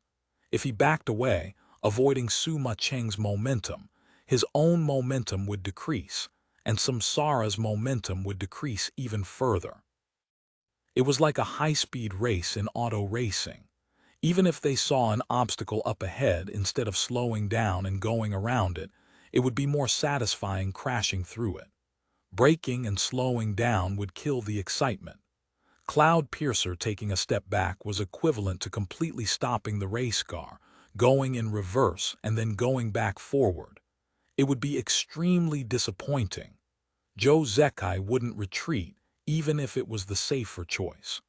If he backed away, avoiding Su Ma-Cheng's momentum, his own momentum would decrease, and Samsara's momentum would decrease even further. It was like a high-speed race in auto racing. Even if they saw an obstacle up ahead, instead of slowing down and going around it, it would be more satisfying crashing through it. Braking and slowing down would kill the excitement. Cloudpiercer taking a step back was equivalent to completely stopping the race car, going in reverse and then going back forward. It would be extremely disappointing. Joe Zekai wouldn't retreat, even if it was the safer choice.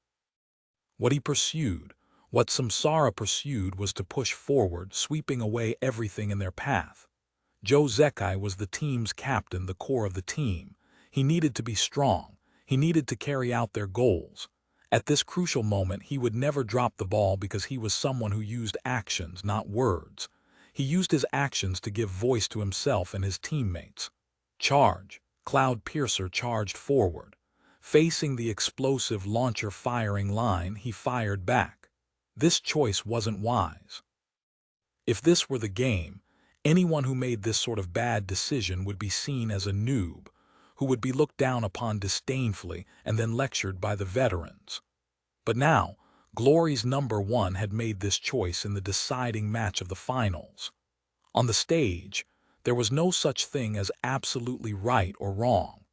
What he pursued, what Samsara pursued, was to push forward, sweeping away everything in their path. Joe Zekai was the team's captain, the core of the team. He needed to be strong. He needed to carry out their goals. At this crucial moment, he would never drop the ball because he was someone who used actions, not words. He used his actions to give voice to himself and his teammates. Charge. Cloudpiercer charged forward. Facing the explosive launcher firing line, he fired back. This choice wasn't wise. If this were the game, anyone who made this sort of bad decision would be seen as a noob, who would be looked down upon disdainfully and then lectured by the veterans. But now, Glory's #1 had made this choice in the deciding match of the finals. On the stage, there was no such thing as absolutely right or wrong.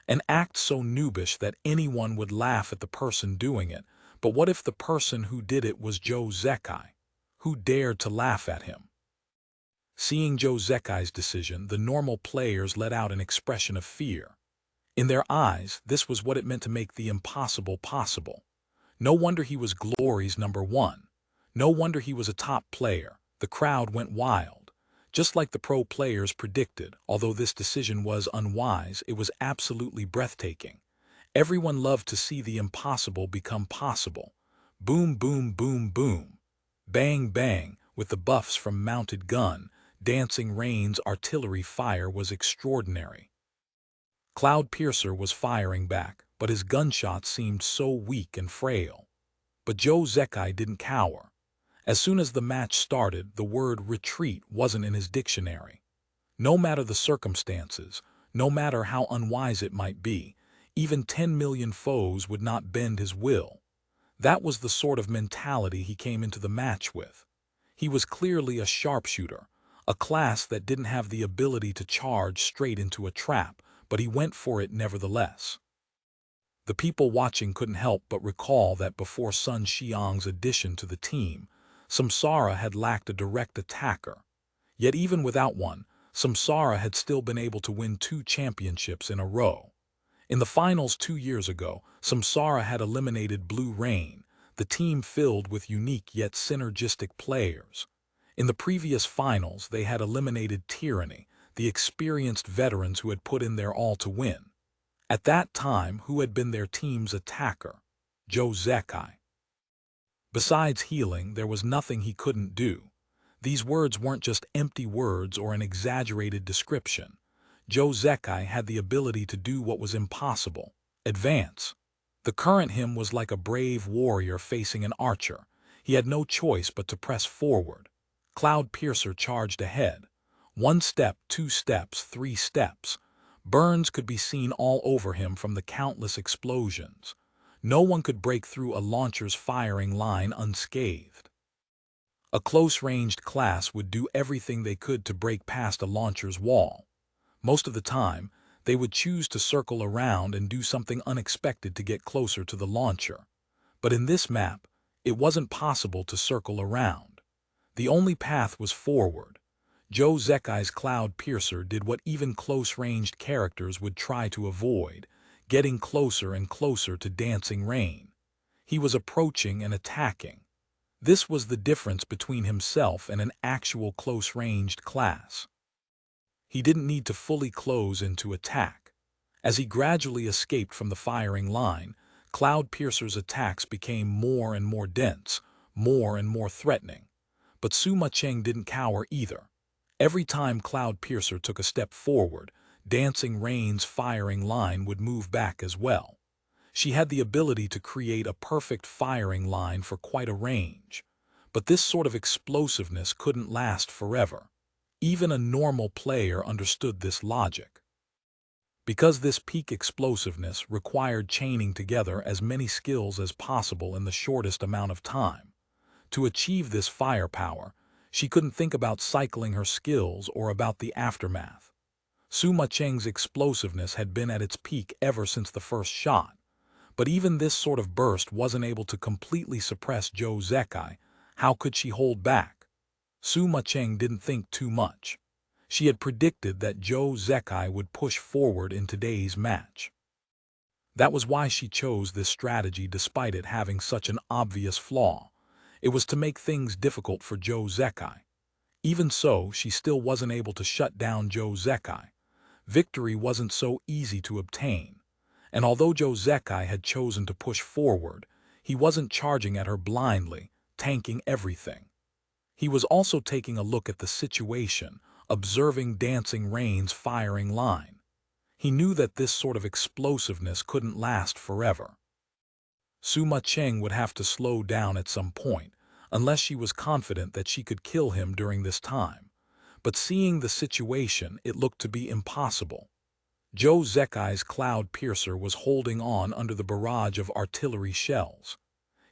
An act so noobish that anyone would laugh at the person doing it, but what if the person who did it was Joe Zekai? Who dared to laugh at him? Seeing Joe Zekai's decision, the normal players let out an expression of fear. In their eyes, this was what it meant to make the impossible possible. No wonder he was Glory's #1. No wonder he was a top player. The crowd went wild. Just like the pro players predicted, although this decision was unwise, it was absolutely breathtaking. Everyone loved to see the impossible become possible. Boom, boom, boom, boom. Bang, bang, with the buffs from Mounted Gun, Dancing Rain's artillery fire was extraordinary. Cloudpiercer was firing back, but his gunshots seemed so weak and frail. But Joe Zekai didn't cower. As soon as the match started, the word retreat wasn't in his dictionary. No matter the circumstances, no matter how unwise it might be, even 10 million foes would not bend his will. That was the sort of mentality he came into the match with. He was clearly a sharpshooter, a class that didn't have the ability to charge straight into a trap, but he went for it nevertheless. The people watching couldn't help but recall that before Sun Xiang's addition to the team, Samsara had lacked a direct attacker. Yet even without one, Samsara had still been able to win 2 championships in a row. In the finals 2 years ago, Samsara had eliminated Blue Rain, the team filled with unique yet synergistic players. In the previous finals, they had eliminated Tyranny, the experienced veterans who had put in their all to win. At that time, who had been their team's attacker? Joe Zekai. Besides healing, there was nothing he couldn't do. These words weren't just empty words or an exaggerated description. Joe Zekai had the ability to do what was impossible: advance. The current him was like a brave warrior facing an archer. He had no choice but to press forward. Cloudpiercer charged ahead. 1 step, 2 steps, 3 steps. Burns could be seen all over him from the countless explosions. No one could break through a launcher's firing line unscathed. A close-ranged class would do everything they could to break past a launcher's wall. Most of the time, they would choose to circle around and do something unexpected to get closer to the launcher. But in this map, it wasn't possible to circle around. The only path was forward. Joe Zekai's Cloudpiercer did what even close-ranged characters would try to avoid, getting closer and closer to Dancing Rain. He was approaching and attacking. This was the difference between himself and an actual close-ranged class. He didn't need to fully close in to attack. As he gradually escaped from the firing line, Cloudpiercer's attacks became more and more dense, more and more threatening. But Suma Cheng didn't cower either. Every time Cloudpiercer took a step forward, Dancing Rain's firing line would move back as well. She had the ability to create a perfect firing line for quite a range. But this sort of explosiveness couldn't last forever. Even a normal player understood this logic. Because this peak explosiveness required chaining together as many skills as possible in the shortest amount of time. To achieve this firepower, she couldn't think about cycling her skills or about the aftermath. Suma Cheng's explosiveness had been at its peak ever since the first shot. But even this sort of burst wasn't able to completely suppress Joe Zekai. How could she hold back? Suma Cheng didn't think too much. She had predicted that Joe Zekai would push forward in today's match. That was why she chose this strategy despite it having such an obvious flaw. It was to make things difficult for Joe Zekai. Even so, she still wasn't able to shut down Joe Zekai. Victory wasn't so easy to obtain. And although Joe Zekai had chosen to push forward, he wasn't charging at her blindly, tanking everything. He was also taking a look at the situation, observing Dancing Rain's firing line. He knew that this sort of explosiveness couldn't last forever. Suma Cheng would have to slow down at some point, unless she was confident that she could kill him during this time. But seeing the situation, it looked to be impossible. Joe Zekai's Cloudpiercer was holding on under the barrage of artillery shells.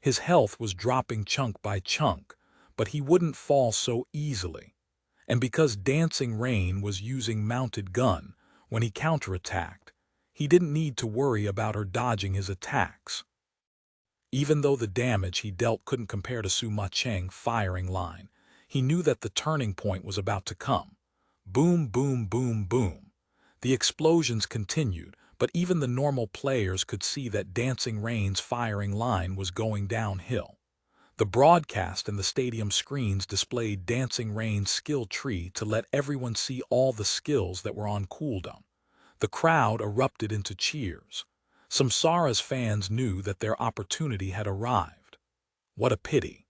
His health was dropping chunk by chunk, but he wouldn't fall so easily. And because Dancing Rain was using mounted gun when he counterattacked, he didn't need to worry about her dodging his attacks. Even though the damage he dealt couldn't compare to Suma Cheng's firing line, he knew that the turning point was about to come. Boom, boom, boom, boom. The explosions continued, but even the normal players could see that Dancing Rain's firing line was going downhill. The broadcast and the stadium screens displayed Dancing Rain's skill tree to let everyone see all the skills that were on cooldown. The crowd erupted into cheers. Samsara's fans knew that their opportunity had arrived. What a pity.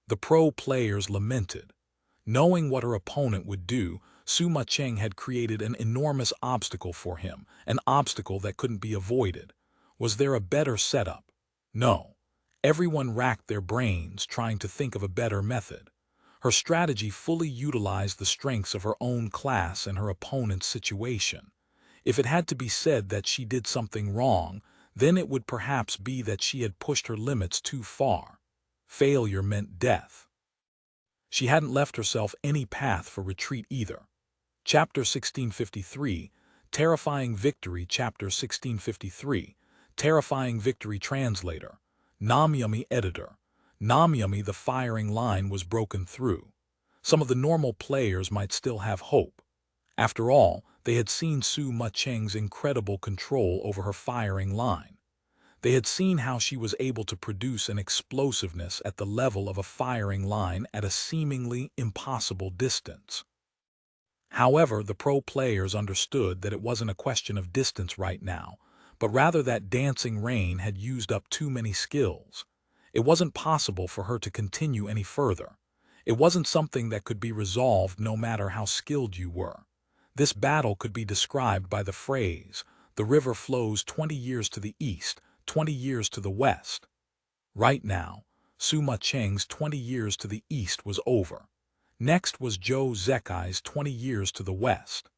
The pro players lamented. Knowing what her opponent would do, Suma Cheng had created an enormous obstacle for him, an obstacle that couldn't be avoided. Was there a better setup? No. Everyone racked their brains trying to think of a better method. Her strategy fully utilized the strengths of her own class and her opponent's situation. If it had to be said that she did something wrong, then it would perhaps be that she had pushed her limits too far. Failure meant death. She hadn't left herself any path for retreat either. Chapter 1653, Terrifying Victory. Chapter 1653, Terrifying Victory. Translator. Namyami Editor. Namyami. The firing line was broken through. Some of the normal players might still have hope. After all, they had seen Suma Cheng's incredible control over her firing line. They had seen how she was able to produce an explosiveness at the level of a firing line at a seemingly impossible distance. However, the pro players understood that it wasn't a question of distance right now, but rather that Dancing Rain had used up too many skills. It wasn't possible for her to continue any further. It wasn't something that could be resolved no matter how skilled you were. This battle could be described by the phrase, "The river flows 20 years to the east, 20 years to the west." Right now, Suma Cheng's 20 years to the east was over. Next was Zhou Zekai's 20 years to the west.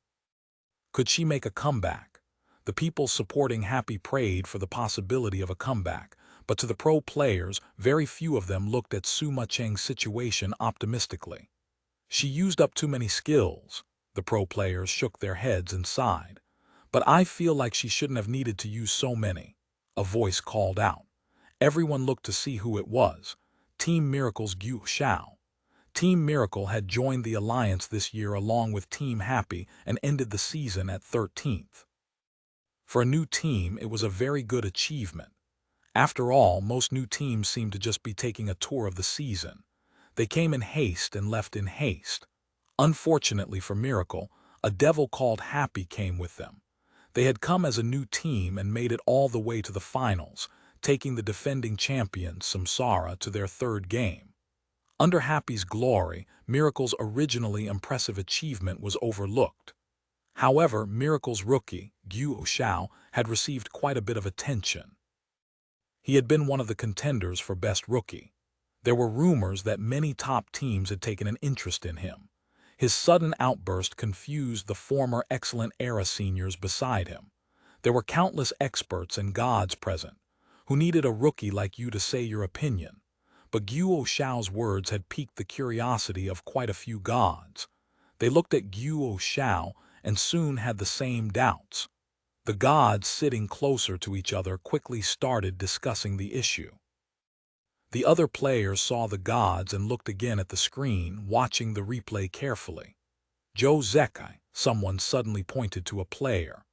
Could she make a comeback? The people supporting Happy prayed for the possibility of a comeback, but to the pro players, very few of them looked at Suma Cheng's situation optimistically. She used up too many skills. The pro players shook their heads and sighed. But I feel like she shouldn't have needed to use so many. A voice called out. Everyone looked to see who it was. Team Miracle's Gu Xiao. Team Miracle had joined the alliance this year along with Team Happy and ended the season at 13th. For a new team, it was a very good achievement. After all, most new teams seem to just be taking a tour of the season. They came in haste and left in haste. Unfortunately for Miracle, a devil called Happy came with them. They had come as a new team and made it all the way to the finals, taking the defending champions, Samsara, to their third game. Under Happy's glory, Miracle's originally impressive achievement was overlooked. However, Miracle's rookie, Gu Xiao, had received quite a bit of attention. He had been one of the contenders for Best Rookie. There were rumors that many top teams had taken an interest in him. His sudden outburst confused the former excellent era seniors beside him. There were countless experts and gods present, who needed a rookie like you to say your opinion. But Guo Xiao's words had piqued the curiosity of quite a few gods. They looked at Guo Xiao and soon had the same doubts. The gods sitting closer to each other quickly started discussing the issue. The other players saw the gods and looked again at the screen, watching the replay carefully. Zhou Zekai, someone suddenly pointed to a player.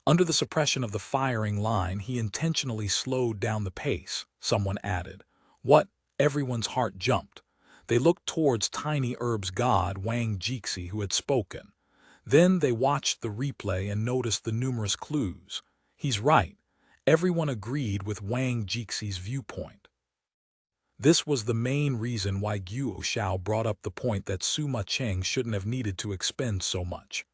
Under the suppression of the firing line, he intentionally slowed down the pace, someone added. What? Everyone's heart jumped. They looked towards Tiny Herb's god Wang Jixi, who had spoken. Then they watched the replay and noticed the numerous clues. He's right. Everyone agreed with Wang Jixi's viewpoint. This was the main reason why Guo Xiao brought up the point that Suma Cheng shouldn't have needed to expend so much.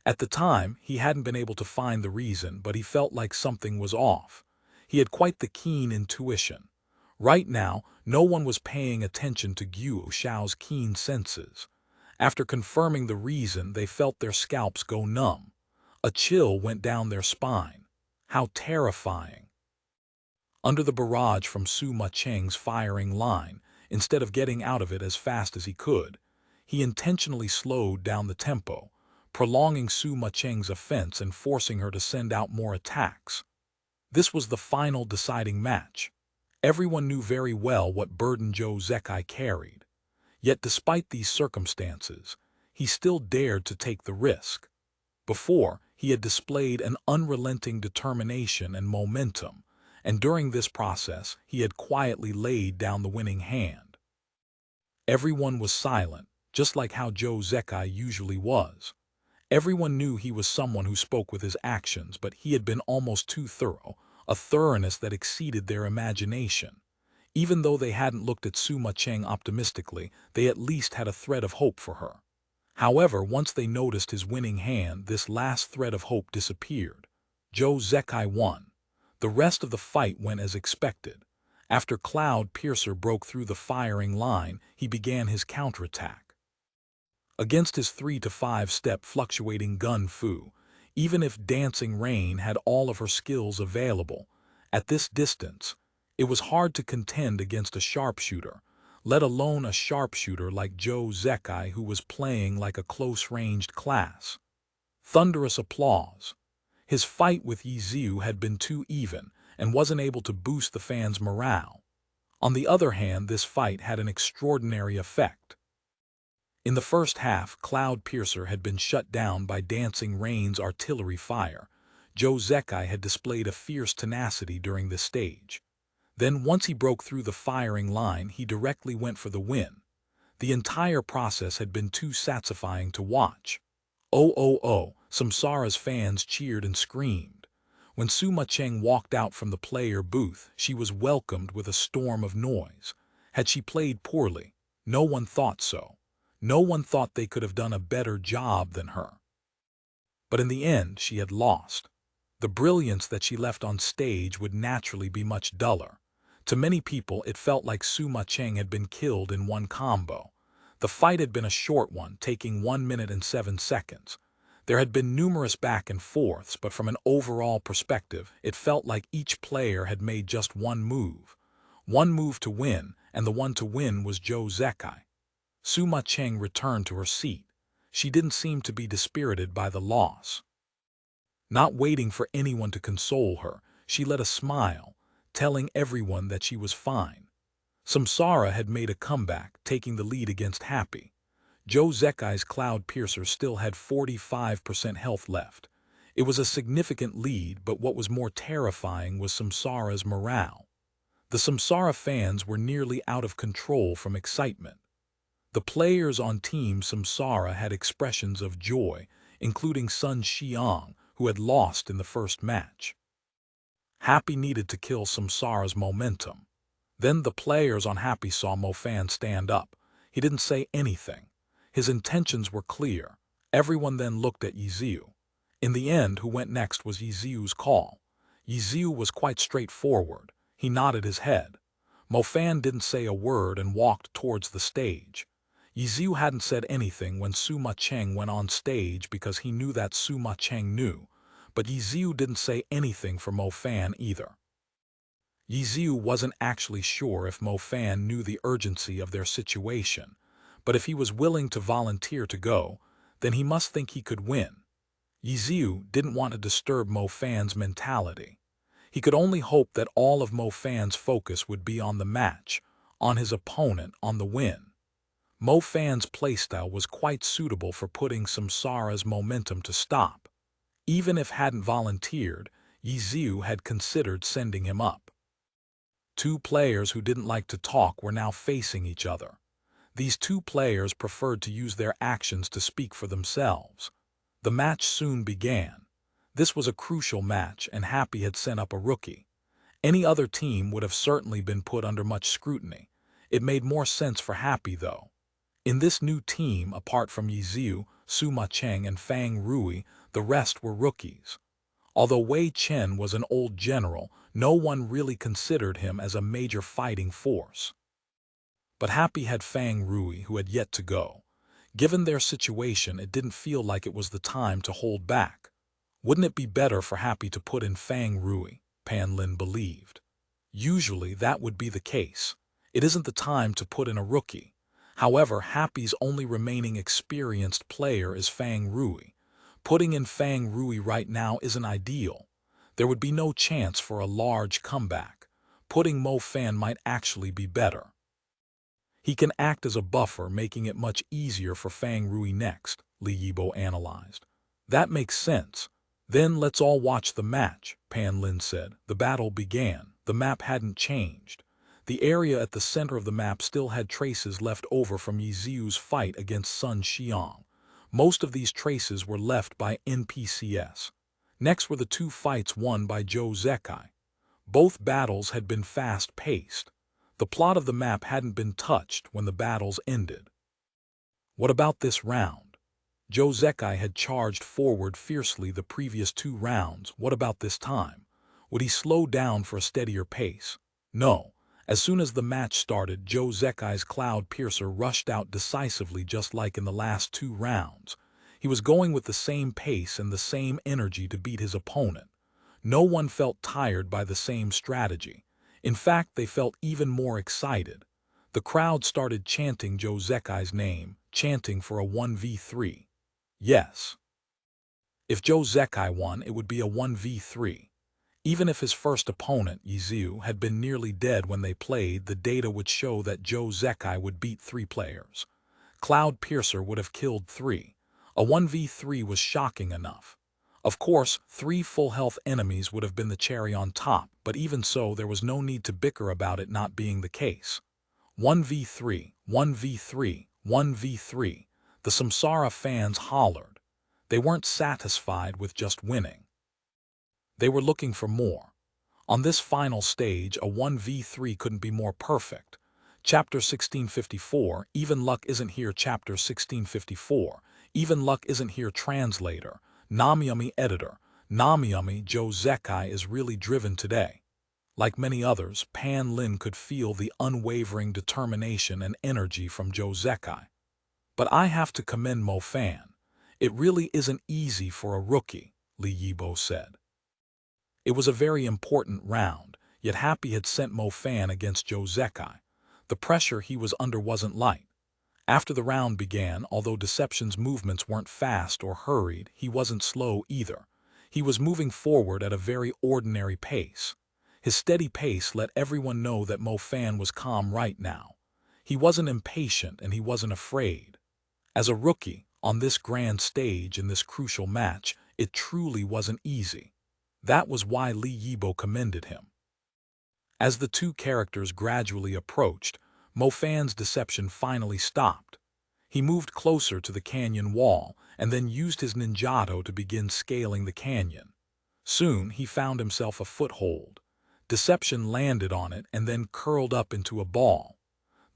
At the time, he hadn't been able to find the reason, but he felt like something was off. He had quite the keen intuition. Right now, no one was paying attention to Guo Xiao's keen senses. After confirming the reason, they felt their scalps go numb. A chill went down their spine. How terrifying! Under the barrage from Suma Cheng's firing line, instead of getting out of it as fast as he could, he intentionally slowed down the tempo, prolonging Suma Cheng's offense and forcing her to send out more attacks. This was the final deciding match. Everyone knew very well what burden Joe Zekai carried. Yet despite these circumstances, he still dared to take the risk. Before, he had displayed an unrelenting determination and momentum, and during this process, he had quietly laid down the winning hand. Everyone was silent, just like how Joe Zekai usually was. Everyone knew he was someone who spoke with his actions, but he had been almost too thorough, a thoroughness that exceeded their imagination. Even though they hadn't looked at Suma Cheng optimistically, they at least had a thread of hope for her. However, once they noticed his winning hand, this last thread of hope disappeared. Joe Zekai won. The rest of the fight went as expected. After Cloud Piercer broke through the firing line, he began his counterattack. Against his 3 to 5 step fluctuating gun fu, even if Dancing Rain had all of her skills available, at this distance, it was hard to contend against a sharpshooter, let alone a sharpshooter like Joe Zekai who was playing like a close-ranged class. Thunderous applause. His fight with Yiziu had been too even and wasn't able to boost the fans' morale. On the other hand, this fight had an extraordinary effect. In the first half, Cloud Piercer had been shut down by Dancing Rain's artillery fire. Joe Zekai had displayed a fierce tenacity during this stage. Then, once he broke through the firing line, he directly went for the win. The entire process had been too satisfying to watch. Oh, Samsara's fans cheered and screamed. When Suma Cheng walked out from the player booth, she was welcomed with a storm of noise. Had she played poorly? No one thought so. No one thought they could have done a better job than her. But in the end, she had lost. The brilliance that she left on stage would naturally be much duller. To many people, it felt like Suma Cheng had been killed in one combo. The fight had been a short one, taking 1 minute and 7 seconds. There had been numerous back and forths, but from an overall perspective, it felt like each player had made just one move. One move to win, and the one to win was Joe Zekai. Suma Cheng returned to her seat. She didn't seem to be dispirited by the loss. Not waiting for anyone to console her, she let a smile, telling everyone that she was fine. Samsara had made a comeback, taking the lead against Happy. Joe Zekai's Cloud Piercer still had 45% health left. It was a significant lead, but what was more terrifying was Samsara's morale. The Samsara fans were nearly out of control from excitement. The players on Team Samsara had expressions of joy, including Sun Xiang, who had lost in the first match. Happy needed to kill Samsara's momentum. Then the players on Happy saw Mofan stand up. He didn't say anything. His intentions were clear. Everyone then looked at Yiziu. In the end, who went next was Yiziu's call. Yiziu was quite straightforward. He nodded his head. Mofan didn't say a word and walked towards the stage. Yiziu hadn't said anything when Suma Cheng went on stage because he knew that Suma Cheng knew, but Yiziu didn't say anything for Mofan either. Yiziu wasn't actually sure if Mofan knew the urgency of their situation, but if he was willing to volunteer to go, then he must think he could win. Yiziu didn't want to disturb Mofan's mentality. He could only hope that all of Mofan's focus would be on the match, on his opponent, on the win. Mofan's playstyle was quite suitable for putting Samsara's momentum to stop. Even if hadn't volunteered, Yiziu had considered sending him up. Two players who didn't like to talk were now facing each other. These two players preferred to use their actions to speak for themselves. The match soon began. This was a crucial match, and Happy had sent up a rookie. Any other team would have certainly been put under much scrutiny. It made more sense for Happy, though. In this new team, apart from Yiziu, Suma Cheng, and Fang Rui, the rest were rookies. Although Wei Chen was an old general, no one really considered him as a major fighting force. But Happy had Fang Rui, who had yet to go. Given their situation, it didn't feel like it was the time to hold back. Wouldn't it be better for Happy to put in Fang Rui? Pan Lin believed. Usually that would be the case. It isn't the time to put in a rookie. However, Happy's only remaining experienced player is Fang Rui. Putting in Fang Rui right now isn't ideal. There would be no chance for a large comeback. Putting Mo Fan might actually be better. He can act as a buffer, making it much easier for Fang Rui next, Li Yibo analyzed. That makes sense. Then let's all watch the match, Pan Lin said. The battle began. The map hadn't changed. The area at the center of the map still had traces left over from Yi Ziu's fight against Sun Xiang. Most of these traces were left by NPCs. Next were the two fights won by Zhou Zekai. Both battles had been fast-paced. The plot of the map hadn't been touched when the battles ended. What about this round? Zhou Zekai had charged forward fiercely the previous two rounds. What about this time? Would he slow down for a steadier pace? No. As soon as the match started, Zhou Zekai's Cloud Piercer rushed out decisively just like in the last two rounds. He was going with the same pace and the same energy to beat his opponent. No one felt tired by the same strategy. In fact, they felt even more excited. The crowd started chanting Zhou Zekai's name, chanting for a 1v3. Yes. If Zhou Zekai won, it would be a 1v3. Even if his first opponent, Yi Ziu, had been nearly dead when they played, the data would show that Zhou Zekai would beat 3 players. Cloud Piercer would have killed 3. A 1v3 was shocking enough. Of course, 3 full-health enemies would have been the cherry on top, but even so, there was no need to bicker about it not being the case. 1v3, 1v3, 1v3. The Samsara fans hollered. They weren't satisfied with just winning. They were looking for more. On this final stage, a 1v3 couldn't be more perfect. Chapter 1654, Even Luck Isn't Here. Chapter 1654, Even Luck Isn't Here. Translator, Namiyami Editor, Namiyami. Zhou Zekai is really driven today. Like many others, Pan Lin could feel the unwavering determination and energy from Zhou Zekai. But I have to commend Mo Fan. It really isn't easy for a rookie, Li Yibo said. It was a very important round, yet Happy had sent Mo Fan against Zhou Zekai. The pressure he was under wasn't light. After the round began, although Deception's movements weren't fast or hurried, he wasn't slow either. He was moving forward at a very ordinary pace. His steady pace let everyone know that Mo Fan was calm right now. He wasn't impatient and he wasn't afraid. As a rookie, on this grand stage in this crucial match, it truly wasn't easy. That was why Li Yibo commended him. As the two characters gradually approached, Mo Fan's deception finally stopped. He moved closer to the canyon wall and then used his ninjato to begin scaling the canyon. Soon he found himself a foothold. Deception landed on it and then curled up into a ball.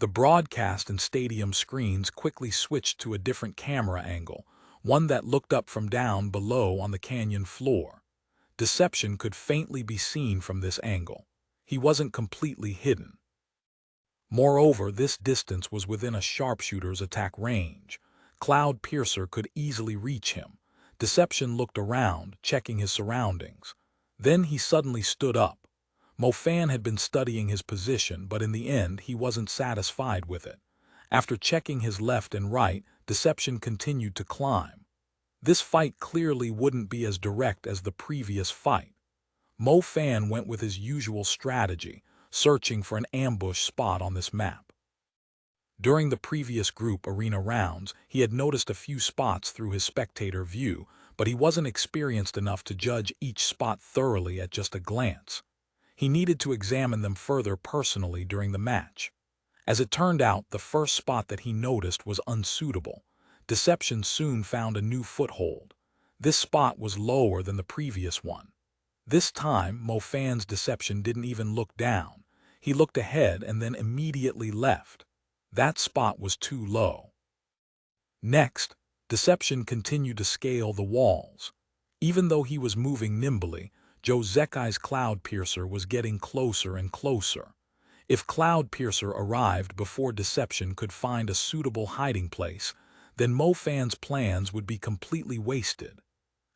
The broadcast and stadium screens quickly switched to a different camera angle, one that looked up from down below on the canyon floor. Deception could faintly be seen from this angle. He wasn't completely hidden. Moreover, this distance was within a sharpshooter's attack range. Cloud Piercer could easily reach him. Deception looked around, checking his surroundings. Then he suddenly stood up. Mo Fan had been studying his position, but in the end he wasn't satisfied with it. After checking his left and right, Deception continued to climb. This fight clearly wouldn't be as direct as the previous fight. Mo Fan went with his usual strategy, searching for an ambush spot on this map. During the previous group arena rounds, he had noticed a few spots through his spectator view, but he wasn't experienced enough to judge each spot thoroughly at just a glance. He needed to examine them further personally during the match. As it turned out, the first spot that he noticed was unsuitable. Deception soon found a new foothold. This spot was lower than the previous one. This time, Mo Fan's deception didn't even look down. He looked ahead and then immediately left. That spot was too low. Next, Deception continued to scale the walls. Even though he was moving nimbly, Zhou Zekai's Cloud Piercer was getting closer and closer. If Cloud Piercer arrived before Deception could find a suitable hiding place, then Mo Fan's plans would be completely wasted.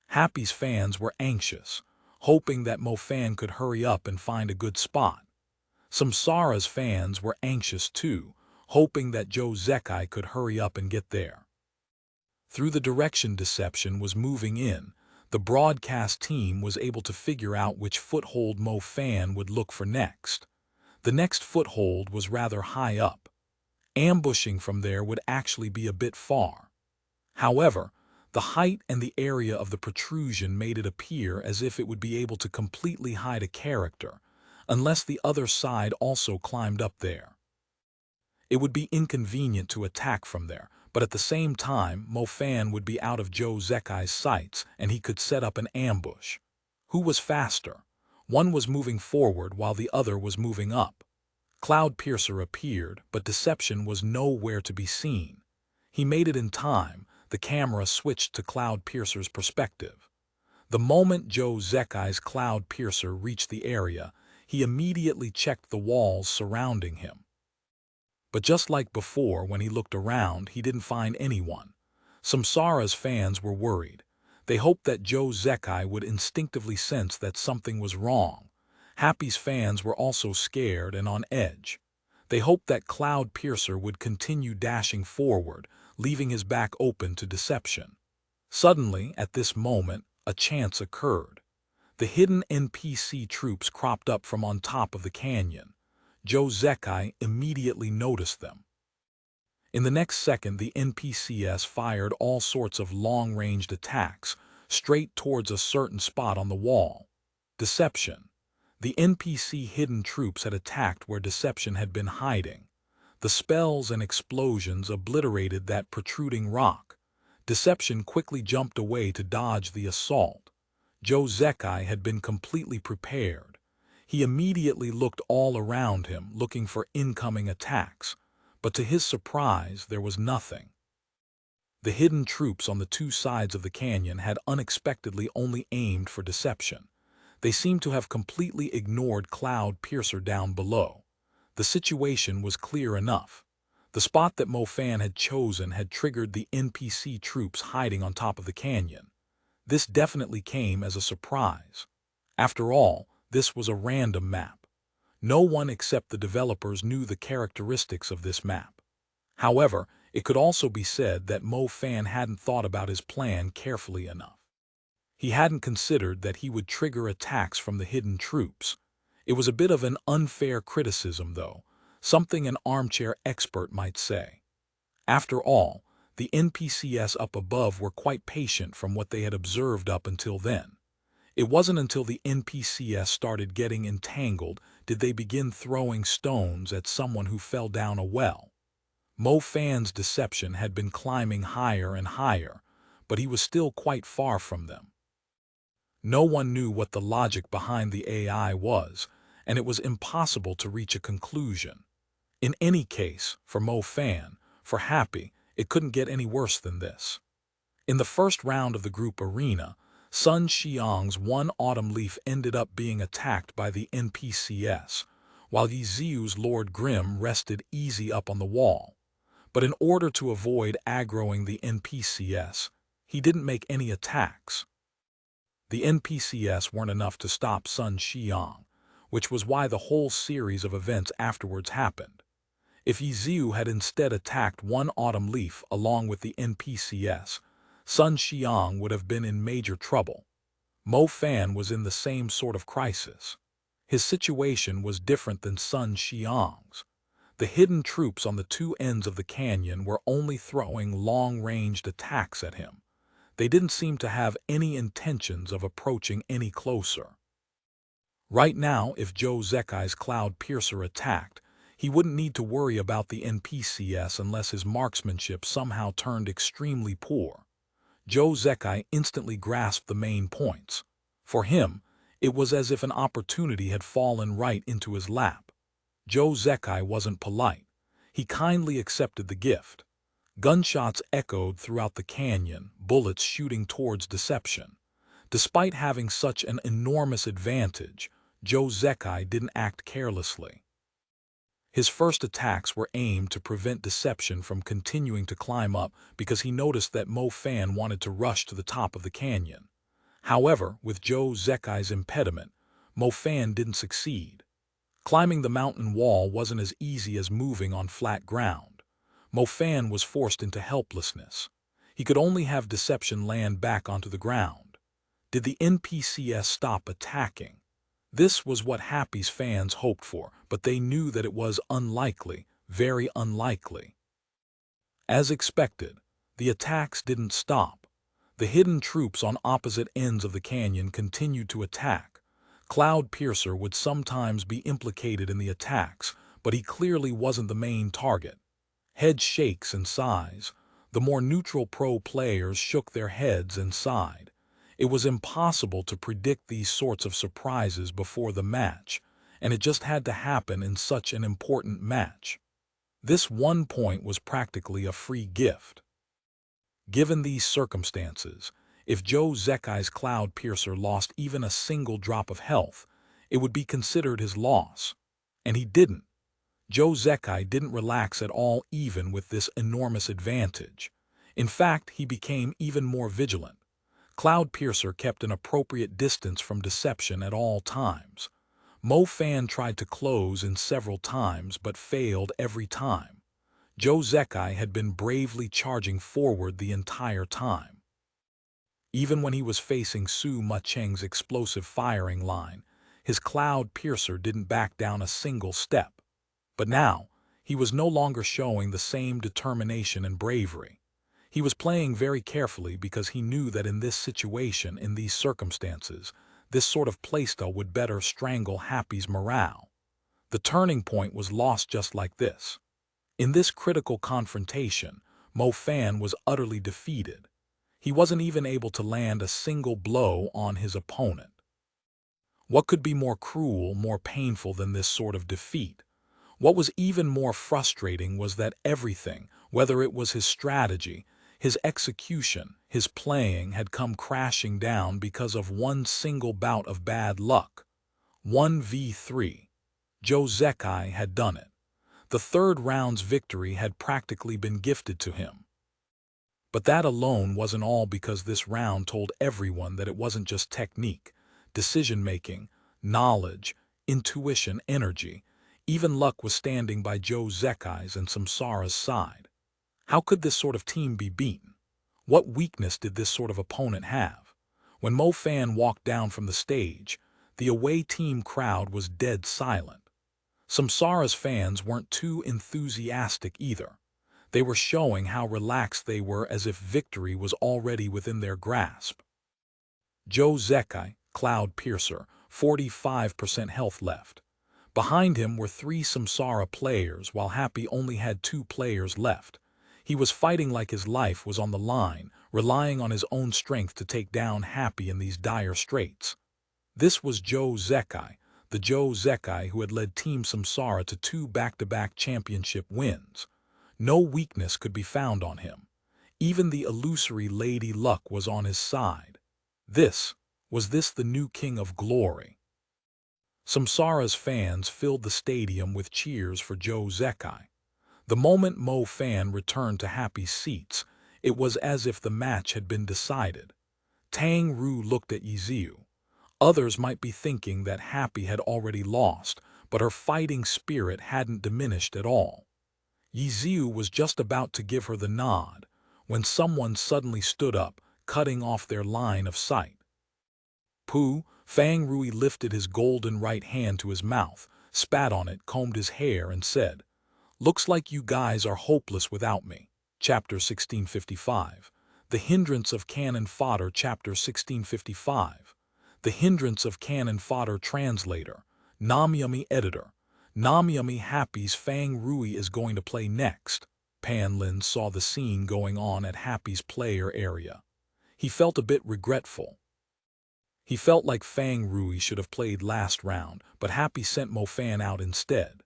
Happy's fans were anxious, hoping that Mo Fan could hurry up and find a good spot. Samsara's fans were anxious too, hoping that Joe Zekai could hurry up and get there. Through the direction Deception was moving in, the broadcast team was able to figure out which foothold Mo Fan would look for next. The next foothold was rather high up. Ambushing from there would actually be a bit far. However, the height and the area of the protrusion made it appear as if it would be able to completely hide a character, unless the other side also climbed up there. It would be inconvenient to attack from there, but at the same time, Mo Fan would be out of Joe Zekai's sights and he could set up an ambush. Who was faster? One was moving forward while the other was moving up. Cloud Piercer appeared, but Deception was nowhere to be seen. He made it in time. The camera switched to Cloud Piercer's perspective. The moment Joe Zekai's Cloud Piercer reached the area, he immediately checked the walls surrounding him. But just like before, when he looked around, he didn't find anyone. Samsara's fans were worried. They hoped that Joe Zekai would instinctively sense that something was wrong. Happy's fans were also scared and on edge. They hoped that Cloud Piercer would continue dashing forward, leaving his back open to Deception. Suddenly, at this moment, a chance occurred. The hidden NPC troops cropped up from on top of the canyon. Joe Zekai immediately noticed them. In the next second, the NPCs fired all sorts of long-ranged attacks, straight towards a certain spot on the wall. Deception. The NPC hidden troops had attacked where Deception had been hiding. The spells and explosions obliterated that protruding rock. Deception quickly jumped away to dodge the assault. Joe Zekai had been completely prepared. He immediately looked all around him, looking for incoming attacks, but to his surprise, there was nothing. The hidden troops on the two sides of the canyon had unexpectedly only aimed for Deception. They seemed to have completely ignored Cloud Piercer down below. The situation was clear enough. The spot that Mo Fan had chosen had triggered the NPC troops hiding on top of the canyon. This definitely came as a surprise. After all, this was a random map. No one except the developers knew the characteristics of this map. However, it could also be said that Mo Fan hadn't thought about his plan carefully enough. He hadn't considered that he would trigger attacks from the hidden troops. It was a bit of an unfair criticism, though, something an armchair expert might say. After all, the NPCs up above were quite patient from what they had observed up until then. It wasn't until the NPCs started getting entangled did they begin throwing stones at someone who fell down a well. Mo Fan's Deception had been climbing higher and higher, but he was still quite far from them. No one knew what the logic behind the AI was, and it was impossible to reach a conclusion. In any case, for Mo Fan, for Happy, it couldn't get any worse than this. In the first round of the group arena, Sun Xiang's one autumn leaf ended up being attacked by the NPCs, while Yiziu's Lord Grim rested easy up on the wall. But in order to avoid aggroing the NPCs, he didn't make any attacks. The NPCs weren't enough to stop Sun Xiang, which was why the whole series of events afterwards happened. If Yiziu had instead attacked one autumn leaf along with the NPCs, Sun Xiang would have been in major trouble. Mo Fan was in the same sort of crisis. His situation was different than Sun Xiang's. The hidden troops on the two ends of the canyon were only throwing long-ranged attacks at him. They didn't seem to have any intentions of approaching any closer. Right now, if Joe Zekai's Cloud Piercer attacked, he wouldn't need to worry about the NPCs unless his marksmanship somehow turned extremely poor. Joe Zekai instantly grasped the main points. For him, it was as if an opportunity had fallen right into his lap. Joe Zekai wasn't polite. He kindly accepted the gift. Gunshots echoed throughout the canyon, bullets shooting towards Deception. Despite having such an enormous advantage, Joe Zekai didn't act carelessly. His first attacks were aimed to prevent Deception from continuing to climb up because he noticed that Mo Fan wanted to rush to the top of the canyon. However, with Joe Zekai's impediment, Mo Fan didn't succeed. Climbing the mountain wall wasn't as easy as moving on flat ground. Mo Fan was forced into helplessness. He could only have deception land back onto the ground. Did the NPCs stop attacking? This was what Happy's fans hoped for, but they knew that it was unlikely, very unlikely. As expected, the attacks didn't stop. The hidden troops on opposite ends of the canyon continued to attack. Cloudpiercer would sometimes be implicated in the attacks, but he clearly wasn't the main target. Head shakes and sighs. The more neutral pro players shook their heads and sighed. It was impossible to predict these sorts of surprises before the match, and it just had to happen in such an important match. This 1 point was practically a free gift. Given these circumstances, if Joe Zekai's Cloudpiercer lost even a single drop of health, it would be considered his loss. And he didn't. Joe Zekai didn't relax at all even with this enormous advantage. In fact, he became even more vigilant. Cloudpiercer kept an appropriate distance from deception at all times. Mo Fan tried to close in several times but failed every time. Joe Zekai had been bravely charging forward the entire time. Even when he was facing Su Macheng's explosive firing line, his Cloudpiercer didn't back down a single step. But now, he was no longer showing the same determination and bravery. He was playing very carefully because he knew that in this situation, in these circumstances, this sort of playstyle would better strangle Happy's morale. The turning point was lost just like this. In this critical confrontation, Mo Fan was utterly defeated. He wasn't even able to land a single blow on his opponent. What could be more cruel, more painful than this sort of defeat? What was even more frustrating was that everything, whether it was his strategy, his execution, his playing, had come crashing down because of one single bout of bad luck. 1v3. Joe Zekai had done it. The third round's victory had practically been gifted to him. But that alone wasn't all, because this round told everyone that it wasn't just technique, decision-making, knowledge, intuition, energy. Even luck was standing by Joe Zekai's and Samsara's side. How could this sort of team be beaten? What weakness did this sort of opponent have? When Mo Fan walked down from the stage, the away team crowd was dead silent. Samsara's fans weren't too enthusiastic either. They were showing how relaxed they were, as if victory was already within their grasp. Joe Zekai, Cloudpiercer, 45% health left. Behind him were 3 Samsara players, while Happy only had 2 players left. He was fighting like his life was on the line, relying on his own strength to take down Happy in these dire straits. This was Joe Zekai, the Joe Zekai who had led Team Samsara to 2 back-to-back championship wins. No weakness could be found on him. Even the illusory Lady Luck was on his side. Was this the new king of glory? Samsara's fans filled the stadium with cheers for Joe Zekai. The moment Mo Fan returned to Happy's seats, it was as if the match had been decided. Tang Ru looked at Yiziu. Others might be thinking that Happy had already lost, but her fighting spirit hadn't diminished at all. Yiziu was just about to give her the nod, when someone suddenly stood up, cutting off their line of sight. Pooh! Fang Rui lifted his golden right hand to his mouth, spat on it, combed his hair, and said, "Looks like you guys are hopeless without me." Chapter 1655. The Hindrance of Cannon Fodder. Chapter 1655. The Hindrance of Cannon Fodder. Translator. Namyami. Editor. Namyami. Happy's Fang Rui is going to play next. Pan Lin saw the scene going on at Happy's player area. He felt a bit regretful. He felt like Fang Rui should have played last round, but Happy sent Mo Fan out instead.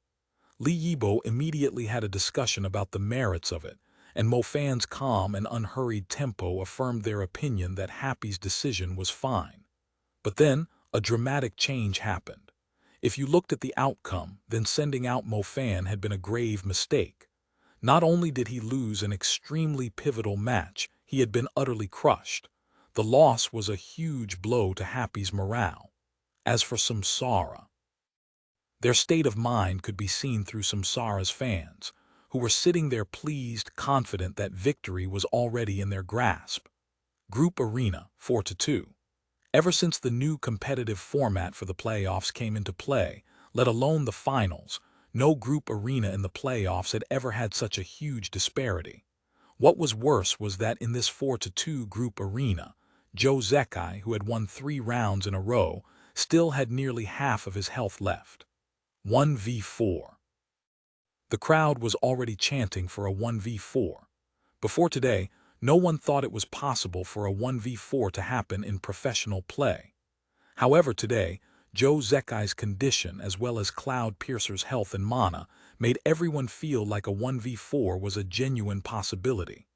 Li Yibo immediately had a discussion about the merits of it, and Mo Fan's calm and unhurried tempo affirmed their opinion that Happy's decision was fine. But then, a dramatic change happened. If you looked at the outcome, then sending out Mo Fan had been a grave mistake. Not only did he lose an extremely pivotal match, he had been utterly crushed. The loss was a huge blow to Happy's morale. As for Samsara, Their state of mind could be seen through Samsara's fans, who were sitting there pleased, confident that victory was already in their grasp. Group Arena 4-2. Ever since the new competitive format for the playoffs came into play, let alone the finals, no group arena in the playoffs had ever had such a huge disparity. What was worse was that in this 4-2 group arena, Joe Zekai, who had won 3 rounds in a row, still had nearly half of his health left. 1v4. The crowd was already chanting for a 1v4. Before today, no one thought it was possible for a 1v4 to happen in professional play. However, today, Joe Zekai's condition as well as Cloud Piercer's health and mana made everyone feel like a 1v4 was a genuine possibility.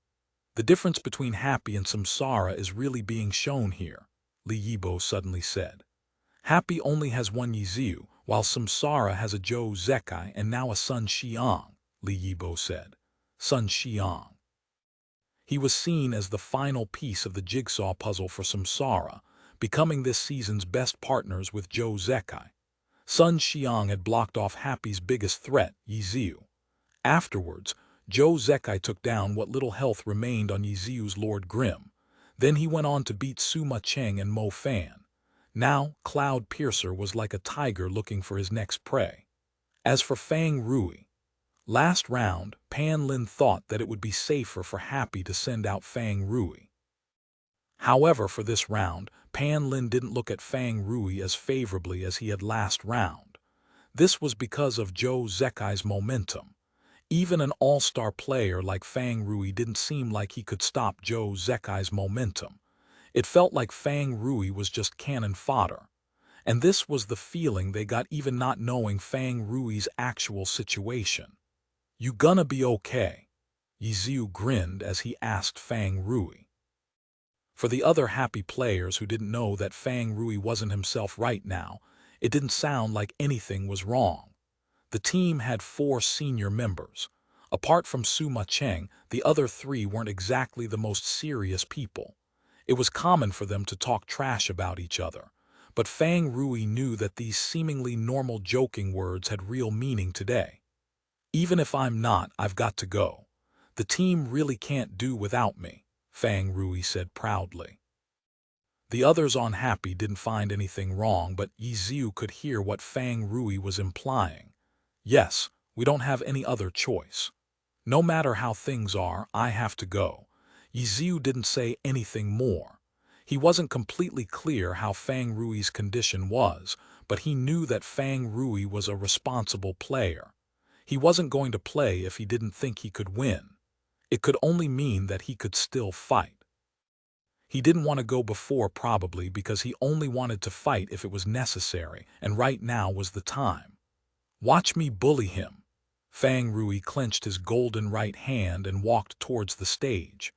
The difference between Happy and Samsara is really being shown here, Li Yibo suddenly said. Happy only has one Yiziu, while Samsara has a Joe Zekai and now a Sun Xiang, Li Yibo said. Sun Xiang. He was seen as the final piece of the jigsaw puzzle for Samsara, becoming this season's best partners with Joe Zekai. Sun Xiang had blocked off Happy's biggest threat, Yiziu. Afterwards, Joe Zekai took down what little health remained on Yiziu's Lord Grim. Then he went on to beat Suma Cheng and Mo Fan. Now, Cloud Piercer was like a tiger looking for his next prey. As for Fang Rui, last round, Pan Lin thought that it would be safer for Happy to send out Fang Rui. However, for this round, Pan Lin didn't look at Fang Rui as favorably as he had last round. This was because of Joe Zekai's momentum. Even an all-star player like Fang Rui didn't seem like he could stop Joe Zekai's momentum. It felt like Fang Rui was just cannon fodder. And this was the feeling they got even not knowing Fang Rui's actual situation. "You gonna be okay?" Yiziu grinned as he asked Fang Rui. For the other Happy players who didn't know that Fang Rui wasn't himself right now, it didn't sound like anything was wrong. The team had 4 senior members. Apart from Suma Cheng, the other 3 weren't exactly the most serious people. It was common for them to talk trash about each other, but Fang Rui knew that these seemingly normal joking words had real meaning today. "Even if I'm not, I've got to go. The team really can't do without me," Fang Rui said proudly. The others on Happy didn't find anything wrong, but Yiziu could hear what Fang Rui was implying. "Yes, we don't have any other choice. No matter how things are, I have to go." Yiziu didn't say anything more. He wasn't completely clear how Fang Rui's condition was, but he knew that Fang Rui was a responsible player. He wasn't going to play if he didn't think he could win. It could only mean that he could still fight. He didn't want to go before probably because he only wanted to fight if it was necessary, and right now was the time. "Watch me bully him." Fang Rui clenched his golden right hand and walked towards the stage.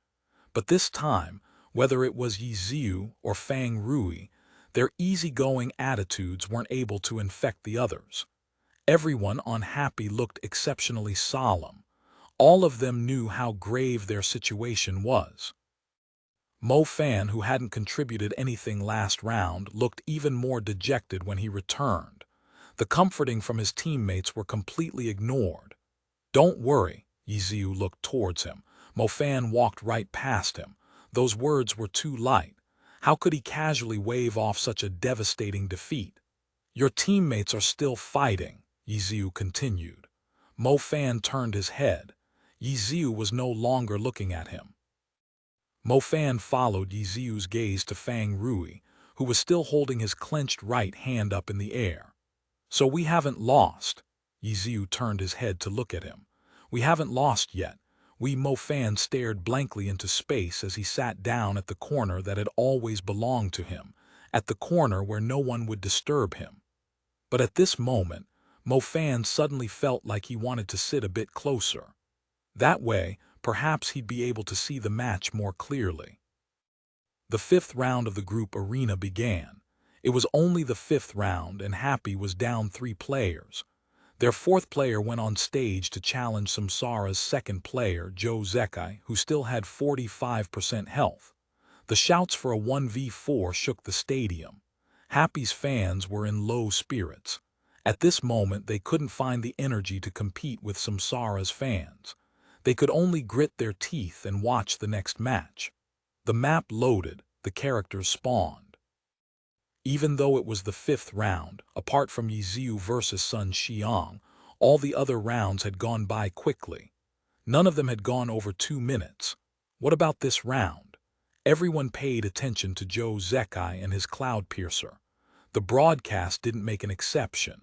But this time, whether it was Yiziu or Fang Rui, their easygoing attitudes weren't able to infect the others. Everyone on Happy looked exceptionally solemn. All of them knew how grave their situation was. Mo Fan, who hadn't contributed anything last round, looked even more dejected when he returned. The comforting from his teammates were completely ignored. "Don't worry," Yiziu looked towards him. Mo Fan walked right past him. Those words were too light. How could he casually wave off such a devastating defeat? "Your teammates are still fighting," Yiziu continued. Mo Fan turned his head. Yiziu was no longer looking at him. Mo Fan followed Yiziu's gaze to Fang Rui, who was still holding his clenched right hand up in the air. "So we haven't lost." Yiziu turned his head to look at him. "We haven't lost yet." Mo Fan stared blankly into space as he sat down at the corner that had always belonged to him, at the corner where no one would disturb him. But at this moment, Mo Fan suddenly felt like he wanted to sit a bit closer. That way, perhaps he'd be able to see the match more clearly. The 5th round of the group arena began. It was only the 5th round, and Happy was down 3 players. Their 4th player went on stage to challenge Samsara's 2nd player, Joe Zekai, who still had 45% health. The shouts for a 1v4 shook the stadium. Happy's fans were in low spirits. At this moment, they couldn't find the energy to compete with Samsara's fans. They could only grit their teeth and watch the next match. The map loaded, the characters spawned. Even though it was the fifth round, apart from Yiziu versus Sun Xiang, all the other rounds had gone by quickly. None of them had gone over 2 minutes. What about this round? Everyone paid attention to Joe Zekai and his Cloud Piercer. The broadcast didn't make an exception.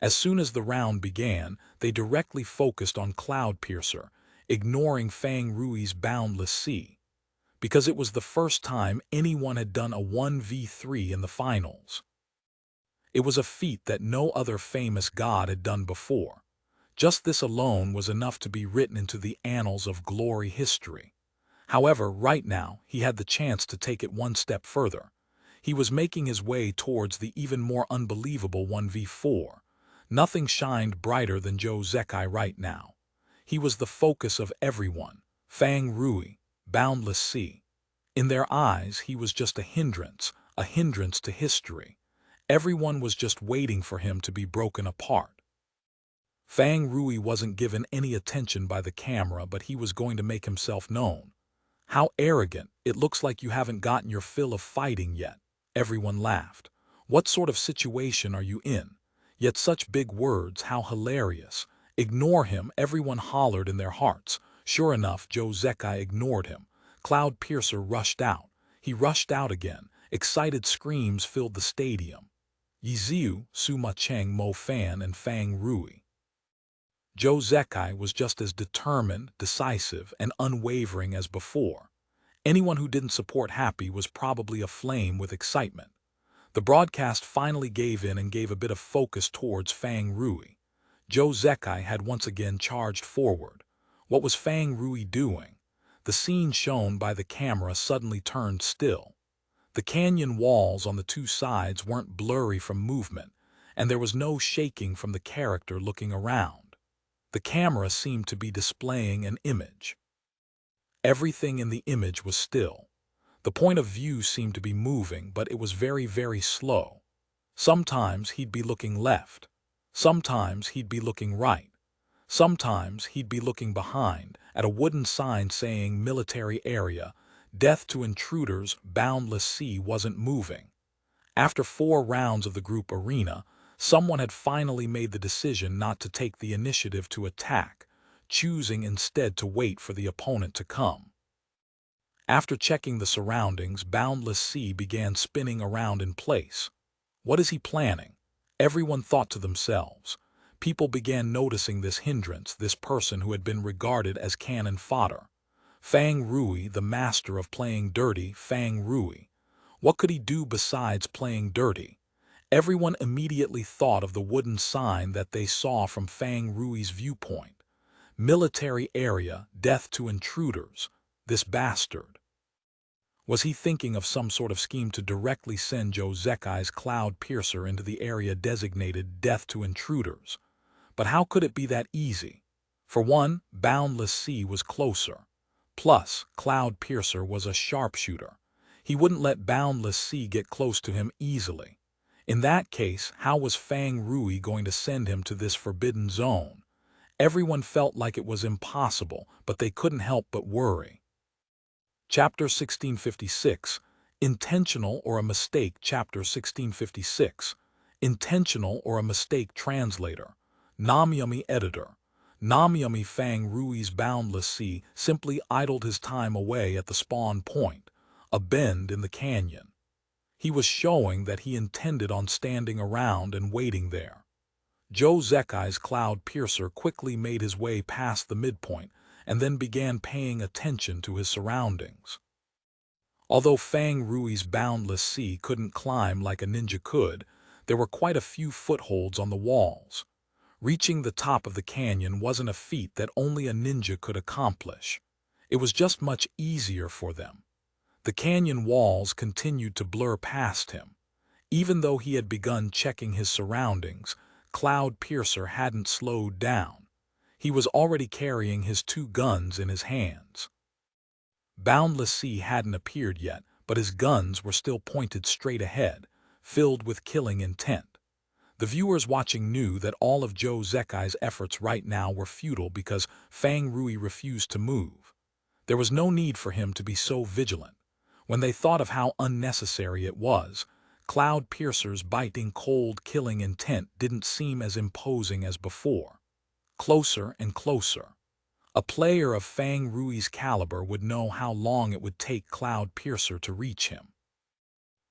As soon as the round began, they directly focused on Cloud Piercer, ignoring Fang Rui's Boundless Sea, because it was the first time anyone had done a 1v3 in the finals. It was a feat that no other famous god had done before. Just this alone was enough to be written into the annals of glory history. However, right now, he had the chance to take it one step further. He was making his way towards the even more unbelievable 1v4. Nothing shined brighter than Joe Zekai right now. He was the focus of everyone. Fang Rui, Boundless Sea. In their eyes, he was just a hindrance to history. Everyone was just waiting for him to be broken apart. Fang Rui wasn't given any attention by the camera, but he was going to make himself known. How arrogant, it looks like you haven't gotten your fill of fighting yet. Everyone laughed. What sort of situation are you in? Yet such big words, how hilarious. Ignore him, everyone hollered in their hearts. Sure enough, Joe Zekai ignored him. Cloud Piercer rushed out. He rushed out again. Excited screams filled the stadium. Yiziu, Suma Cheng, Mo Fan, and Fang Rui. Joe Zekai was just as determined, decisive, and unwavering as before. Anyone who didn't support Happy was probably aflame with excitement. The broadcast finally gave in and gave a bit of focus towards Fang Rui. Joe Zekai had once again charged forward. What was Fang Rui doing? The scene shown by the camera suddenly turned still. The canyon walls on the two sides weren't blurry from movement, and there was no shaking from the character looking around. The camera seemed to be displaying an image. Everything in the image was still. The point of view seemed to be moving, but it was very, very slow. Sometimes he'd be looking left. Sometimes he'd be looking right. Sometimes he'd be looking behind, at a wooden sign saying military area. Death to intruders, Boundless Sea wasn't moving. After 4 rounds of the group arena, someone had finally made the decision not to take the initiative to attack, choosing instead to wait for the opponent to come. After checking the surroundings, Boundless Sea began spinning around in place. What is he planning? Everyone thought to themselves. People began noticing this hindrance, this person who had been regarded as cannon fodder. Fang Rui, the master of playing dirty, Fang Rui. What could he do besides playing dirty? Everyone immediately thought of the wooden sign that they saw from Fang Rui's viewpoint. Military area, death to intruders. This bastard. Was he thinking of some sort of scheme to directly send Joe Zekai's Cloud Piercer into the area designated death to intruders? But how could it be that easy? For one, Boundless Sea was closer. Plus, Cloud Piercer was a sharpshooter. He wouldn't let Boundless Sea get close to him easily. In that case, how was Fang Rui going to send him to this forbidden zone? Everyone felt like it was impossible, but they couldn't help but worry. Chapter 1656, Intentional or a Mistake. Chapter 1656, Intentional or a Mistake. Translator, Namyami. Editor, Namyami. Fang Rui's Boundless Sea simply idled his time away at the spawn point, a bend in the canyon. He was showing that he intended on standing around and waiting there. Joe Zekai's Cloud Piercer quickly made his way past the midpoint and then began paying attention to his surroundings. Although Fang Rui's Boundless Sea couldn't climb like a ninja could, there were quite a few footholds on the walls. Reaching the top of the canyon wasn't a feat that only a ninja could accomplish. It was just much easier for them. The canyon walls continued to blur past him. Even though he had begun checking his surroundings, Cloud Piercer hadn't slowed down. He was already carrying his 2 guns in his hands. Boundless Sea hadn't appeared yet, but his guns were still pointed straight ahead, filled with killing intent. The viewers watching knew that all of Joe Zekai's efforts right now were futile because Fang Rui refused to move. There was no need for him to be so vigilant. When they thought of how unnecessary it was, Cloud Piercer's biting, cold, killing intent didn't seem as imposing as before. Closer and closer. A player of Fang Rui's caliber would know how long it would take Cloud Piercer to reach him.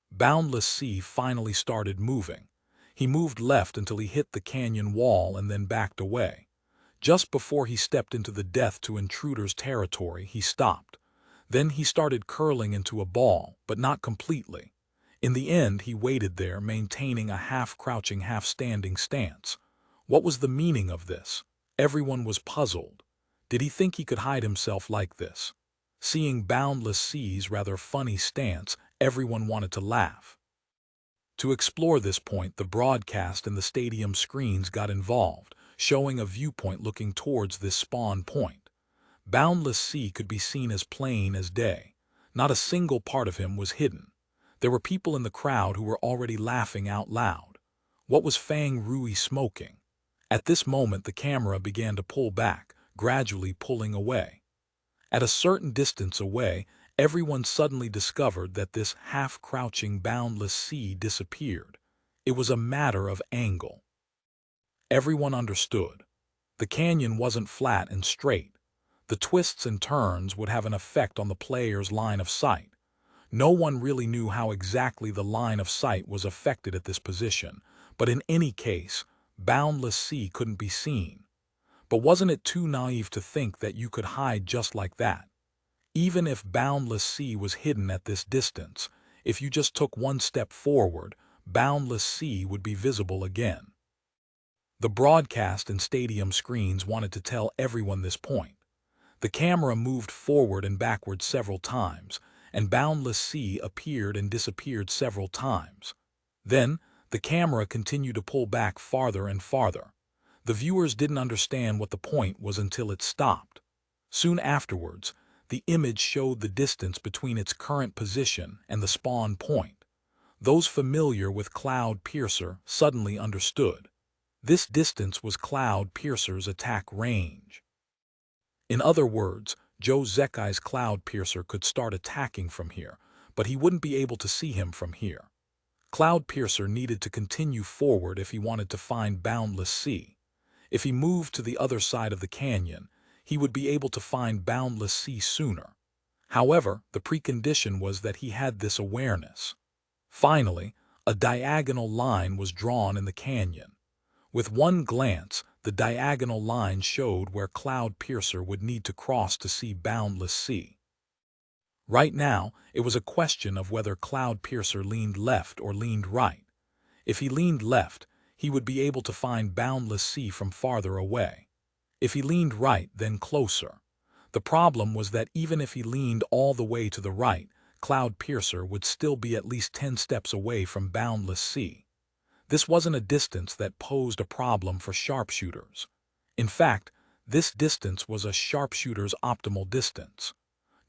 Boundless Sea finally started moving. He moved left until he hit the canyon wall and then backed away. Just before he stepped into the death to intruders territory, he stopped. Then he started curling into a ball, but not completely. In the end, he waited there, maintaining a half-crouching, half-standing stance. What was the meaning of this? Everyone was puzzled. Did he think he could hide himself like this? Seeing Boundless Sea's rather funny stance, everyone wanted to laugh. To explore this point, the broadcast and the stadium screens got involved, showing a viewpoint looking towards this spawn point. Boundless Sea could be seen as plain as day. Not a single part of him was hidden. There were people in the crowd who were already laughing out loud. What was Fang Rui smoking? At this moment, the camera began to pull back, gradually pulling away. At a certain distance away, everyone suddenly discovered that this half-crouching Boundless Sea disappeared. It was a matter of angle. Everyone understood. The canyon wasn't flat and straight. The twists and turns would have an effect on the player's line of sight. No one really knew how exactly the line of sight was affected at this position, but in any case, Boundless Sea couldn't be seen. But wasn't it too naive to think that you could hide just like that? Even if Boundless Sea was hidden at this distance, if you just took one step forward, Boundless Sea would be visible again. The broadcast and stadium screens wanted to tell everyone this point. The camera moved forward and backward several times, and Boundless Sea appeared and disappeared several times. Then, the camera continued to pull back farther and farther. The viewers didn't understand what the point was until it stopped. Soon afterwards, the image showed the distance between its current position and the spawn point. Those familiar with Cloud Piercer suddenly understood. This distance was Cloud Piercer's attack range. In other words, Joe Zekai's Cloud Piercer could start attacking from here, but he wouldn't be able to see him from here. Cloud Piercer needed to continue forward if he wanted to find Boundless Sea. If he moved to the other side of the canyon, he would be able to find Boundless Sea sooner. However, the precondition was that he had this awareness. Finally, a diagonal line was drawn in the canyon. With one glance, the diagonal line showed where Cloud Piercer would need to cross to see Boundless Sea. Right now, it was a question of whether Cloud Piercer leaned left or leaned right. If he leaned left, he would be able to find Boundless Sea from farther away. If he leaned right, then closer. The problem was that even if he leaned all the way to the right, Cloud Piercer would still be at least 10 steps away from Boundless Sea. This wasn't a distance that posed a problem for sharpshooters. In fact, this distance was a sharpshooter's optimal distance.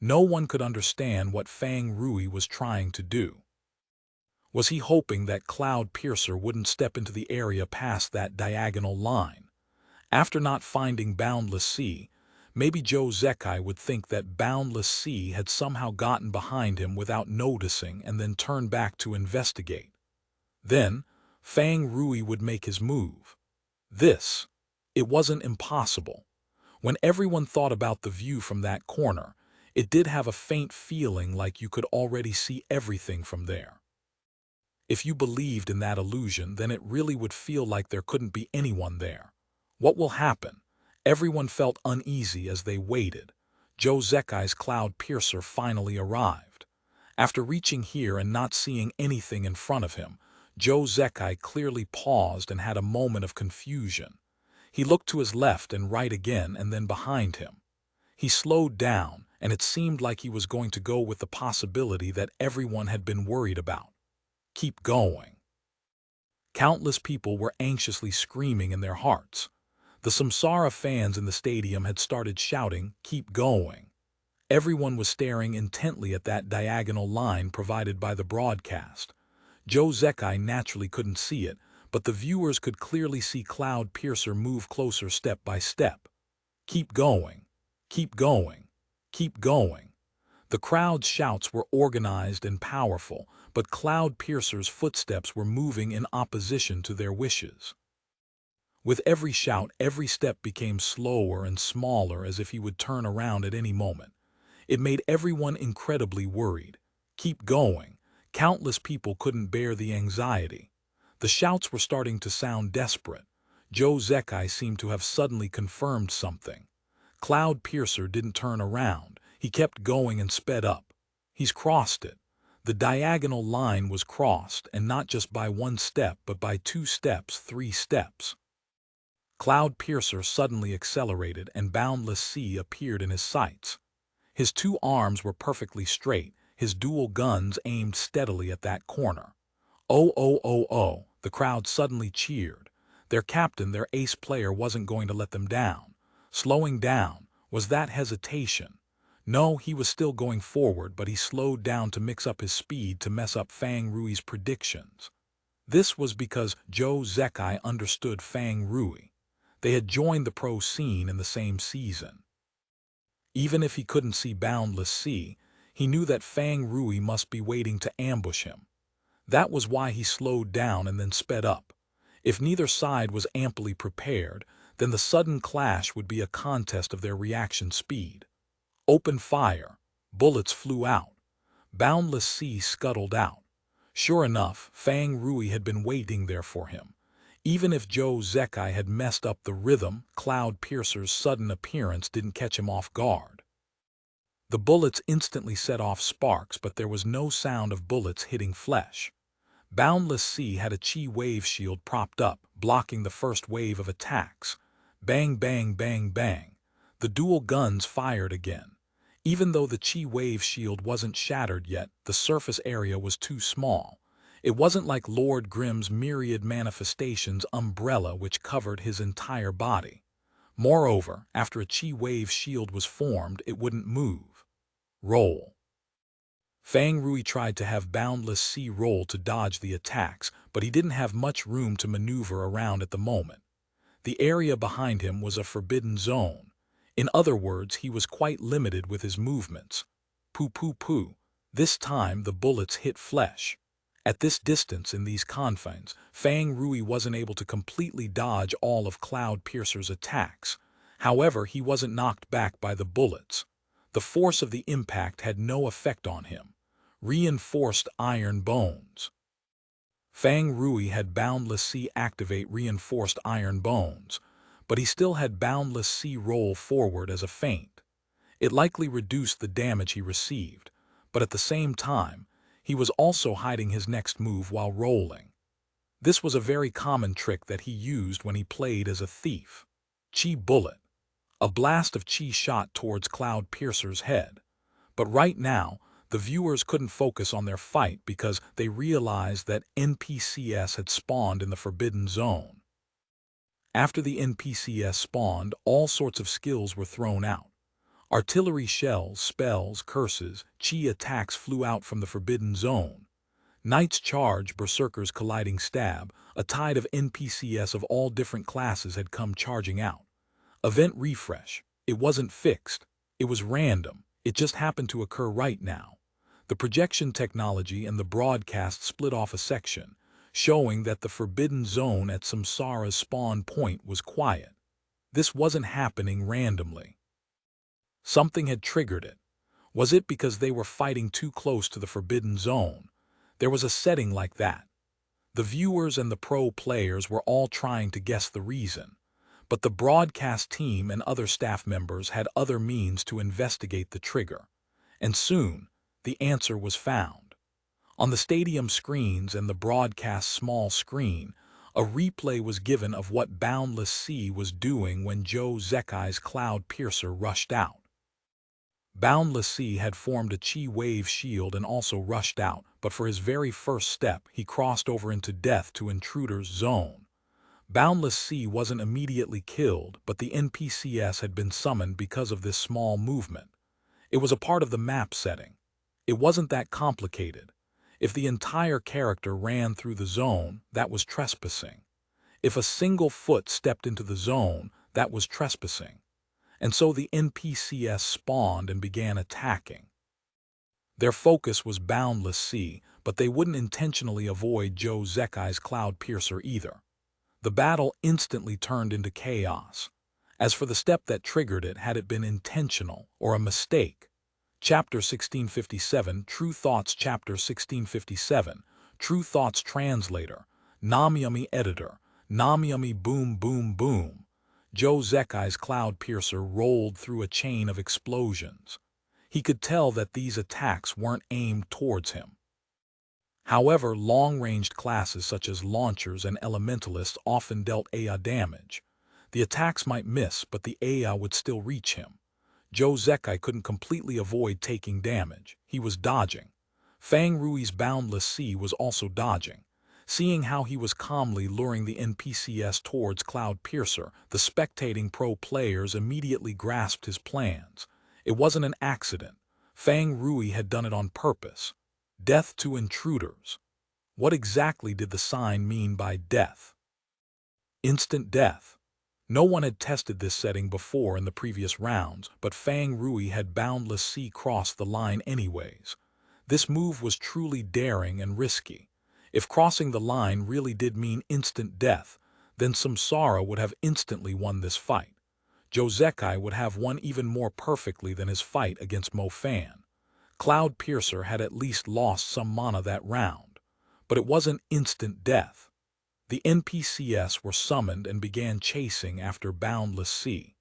No one could understand what Fang Rui was trying to do. Was he hoping that Cloud Piercer wouldn't step into the area past that diagonal line? After not finding Boundless Sea, maybe Joe Zekai would think that Boundless Sea had somehow gotten behind him without noticing and then turn back to investigate. Then, Fang Rui would make his move. It wasn't impossible. When everyone thought about the view from that corner, it did have a faint feeling like you could already see everything from there. If you believed in that illusion, then it really would feel like there couldn't be anyone there. What will happen? Everyone felt uneasy as they waited. Joe Zekai's Cloud Piercer finally arrived. After reaching here and not seeing anything in front of him, Joe Zekai clearly paused and had a moment of confusion. He looked to his left and right again and then behind him. He slowed down, and it seemed like he was going to go with the possibility that everyone had been worried about. Keep going. Countless people were anxiously screaming in their hearts. The Samsara fans in the stadium had started shouting, "Keep going." Everyone was staring intently at that diagonal line provided by the broadcast. Joe Zekai naturally couldn't see it, but the viewers could clearly see Cloud Piercer move closer step by step. Keep going, keep going, keep going. The crowd's shouts were organized and powerful, but Cloud Piercer's footsteps were moving in opposition to their wishes. With every shout, every step became slower and smaller, as if he would turn around at any moment. It made everyone incredibly worried. Keep going. Countless people couldn't bear the anxiety. The shouts were starting to sound desperate. Joe Zekai seemed to have suddenly confirmed something. Cloud Piercer didn't turn around. He kept going and sped up. He's crossed it. The diagonal line was crossed, and not just by one step, but by 2 steps, 3 steps. Cloud Piercer suddenly accelerated, and Boundless Sea appeared in his sights. His 2 arms were perfectly straight, his dual guns aimed steadily at that corner. Oh, oh, oh, oh, the crowd suddenly cheered. Their captain, their ace player, wasn't going to let them down. Slowing down, was that hesitation? No, he was still going forward, but he slowed down to mix up his speed to mess up Fang Rui's predictions. This was because Joe Zekai understood Fang Rui. They had joined the pro scene in the same season. Even if he couldn't see Boundless Sea, he knew that Fang Rui must be waiting to ambush him. That was why he slowed down and then sped up. If neither side was amply prepared, then the sudden clash would be a contest of their reaction speed. Open fire. Bullets flew out. Boundless Sea scuttled out. Sure enough, Fang Rui had been waiting there for him. Even if Joe Zekai had messed up the rhythm, Cloud Piercer's sudden appearance didn't catch him off guard. The bullets instantly set off sparks, but there was no sound of bullets hitting flesh. Boundless Sea had a chi wave shield propped up, blocking the first wave of attacks. Bang, bang, bang, bang. The dual guns fired again. Even though the chi wave shield wasn't shattered yet, the surface area was too small. It wasn't like Lord Grimm's myriad manifestations umbrella, which covered his entire body. Moreover, after a chi wave shield was formed, it wouldn't move. Roll. Fang Rui tried to have Boundless Sea roll to dodge the attacks, but he didn't have much room to maneuver around at the moment. The area behind him was a forbidden zone. In other words, he was quite limited with his movements. Poo poo poo. This time the bullets hit flesh. At this distance, in these confines, Fang Rui wasn't able to completely dodge all of Cloud Piercer's attacks. However, he wasn't knocked back by the bullets. The force of the impact had no effect on him. Reinforced iron bones. Fang Rui had Boundless Sea activate reinforced iron bones, but he still had Boundless Sea roll forward as a feint. It likely reduced the damage he received, but at the same time, he was also hiding his next move while rolling. This was a very common trick that he used when he played as a thief. Chi Bullet. A blast of chi shot towards Cloud Piercer's head. But right now, the viewers couldn't focus on their fight because they realized that NPCs had spawned in the Forbidden Zone. After the NPCs spawned, all sorts of skills were thrown out. Artillery shells, spells, curses, chi attacks flew out from the Forbidden Zone. Knight's Charge, Berserker's Colliding Stab, a tide of NPCs of all different classes had come charging out. Event Refresh. It wasn't fixed. It was random. It just happened to occur right now. The projection technology and the broadcast split off a section, showing that the Forbidden Zone at Samsara's spawn point was quiet. This wasn't happening randomly. Something had triggered it. Was it because they were fighting too close to the Forbidden Zone? There was a setting like that. The viewers and the pro players were all trying to guess the reason, but the broadcast team and other staff members had other means to investigate the trigger. And soon, the answer was found. On the stadium screens and the broadcast small screen, a replay was given of what Boundless Sea was doing when Joe Zekai's Cloud Piercer rushed out. Boundless Sea had formed a chi wave shield and also rushed out, but for his very first step, he crossed over into Death to Intruder's Zone. Boundless Sea wasn't immediately killed, but the NPCs had been summoned because of this small movement. It was a part of the map setting. It wasn't that complicated. If the entire character ran through the zone, that was trespassing. If a single foot stepped into the zone, that was trespassing. And so the NPCs spawned and began attacking. Their focus was Boundless Sea, but they wouldn't intentionally avoid Joe Zekai's Cloud Piercer either. The battle instantly turned into chaos. As for the step that triggered it, had it been intentional or a mistake? Chapter 1657, True Thoughts. Chapter 1657, True Thoughts. Translator, Namyami Editor, Namyami. Boom boom boom. Joe Zekai's Cloud Piercer rolled through a chain of explosions. He could tell that these attacks weren't aimed towards him. However, long-ranged classes such as launchers and elementalists often dealt AI damage. The attacks might miss, but the AI would still reach him. Joe Zekai couldn't completely avoid taking damage. He was dodging. Fang Rui's Boundless Sea was also dodging. Seeing how he was calmly luring the NPCs towards Cloud Piercer, the spectating pro players immediately grasped his plans. It wasn't an accident. Fang Rui had done it on purpose. Death to intruders. What exactly did the sign mean by death? Instant death. No one had tested this setting before in the previous rounds, but Fang Rui had Boundless Sea cross the line anyways. This move was truly daring and risky. If crossing the line really did mean instant death, then Samsara would have instantly won this fight. Joe Zekai would have won even more perfectly than his fight against Mo Fan. Cloud Piercer had at least lost some mana that round, but it wasn't instant death. The NPCs were summoned and began chasing after Boundless Sea.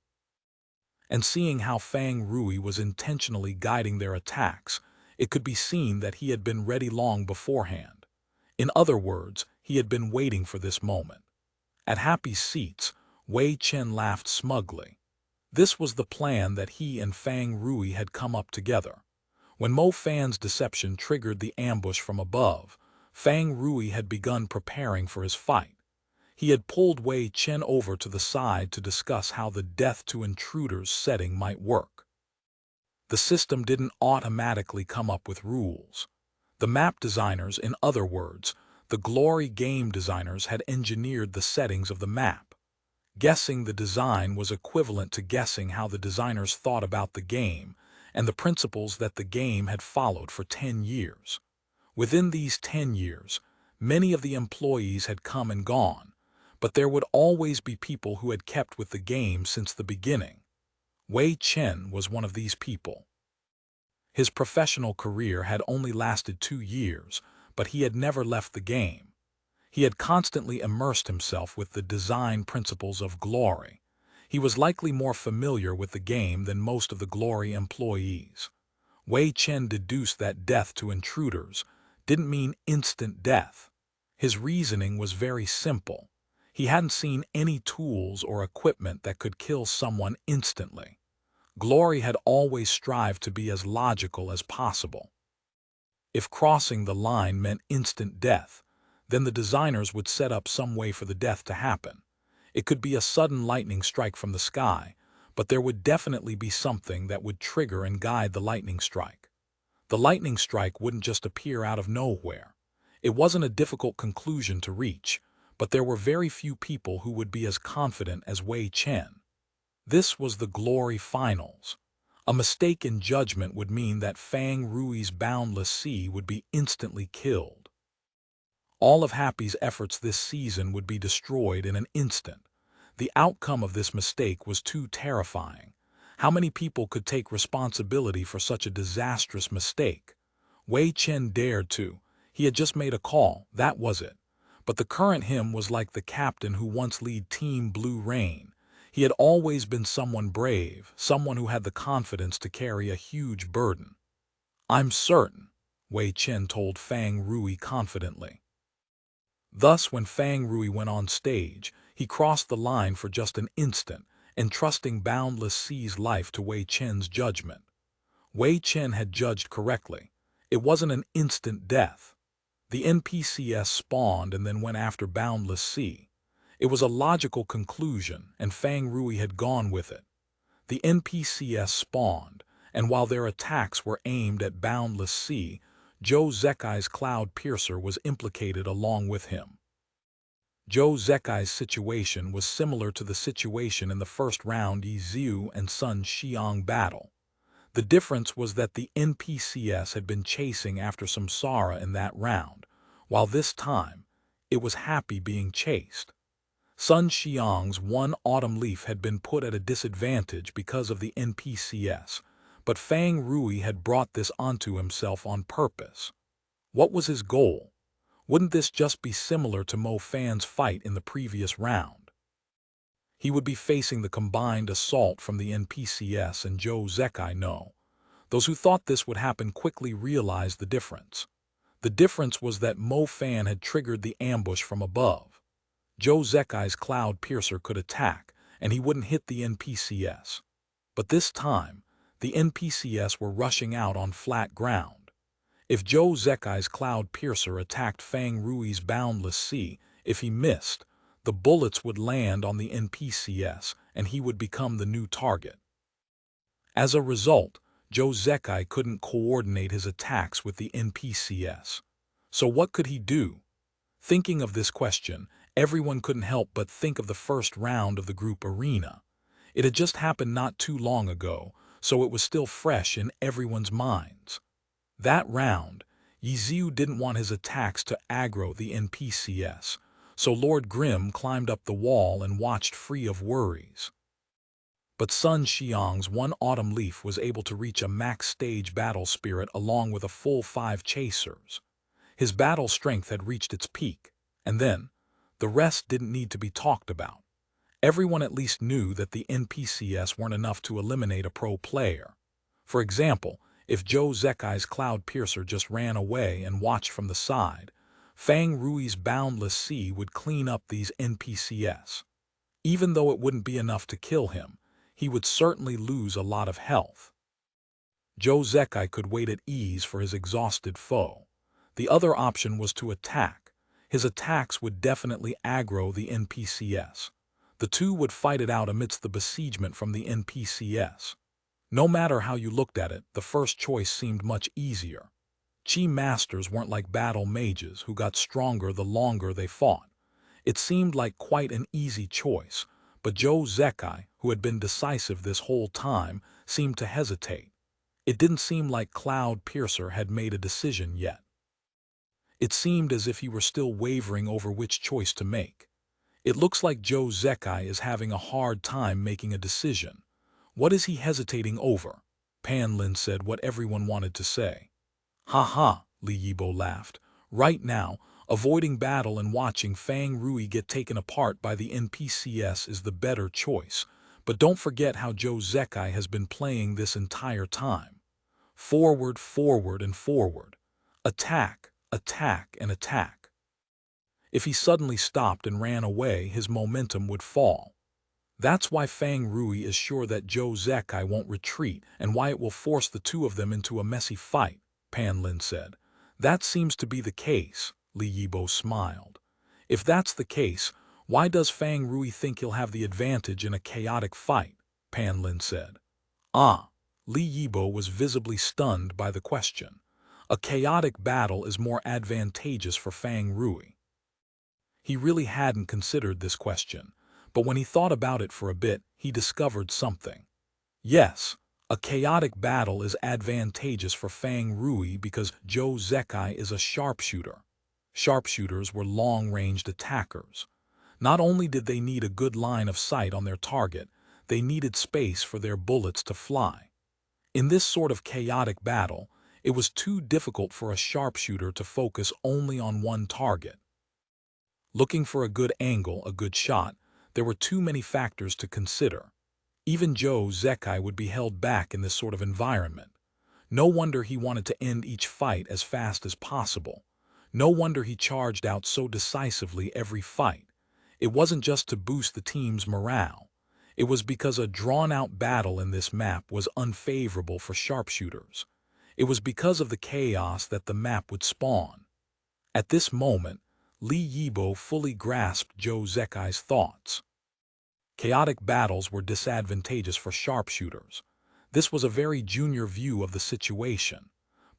And seeing how Fang Rui was intentionally guiding their attacks, it could be seen that he had been ready long beforehand. In other words, he had been waiting for this moment. At Happy Seats, Wei Chen laughed smugly. This was the plan that he and Fang Rui had come up together. When Mo Fan's deception triggered the ambush from above, Fang Rui had begun preparing for his fight. He had pulled Wei Chen over to the side to discuss how the death to intruders setting might work. The system didn't automatically come up with rules. The map designers, in other words, the Glory game designers, had engineered the settings of the map. Guessing the design was equivalent to guessing how the designers thought about the game and the principles that the game had followed for 10 years. Within these 10 years, many of the employees had come and gone, but there would always be people who had kept with the game since the beginning. Wei Chen was one of these people. His professional career had only lasted 2 years, but he had never left the game. He had constantly immersed himself with the design principles of Glory. He was likely more familiar with the game than most of the Glory employees. Wei Chen deduced that death to intruders didn't mean instant death. His reasoning was very simple. He hadn't seen any tools or equipment that could kill someone instantly. Glory had always strived to be as logical as possible. If crossing the line meant instant death, then the designers would set up some way for the death to happen. It could be a sudden lightning strike from the sky, but there would definitely be something that would trigger and guide the lightning strike. The lightning strike wouldn't just appear out of nowhere. It wasn't a difficult conclusion to reach, but there were very few people who would be as confident as Wei Chen. This was the Glory Finals. A mistake in judgment would mean that Fang Rui's Boundless Sea would be instantly killed. All of Happy's efforts this season would be destroyed in an instant. The outcome of this mistake was too terrifying. How many people could take responsibility for such a disastrous mistake? Wei Chen dared to. He had just made a call, that was it. But the current him was like the captain who once led Team Blue Rain. He had always been someone brave, someone who had the confidence to carry a huge burden. "I'm certain," Wei Chen told Fang Rui confidently. Thus, when Fang Rui went on stage, he crossed the line for just an instant, entrusting Boundless Sea's life to Wei Chen's judgment. Wei Chen had judged correctly. It wasn't an instant death. The NPCs spawned and then went after Boundless Sea. It was a logical conclusion, and Fang Rui had gone with it. The NPCs spawned, and while their attacks were aimed at Boundless Sea, Joe Zekai's Cloud Piercer was implicated along with him. Joe Zekai's situation was similar to the situation in the first round Yi Xiu and Sun Xiang battle. The difference was that the NPCs had been chasing after Samsara in that round, while this time, it was happy being chased. Sun Xiang's one autumn leaf had been put at a disadvantage because of the NPCs, but Fang Rui had brought this onto himself on purpose. What was his goal? Wouldn't this just be similar to Mo Fan's fight in the previous round? He would be facing the combined assault from the NPCs and Joe Zekai. No. Those who thought this would happen quickly realized the difference. The difference was that Mo Fan had triggered the ambush from above. Joe Zekai's Cloud Piercer could attack, and he wouldn't hit the NPCs. But this time, the NPCs were rushing out on flat ground. If Joe Zekai's Cloud Piercer attacked Fang Rui's Boundless Sea, if he missed, the bullets would land on the NPCs, and he would become the new target. As a result, Joe Zekai couldn't coordinate his attacks with the NPCs. So what could he do? Thinking of this question, everyone couldn't help but think of the first round of the group arena. It had just happened not too long ago, so it was still fresh in everyone's minds. That round, Yi Xiu didn't want his attacks to aggro the NPCs, so Lord Grimm climbed up the wall and watched free of worries. But Sun Xiang's one autumn leaf was able to reach a max stage battle spirit along with a full 5 chasers. His battle strength had reached its peak, and then, the rest didn't need to be talked about. Everyone at least knew that the NPCs weren't enough to eliminate a pro player. For example, if Joe Zekai's Cloud Piercer just ran away and watched from the side, Fang Rui's Boundless Sea would clean up these NPCs. Even though it wouldn't be enough to kill him, he would certainly lose a lot of health. Joe Zekai could wait at ease for his exhausted foe. The other option was to attack. His attacks would definitely aggro the NPCs. The two would fight it out amidst the besiegement from the NPCs. No matter how you looked at it, the first choice seemed much easier. Chi masters weren't like battle mages who got stronger the longer they fought. It seemed like quite an easy choice, but Joe Zekai, who had been decisive this whole time, seemed to hesitate. It didn't seem like Cloud Piercer had made a decision yet. It seemed as if he were still wavering over which choice to make. It looks like Joe Zekai is having a hard time making a decision. What is he hesitating over? Pan Lin said what everyone wanted to say. Ha ha, Li Yibo laughed. Right now, avoiding battle and watching Fang Rui get taken apart by the NPCs is the better choice. But don't forget how Joe Zekai has been playing this entire time. Forward, forward, and forward. Attack, attack, and attack. If he suddenly stopped and ran away, his momentum would fall. That's why Fang Rui is sure that Joe Zekai won't retreat and why it will force the two of them into a messy fight, Pan Lin said. That seems to be the case, Li Yibo smiled. If that's the case, why does Fang Rui think he'll have the advantage in a chaotic fight? Pan Lin said. Ah, Li Yibo was visibly stunned by the question. A chaotic battle is more advantageous for Fang Rui. He really hadn't considered this question, but when he thought about it for a bit, he discovered something. Yes, a chaotic battle is advantageous for Fang Rui because Joe Zekai is a sharpshooter. Sharpshooters were long-ranged attackers. Not only did they need a good line of sight on their target, they needed space for their bullets to fly. In this sort of chaotic battle, it was too difficult for a sharpshooter to focus only on one target. Looking for a good angle, a good shot, there were too many factors to consider. Even Joe Zekai would be held back in this sort of environment. No wonder he wanted to end each fight as fast as possible. No wonder he charged out so decisively every fight. It wasn't just to boost the team's morale. It was because a drawn-out battle in this map was unfavorable for sharpshooters. It was because of the chaos that the map would spawn. At this moment, Li Yibo fully grasped Joe Zekai's thoughts. Chaotic battles were disadvantageous for sharpshooters. This was a very junior view of the situation.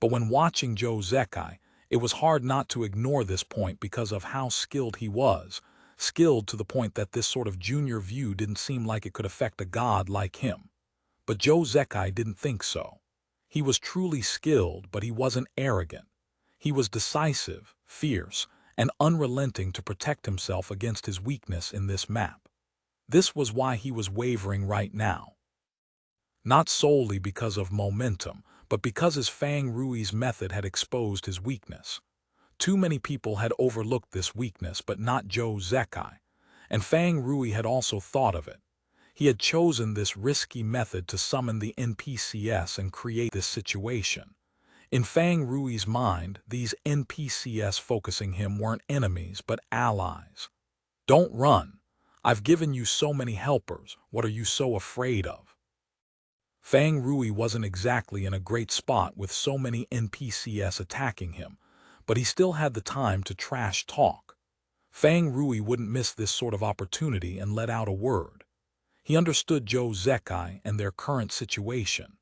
But when watching Joe Zekai, it was hard not to ignore this point because of how skilled he was. skilled to the point that this sort of junior view didn't seem like it could affect a god like him. But Joe Zekai didn't think so. He was truly skilled, but he wasn't arrogant. He was decisive, fierce, and unrelenting to protect himself against his weakness in this map. This was why he was wavering right now. Not solely because of momentum, but because his Fang Rui's method had exposed his weakness. Too many people had overlooked this weakness, but not Joe Zekai, and Fang Rui had also thought of it. He had chosen this risky method to summon the NPCs and create this situation. In Fang Rui's mind, these NPCs focusing him weren't enemies, but allies. Don't run. I've given you so many helpers. What are you so afraid of? Fang Rui wasn't exactly in a great spot with so many NPCs attacking him, but he still had the time to trash talk. Fang Rui wouldn't miss this sort of opportunity and let out a word. He understood Joe Zekai and their current situation.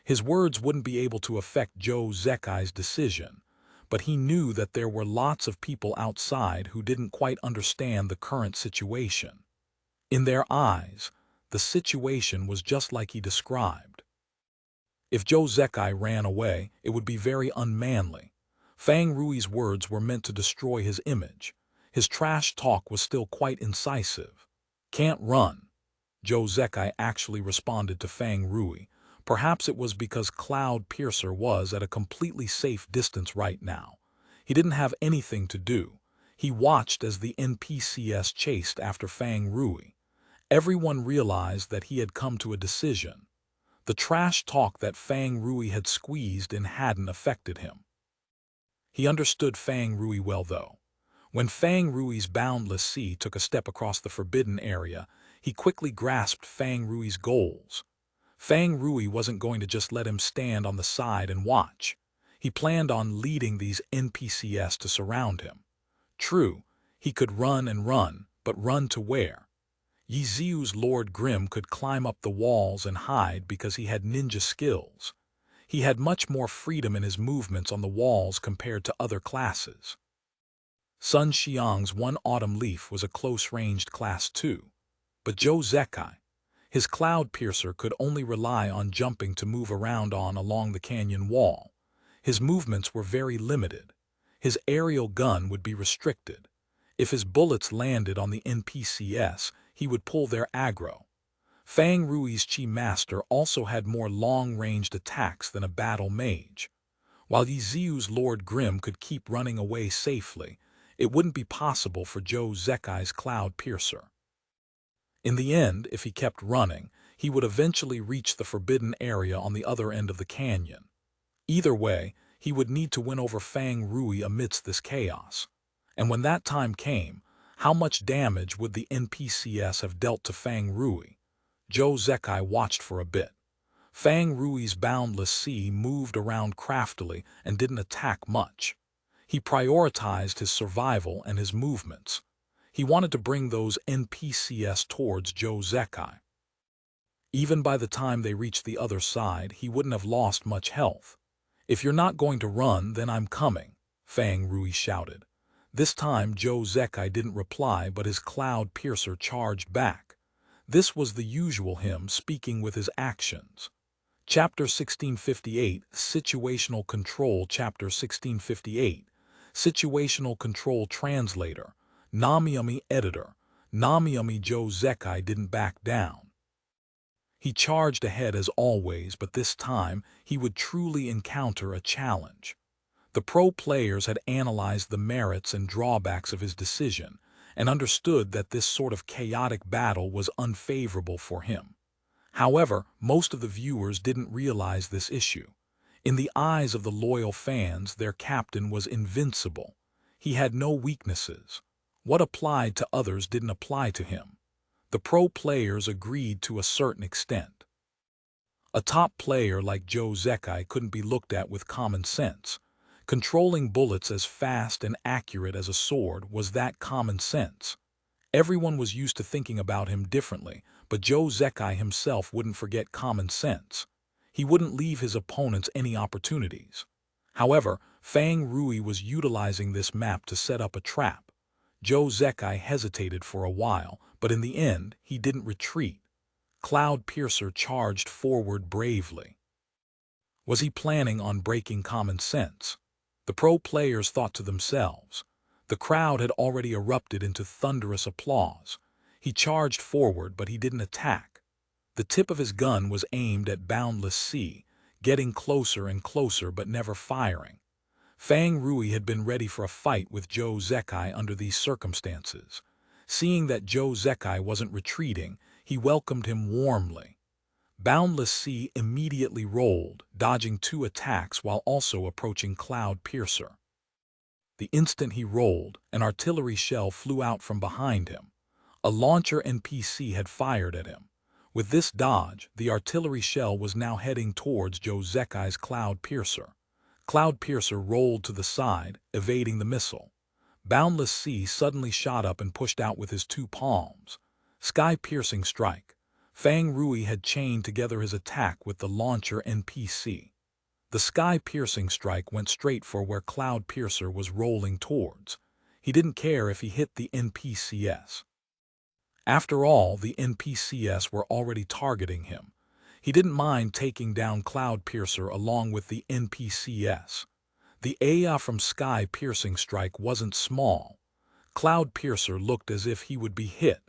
His words wouldn't be able to affect Joe Zekai's decision, but he knew that there were lots of people outside who didn't quite understand the current situation. In their eyes, the situation was just like he described. If Joe Zekai ran away, it would be very unmanly. Fang Rui's words were meant to destroy his image. His trash talk was still quite incisive. Can't run. Joe Zekai actually responded to Fang Rui. Perhaps it was because Cloud Piercer was at a completely safe distance right now. He didn't have anything to do. He watched as the NPCs chased after Fang Rui. Everyone realized that he had come to a decision. The trash talk that Fang Rui had squeezed in hadn't affected him. He understood Fang Rui well, though. When Fang Rui's boundless sea took a step across the forbidden area, he quickly grasped Fang Rui's goals. Fang Rui wasn't going to just let him stand on the side and watch. He planned on leading these NPCs to surround him. True, he could run and run, but run to where? Yiziu's Lord Grimm could climb up the walls and hide because he had ninja skills. He had much more freedom in his movements on the walls compared to other classes. Sun Xiang's One Autumn Leaf was a close-ranged class too. But Joe Zekai, his Cloud Piercer could only rely on jumping to move around along the canyon wall. His movements were very limited. His aerial gun would be restricted. If his bullets landed on the NPCs, he would pull their aggro. Fang Rui's Chi Master also had more long-ranged attacks than a battle mage. While Yiziu's Lord Grimm could keep running away safely, it wouldn't be possible for Joe Zekai's Cloud Piercer. In the end, if he kept running, he would eventually reach the forbidden area on the other end of the canyon. Either way, he would need to win over Fang Rui amidst this chaos. And when that time came, how much damage would the NPCs have dealt to Fang Rui? Joe Zekai watched for a bit. Fang Rui's boundless sea moved around craftily and didn't attack much. He prioritized his survival and his movements. He wanted to bring those NPCs towards Joe Zekai. Even by the time they reached the other side, he wouldn't have lost much health. "If you're not going to run, then I'm coming," Fang Rui shouted. This time Joe Zekai didn't reply, but his Cloud Piercer charged back. This was the usual him speaking with his actions. Chapter 1658, Situational Control. Chapter 1658, Situational Control. Translator, Namiyami. Editor, Namiyami. Joe Zekai didn't back down. He charged ahead as always, but this time he would truly encounter a challenge. The pro players had analyzed the merits and drawbacks of his decision and understood that this sort of chaotic battle was unfavorable for him. However, most of the viewers didn't realize this issue. In the eyes of the loyal fans, their captain was invincible. He had no weaknesses. What applied to others didn't apply to him. The pro players agreed to a certain extent. A top player like Joe Zekai couldn't be looked at with common sense. Controlling bullets as fast and accurate as a sword was that common sense. Everyone was used to thinking about him differently, but Joe Zekai himself wouldn't forget common sense. He wouldn't leave his opponents any opportunities. However, Fang Rui was utilizing this map to set up a trap. Joe Zekai hesitated for a while, but in the end, he didn't retreat. Cloudpiercer charged forward bravely. Was he planning on breaking common sense? The pro players thought to themselves. The crowd had already erupted into thunderous applause. He charged forward, but he didn't attack. The tip of his gun was aimed at Boundless Sea, getting closer and closer but never firing. Fang Rui had been ready for a fight with Joe Zekai under these circumstances. Seeing that Joe Zekai wasn't retreating, he welcomed him warmly. Boundless Sea immediately rolled, dodging 2 attacks while also approaching Cloudpiercer. The instant he rolled, an artillery shell flew out from behind him. A launcher NPC had fired at him. With this dodge, the artillery shell was now heading towards Joe Zekai's Cloudpiercer. Cloudpiercer rolled to the side, evading the missile. Boundless Sea suddenly shot up and pushed out with his 2 palms. Sky-piercing strike. Fang Rui had chained together his attack with the launcher NPC. The sky-piercing strike went straight for where Cloudpiercer was rolling towards. He didn't care if he hit the NPCs. After all, the NPCs were already targeting him. He didn't mind taking down Cloudpiercer along with the NPCs. The AI from sky-piercing strike wasn't small. Cloudpiercer looked as if he would be hit.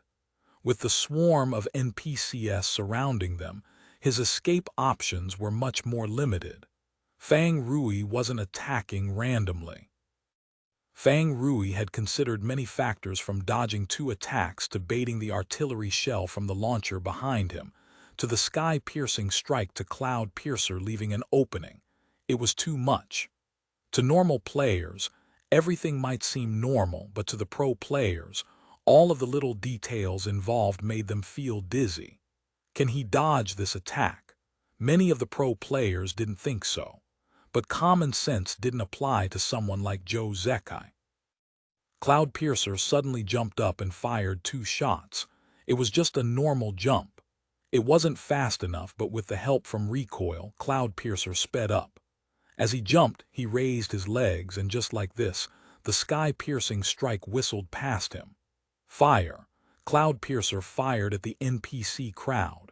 With the swarm of NPCs surrounding them, his escape options were much more limited. Fang Rui wasn't attacking randomly. Fang Rui had considered many factors from dodging 2 attacks to baiting the artillery shell from the launcher behind him, to the sky-piercing strike to Cloudpiercer leaving an opening. It was too much. To normal players, everything might seem normal, but to the pro players, all of the little details involved made them feel dizzy. Can he dodge this attack? Many of the pro players didn't think so. But common sense didn't apply to someone like Joe Zekai. Cloudpiercer suddenly jumped up and fired 2 shots. It was just a normal jump. It wasn't fast enough, but with the help from recoil, Cloudpiercer sped up. As he jumped, he raised his legs, and just like this, the sky-piercing strike whistled past him. Fire. Cloudpiercer fired at the NPC crowd.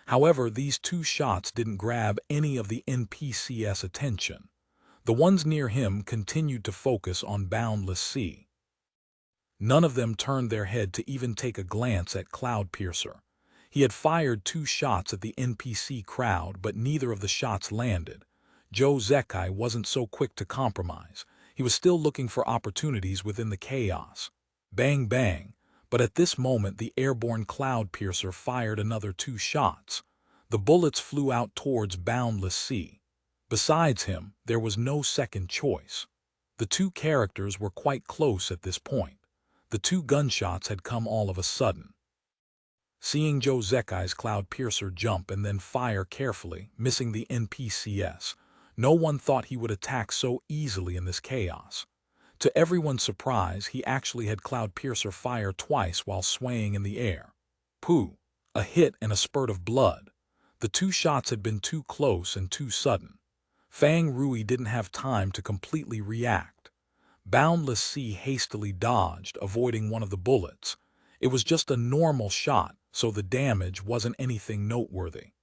However, these 2 shots didn't grab any of the NPC's attention. The ones near him continued to focus on Boundless Sea. None of them turned their head to even take a glance at Cloudpiercer. He had fired 2 shots at the NPC crowd, but neither of the shots landed. Joe Zekai wasn't so quick to compromise. He was still looking for opportunities within the chaos. Bang, bang. But at this moment, the airborne Cloudpiercer fired another 2 shots. The bullets flew out towards Boundless Sea. Besides him, there was no second choice. The 2 characters were quite close at this point. The 2 gunshots had come all of a sudden. Seeing Joe Zekai's Cloudpiercer jump and then fire carefully, missing the NPCs, no one thought he would attack so easily in this chaos. To everyone's surprise, he actually had Cloudpiercer fire twice while swaying in the air. Pooh! A hit and a spurt of blood. The 2 shots had been too close and too sudden. Fang Rui didn't have time to completely react. Boundless Sea hastily dodged, avoiding one of the bullets. It was just a normal shot, so the damage wasn't anything noteworthy.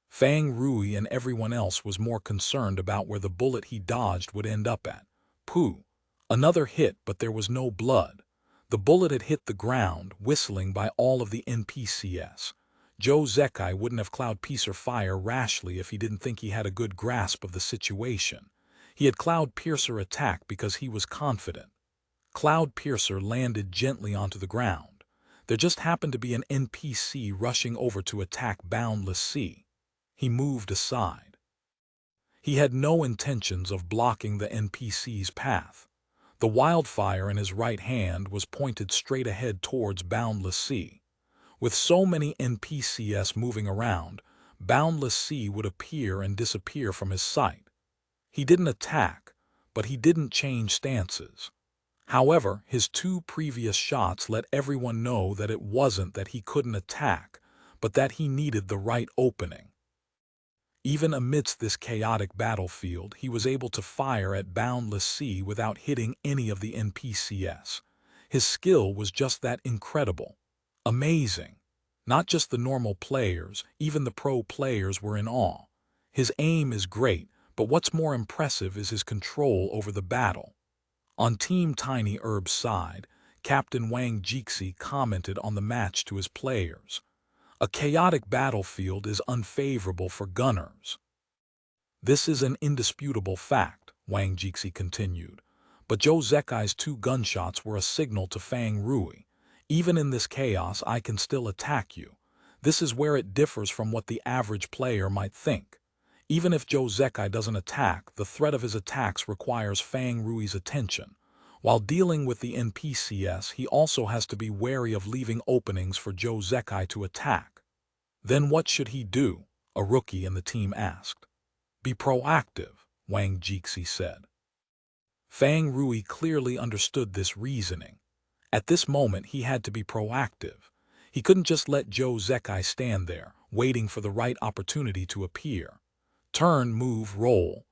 Fang Rui and everyone else was more concerned about where the bullet he dodged would end up at. Pooh! Another hit, but there was no blood. The bullet had hit the ground, whistling by all of the NPCs. Joe Zekai wouldn't have Cloudpiercer fire rashly if he didn't think he had a good grasp of the situation. He had Cloudpiercer attack because he was confident. Cloudpiercer landed gently onto the ground. There just happened to be an NPC rushing over to attack Boundless Sea. He moved aside. He had no intentions of blocking the NPC's path. The wildfire in his right hand was pointed straight ahead towards Boundless Sea. With so many NPCs moving around, Boundless Sea would appear and disappear from his sight. He didn't attack, but he didn't change stances. However, his 2 previous shots let everyone know that it wasn't that he couldn't attack, but that he needed the right opening. Even amidst this chaotic battlefield, he was able to fire at Boundless Sea without hitting any of the NPCs. His skill was just that incredible. Amazing. Not just the normal players, even the pro players were in awe. His aim is great, but what's more impressive is his control over the battle. On Team Tiny Herb's side, Captain Wang Jixi commented on the match to his players. A chaotic battlefield is unfavorable for gunners. This is an indisputable fact, Wang Jixi continued. But Zhou Zekai's 2 gunshots were a signal to Fang Rui. Even in this chaos, I can still attack you. This is where it differs from what the average player might think. Even if Zhou Zekai doesn't attack, the threat of his attacks requires Fang Rui's attention. While dealing with the NPCs, he also has to be wary of leaving openings for Zhou Zekai to attack. Then what should he do? A rookie in the team asked. Be proactive, Wang Jixi said. Fang Rui clearly understood this reasoning. At this moment, he had to be proactive. He couldn't just let Zhou Zekai stand there, waiting for the right opportunity to appear. Turn, move, roll.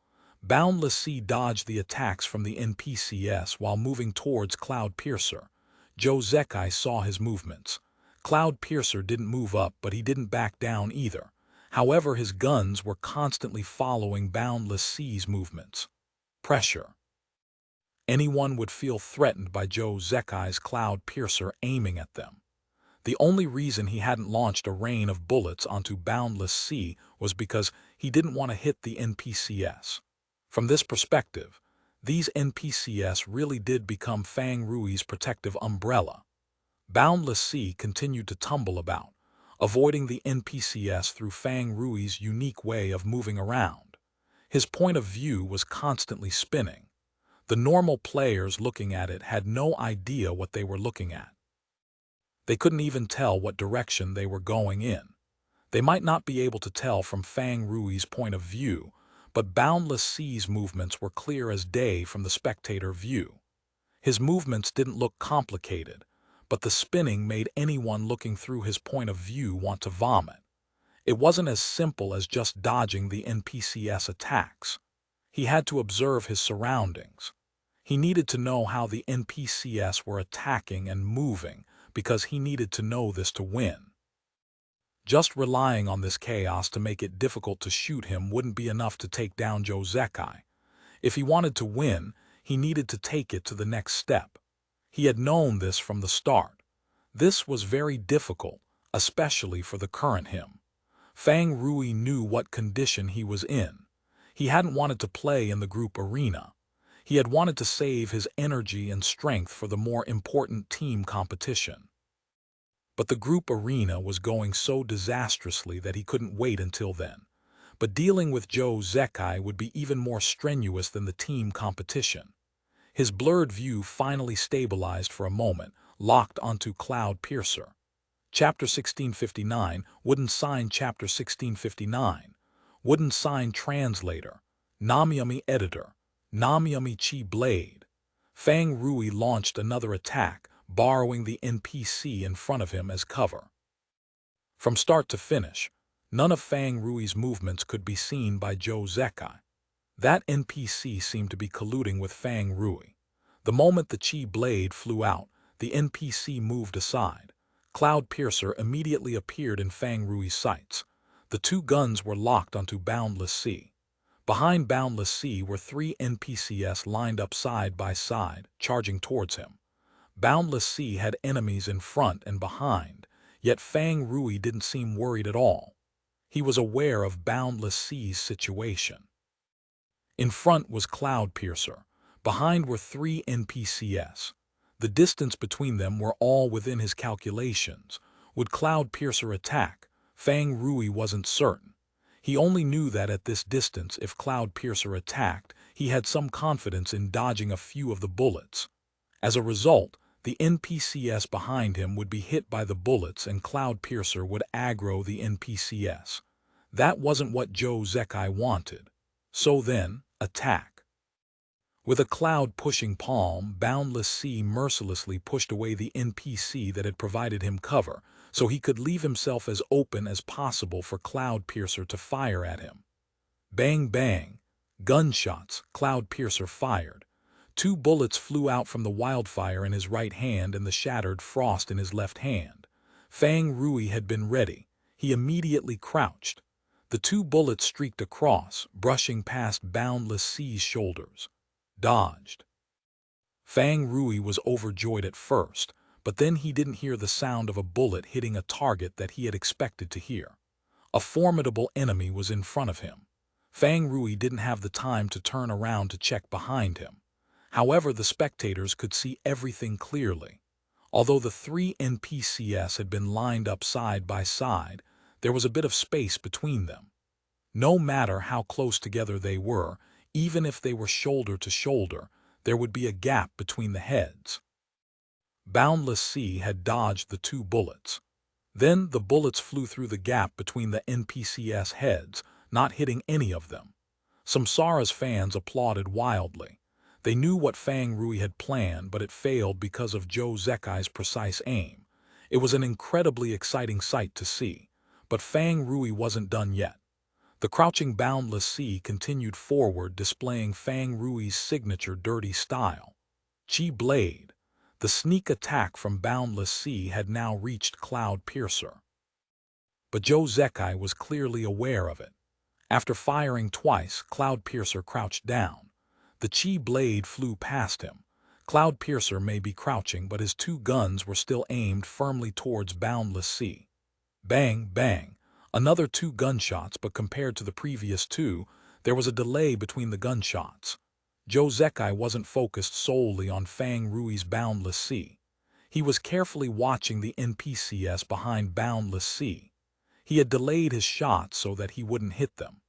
Boundless Sea dodged the attacks from the NPCs while moving towards Cloud Piercer. Zhou Zekai saw his movements. Cloud Piercer didn't move up, but he didn't back down either. However, his guns were constantly following Boundless Sea's movements. Pressure. Anyone would feel threatened by Zhou Zekai's Cloud Piercer aiming at them. The only reason he hadn't launched a rain of bullets onto Boundless Sea was because he didn't want to hit the NPCs. From this perspective, these NPCs really did become Fang Rui's protective umbrella. Boundless Sea continued to tumble about, avoiding the NPCs through Fang Rui's unique way of moving around. His point of view was constantly spinning. The normal players looking at it had no idea what they were looking at. They couldn't even tell what direction they were going in. They might not be able to tell from Fang Rui's point of view, but Boundless Sea's movements were clear as day from the spectator view. His movements didn't look complicated, but the spinning made anyone looking through his point of view want to vomit. It wasn't as simple as just dodging the NPCs attacks. He had to observe his surroundings. He needed to know how the NPCs were attacking and moving because he needed to know this to win. Just relying on this chaos to make it difficult to shoot him wouldn't be enough to take down Zhou Zekai. If he wanted to win, he needed to take it to the next step. He had known this from the start. This was very difficult, especially for the current him. Fang Rui knew what condition he was in. He hadn't wanted to play in the group arena. He had wanted to save his energy and strength for the more important team competition. But the group arena was going so disastrously that he couldn't wait until then. But dealing with Zhou Zekai would be even more strenuous than the team competition. His blurred view finally stabilized for a moment, locked onto Cloud Piercer. Chapter 1659, Wooden Sign. Chapter 1659. Wooden Sign Translator. Namiyami Editor. Namiyami Chi Blade. Fang Rui launched another attack, borrowing the NPC in front of him as cover. From start to finish, none of Fang Rui's movements could be seen by Zhou Zekai. That NPC seemed to be colluding with Fang Rui. The moment the Chi Blade flew out, the NPC moved aside. Cloud Piercer immediately appeared in Fang Rui's sights. The 2 guns were locked onto Boundless Sea. Behind Boundless Sea were 3 NPCs lined up side by side, charging towards him. Boundless Sea had enemies in front and behind, yet Fang Rui didn't seem worried at all. He was aware of Boundless Sea's situation. In front was Cloud Piercer. Behind were 3 NPCs. The distance between them were all within his calculations. Would Cloud Piercer attack? Fang Rui wasn't certain. He only knew that at this distance, if Cloud Piercer attacked, he had some confidence in dodging a few of the bullets. As a result, the NPCs behind him would be hit by the bullets and Cloud Piercer would aggro the NPCs. That wasn't what Zhou Zekai wanted. So then, attack. With a cloud-pushing palm, Boundless Sea mercilessly pushed away the NPC that had provided him cover, so he could leave himself as open as possible for Cloud Piercer to fire at him. Bang bang. Gunshots, Cloud Piercer fired. 2 bullets flew out from the wildfire in his right hand and the shattered frost in his left hand. Fang Rui had been ready. He immediately crouched. The 2 bullets streaked across, brushing past Boundless Sea's shoulders. Dodged. Fang Rui was overjoyed at first, but then he didn't hear the sound of a bullet hitting a target that he had expected to hear. A formidable enemy was in front of him. Fang Rui didn't have the time to turn around to check behind him. However, the spectators could see everything clearly. Although the 3 NPCs had been lined up side by side, there was a bit of space between them. No matter how close together they were, even if they were shoulder to shoulder, there would be a gap between the heads. Boundless Sea had dodged the 2 bullets. Then the bullets flew through the gap between the NPCs' heads, not hitting any of them. Samsara's fans applauded wildly. They knew what Fang Rui had planned, but it failed because of Joe Zekai's precise aim. It was an incredibly exciting sight to see, but Fang Rui wasn't done yet. The crouching Boundless Sea continued forward, displaying Fang Rui's signature dirty style. Chi Blade. The sneak attack from Boundless Sea had now reached Cloud Piercer. But Joe Zekai was clearly aware of it. After firing twice, Cloud Piercer crouched down. The Chi Blade flew past him. Cloud Piercer may be crouching, but his 2 guns were still aimed firmly towards Boundless Sea. Bang, bang. Another 2 gunshots, but compared to the previous 2, there was a delay between the gunshots. Joe Zekai wasn't focused solely on Fang Rui's Boundless Sea. He was carefully watching the NPCs behind Boundless Sea. He had delayed his shots so that he wouldn't hit them.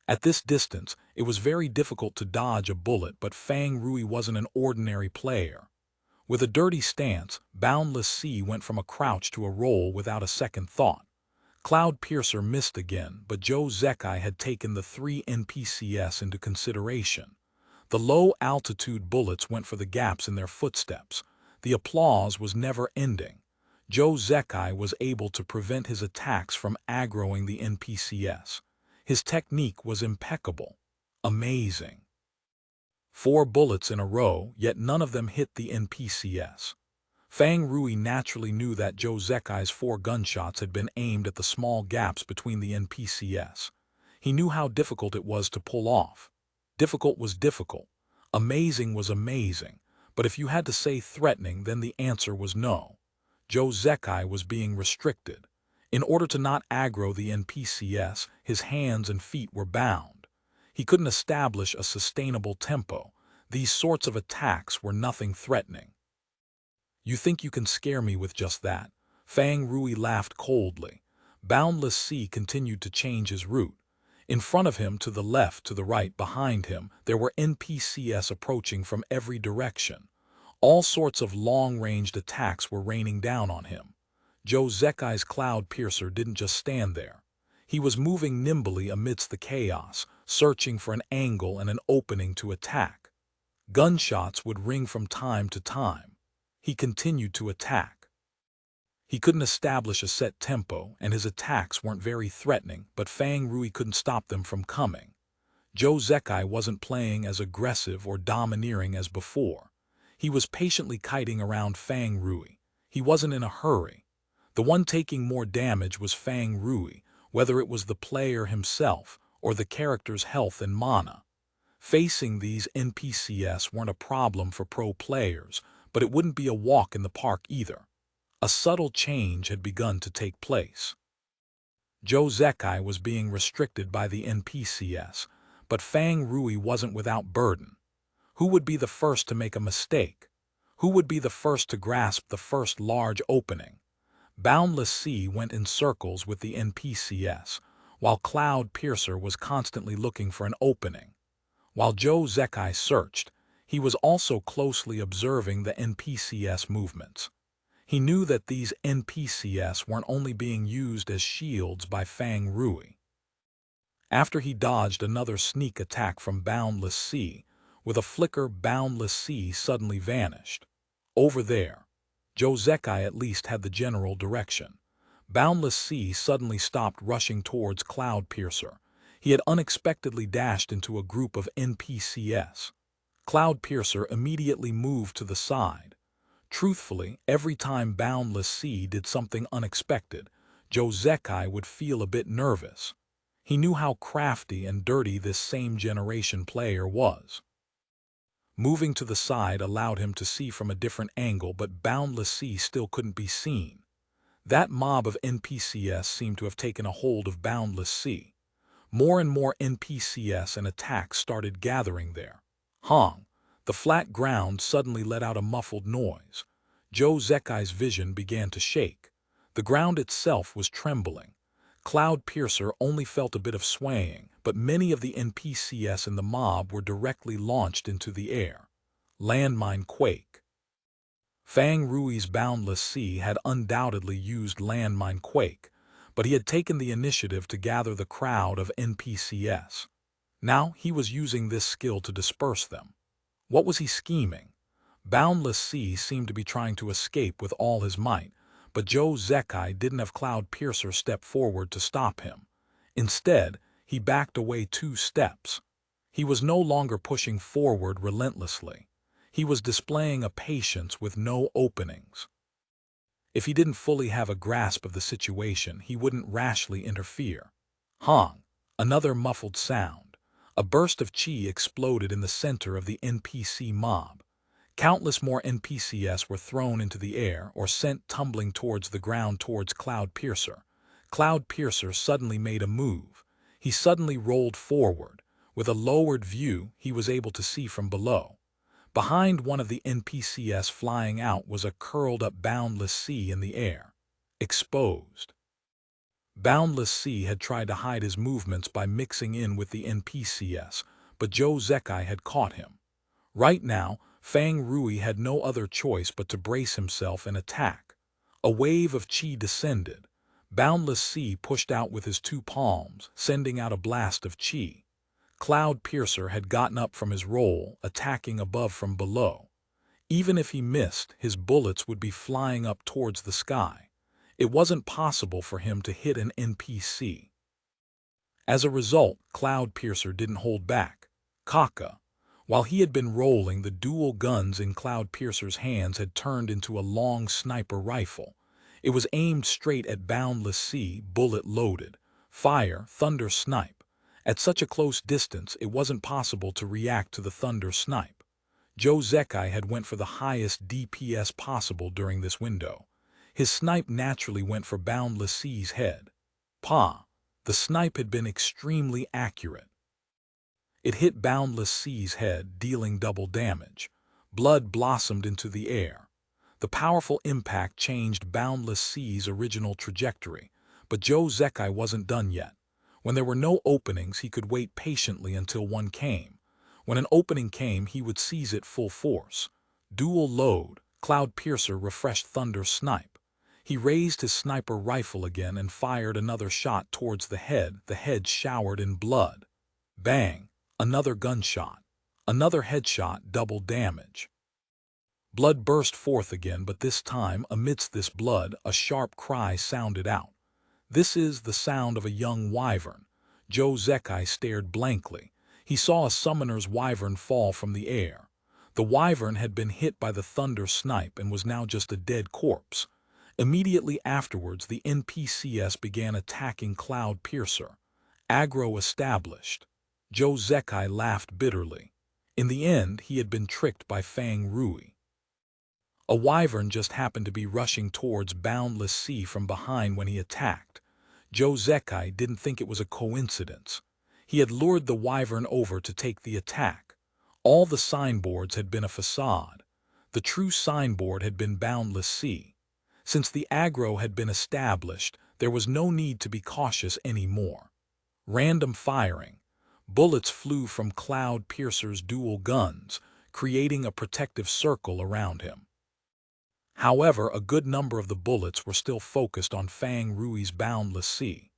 At this distance, it was very difficult to dodge a bullet, but Fang Rui wasn't an ordinary player. With a dirty stance, Boundless Sea went from a crouch to a roll without a second thought. Cloud Piercer missed again, but Joe Zekai had taken the 3 NPCs into consideration. The low-altitude bullets went for the gaps in their footsteps. The applause was never ending. Joe Zekai was able to prevent his attacks from aggroing the NPCs. His technique was impeccable. Amazing. 4 bullets in a row, yet none of them hit the NPCs. Fang Rui naturally knew that Joe Zekai's 4 gunshots had been aimed at the small gaps between the NPCs. He knew how difficult it was to pull off. Difficult was difficult. Amazing was amazing. But if you had to say threatening, then the answer was no. Joe Zekai was being restricted. In order to not aggro the NPCs, his hands and feet were bound. He couldn't establish a sustainable tempo. These sorts of attacks were nothing threatening. You think you can scare me with just that? Fang Rui laughed coldly. Boundless Sea continued to change his route. In front of him, to the left, to the right, behind him, there were NPCs approaching from every direction. All sorts of long-ranged attacks were raining down on him. Joe Zekai's Cloud Piercer didn't just stand there. He was moving nimbly amidst the chaos, searching for an angle and an opening to attack. Gunshots would ring from time to time. He continued to attack. He couldn't establish a set tempo, and his attacks weren't very threatening, but Fang Rui couldn't stop them from coming. Joe Zekai wasn't playing as aggressive or domineering as before. He was patiently kiting around Fang Rui. He wasn't in a hurry. The one taking more damage was Fang Rui, whether it was the player himself or the character's health and mana. Facing these NPCs weren't a problem for pro players, but it wouldn't be a walk in the park either. A subtle change had begun to take place. Joe Zekai was being restricted by the NPCs, but Fang Rui wasn't without burden. Who would be the first to make a mistake? Who would be the first to grasp the first large opening? Boundless Sea went in circles with the NPCs, while Cloud Piercer was constantly looking for an opening. While Joe Zekai searched, he was also closely observing the NPCs' movements. He knew that these NPCs weren't only being used as shields by Fang Rui. After he dodged another sneak attack from Boundless Sea, with a flicker, Boundless Sea suddenly vanished. Over there. Joe Zekai at least had the general direction. Boundless Sea suddenly stopped rushing towards Cloud Piercer. He had unexpectedly dashed into a group of NPCs. Cloudpiercer immediately moved to the side. Truthfully, every time Boundless Sea did something unexpected, Josekai would feel a bit nervous. He knew how crafty and dirty this same generation player was. Moving to the side allowed him to see from a different angle, but Boundless Sea still couldn't be seen. That mob of NPCs seemed to have taken a hold of Boundless Sea. More and more NPCs and attacks started gathering there. Hong! The flat ground suddenly let out a muffled noise. Josekai's vision began to shake. The ground itself was trembling. Cloudpiercer only felt a bit of swaying, but many of the NPCs in the mob were directly launched into the air. Landmine quake. Fang Rui's Boundless Sea had undoubtedly used landmine quake, but he had taken the initiative to gather the crowd of NPCs. Now he was using this skill to disperse them. What was he scheming? Boundless Sea seemed to be trying to escape with all his might, but Josekai didn't have Cloudpiercer step forward to stop him. Instead, he backed away 2 steps. He was no longer pushing forward relentlessly. He was displaying a patience with no openings. If he didn't fully have a grasp of the situation, he wouldn't rashly interfere. Hong! Another muffled sound. A burst of chi exploded in the center of the NPC mob. Countless more NPCs were thrown into the air or sent tumbling towards the ground towards Cloudpiercer. Cloudpiercer suddenly made a move. He suddenly rolled forward. With a lowered view, he was able to see from below. Behind one of the NPCs flying out was a curled-up Boundless Sea in the air. Exposed. Boundless Sea had tried to hide his movements by mixing in with the NPCs, but Josekai had caught him. Right now, Fang Rui had no other choice but to brace himself and attack. A wave of chi descended. Boundless Sea pushed out with his 2 palms, sending out a blast of chi. Cloudpiercer had gotten up from his roll, attacking above from below. Even if he missed, his bullets would be flying up towards the sky. It wasn't possible for him to hit an NPC. As a result, Cloudpiercer didn't hold back. Kaka. While he had been rolling, the dual guns in Cloudpiercer's hands had turned into a long sniper rifle. It was aimed straight at Boundless Sea, bullet loaded. Fire, thunder snipe. At such a close distance, it wasn't possible to react to the thunder snipe. Josekai had went for the highest DPS possible during this window. His snipe naturally went for Boundless Sea's head. Pa! The snipe had been extremely accurate. It hit Boundless Sea's head, dealing double damage. Blood blossomed into the air. The powerful impact changed Boundless Sea's original trajectory, but Josekai wasn't done yet. When there were no openings, he could wait patiently until one came. When an opening came, he would seize it full force. Dual load. Cloudpiercer refreshed Thunder Snipe. He raised his sniper rifle again and fired another shot towards the head showered in blood. Bang! Another gunshot. Another headshot, double damage. Blood burst forth again, but this time, amidst this blood, a sharp cry sounded out. This is the sound of a young wyvern. Josekai stared blankly. He saw a summoner's wyvern fall from the air. The wyvern had been hit by the thunder snipe and was now just a dead corpse. Immediately afterwards, the NPCs began attacking Cloudpiercer. Aggro established. Josekai laughed bitterly. In the end, he had been tricked by Fang Rui. A wyvern just happened to be rushing towards Boundless Sea from behind when he attacked. Josekai didn't think it was a coincidence. He had lured the wyvern over to take the attack. All the signboards had been a facade. The true signboard had been Boundless Sea. Since the aggro had been established, there was no need to be cautious anymore. Random firing. Bullets flew from Cloudpiercer's dual guns, creating a protective circle around him. However, a good number of the bullets were still focused on Fang Rui's Boundless Sea.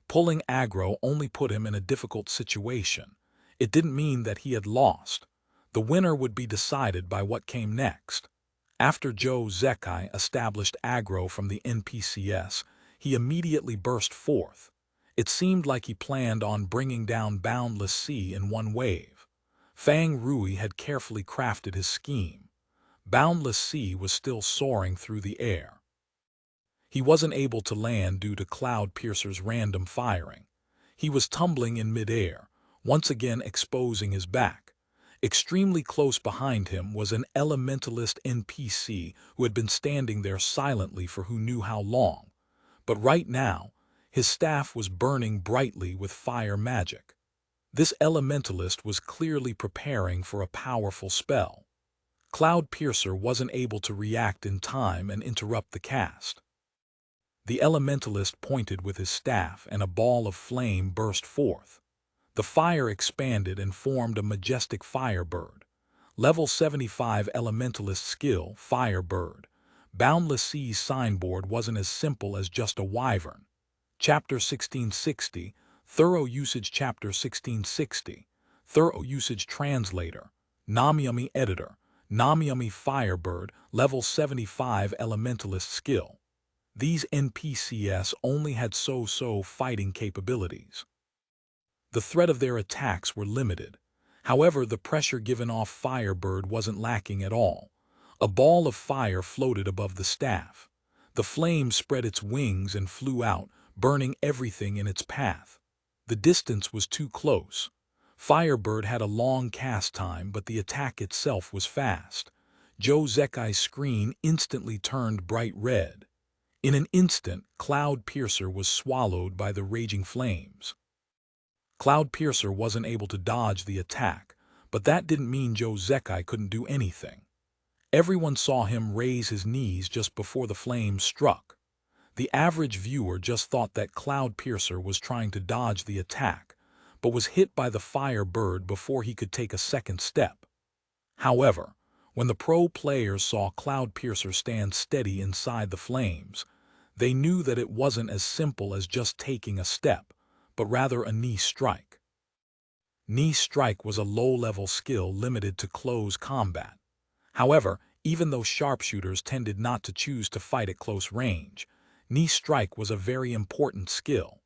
Pulling aggro only put him in a difficult situation. It didn't mean that he had lost. The winner would be decided by what came next. After Josekai established aggro from the NPCs, he immediately burst forth. It seemed like he planned on bringing down Boundless Sea in one wave. Fang Rui had carefully crafted his scheme. Boundless Sea was still soaring through the air. He wasn't able to land due to Cloud Piercer's random firing. He was tumbling in midair, once again exposing his back. Extremely close behind him was an elementalist NPC who had been standing there silently for who knew how long. But right now, his staff was burning brightly with fire magic. This elementalist was clearly preparing for a powerful spell. Cloud Piercer wasn't able to react in time and interrupt the cast. The elementalist pointed with his staff and a ball of flame burst forth. The fire expanded and formed a majestic firebird. Level 75 elementalist skill, Firebird. Boundless Sea's signboard wasn't as simple as just a wyvern. Chapter 1660, Thorough Usage. Chapter 1660, Thorough Usage Translator, Namiyami Editor, Namiyami Firebird, Level 75 Elementalist Skill. These NPCs only had so-so fighting capabilities. The threat of their attacks were limited. However, the pressure given off Firebird wasn't lacking at all. A ball of fire floated above the staff. The flame spread its wings and flew out, burning everything in its path. The distance was too close. Firebird had a long cast time, but the attack itself was fast. Joe Zekai's screen instantly turned bright red. In an instant, Cloud Piercer was swallowed by the raging flames. Cloud Piercer wasn't able to dodge the attack, but that didn't mean Joe Zekai couldn't do anything. Everyone saw him raise his knees just before the flames struck. The average viewer just thought that Cloud Piercer was trying to dodge the attack, but was hit by the Firebird before he could take a second step. However, when the pro players saw Cloud Piercer stand steady inside the flames, they knew that it wasn't as simple as just taking a step, but rather a knee strike. Knee strike was a low-level skill limited to close combat. However, even though sharpshooters tended not to choose to fight at close range, knee strike was a very important skill.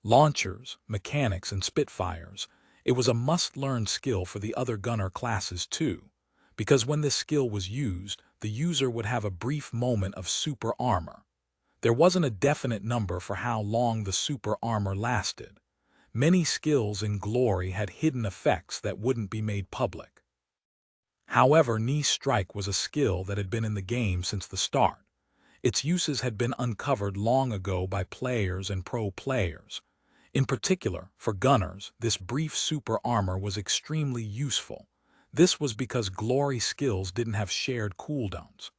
Launchers, mechanics, and Spitfires, it was a must-learn skill for the other gunner classes too, because when this skill was used, the user would have a brief moment of super armor. There wasn't a definite number for how long the super armor lasted. Many skills in Glory had hidden effects that wouldn't be made public. However, knee strike was a skill that had been in the game since the start. Its uses had been uncovered long ago by players and pro players. In particular, for gunners, this brief super armor was extremely useful. This was because Glory skills didn't have shared cooldowns.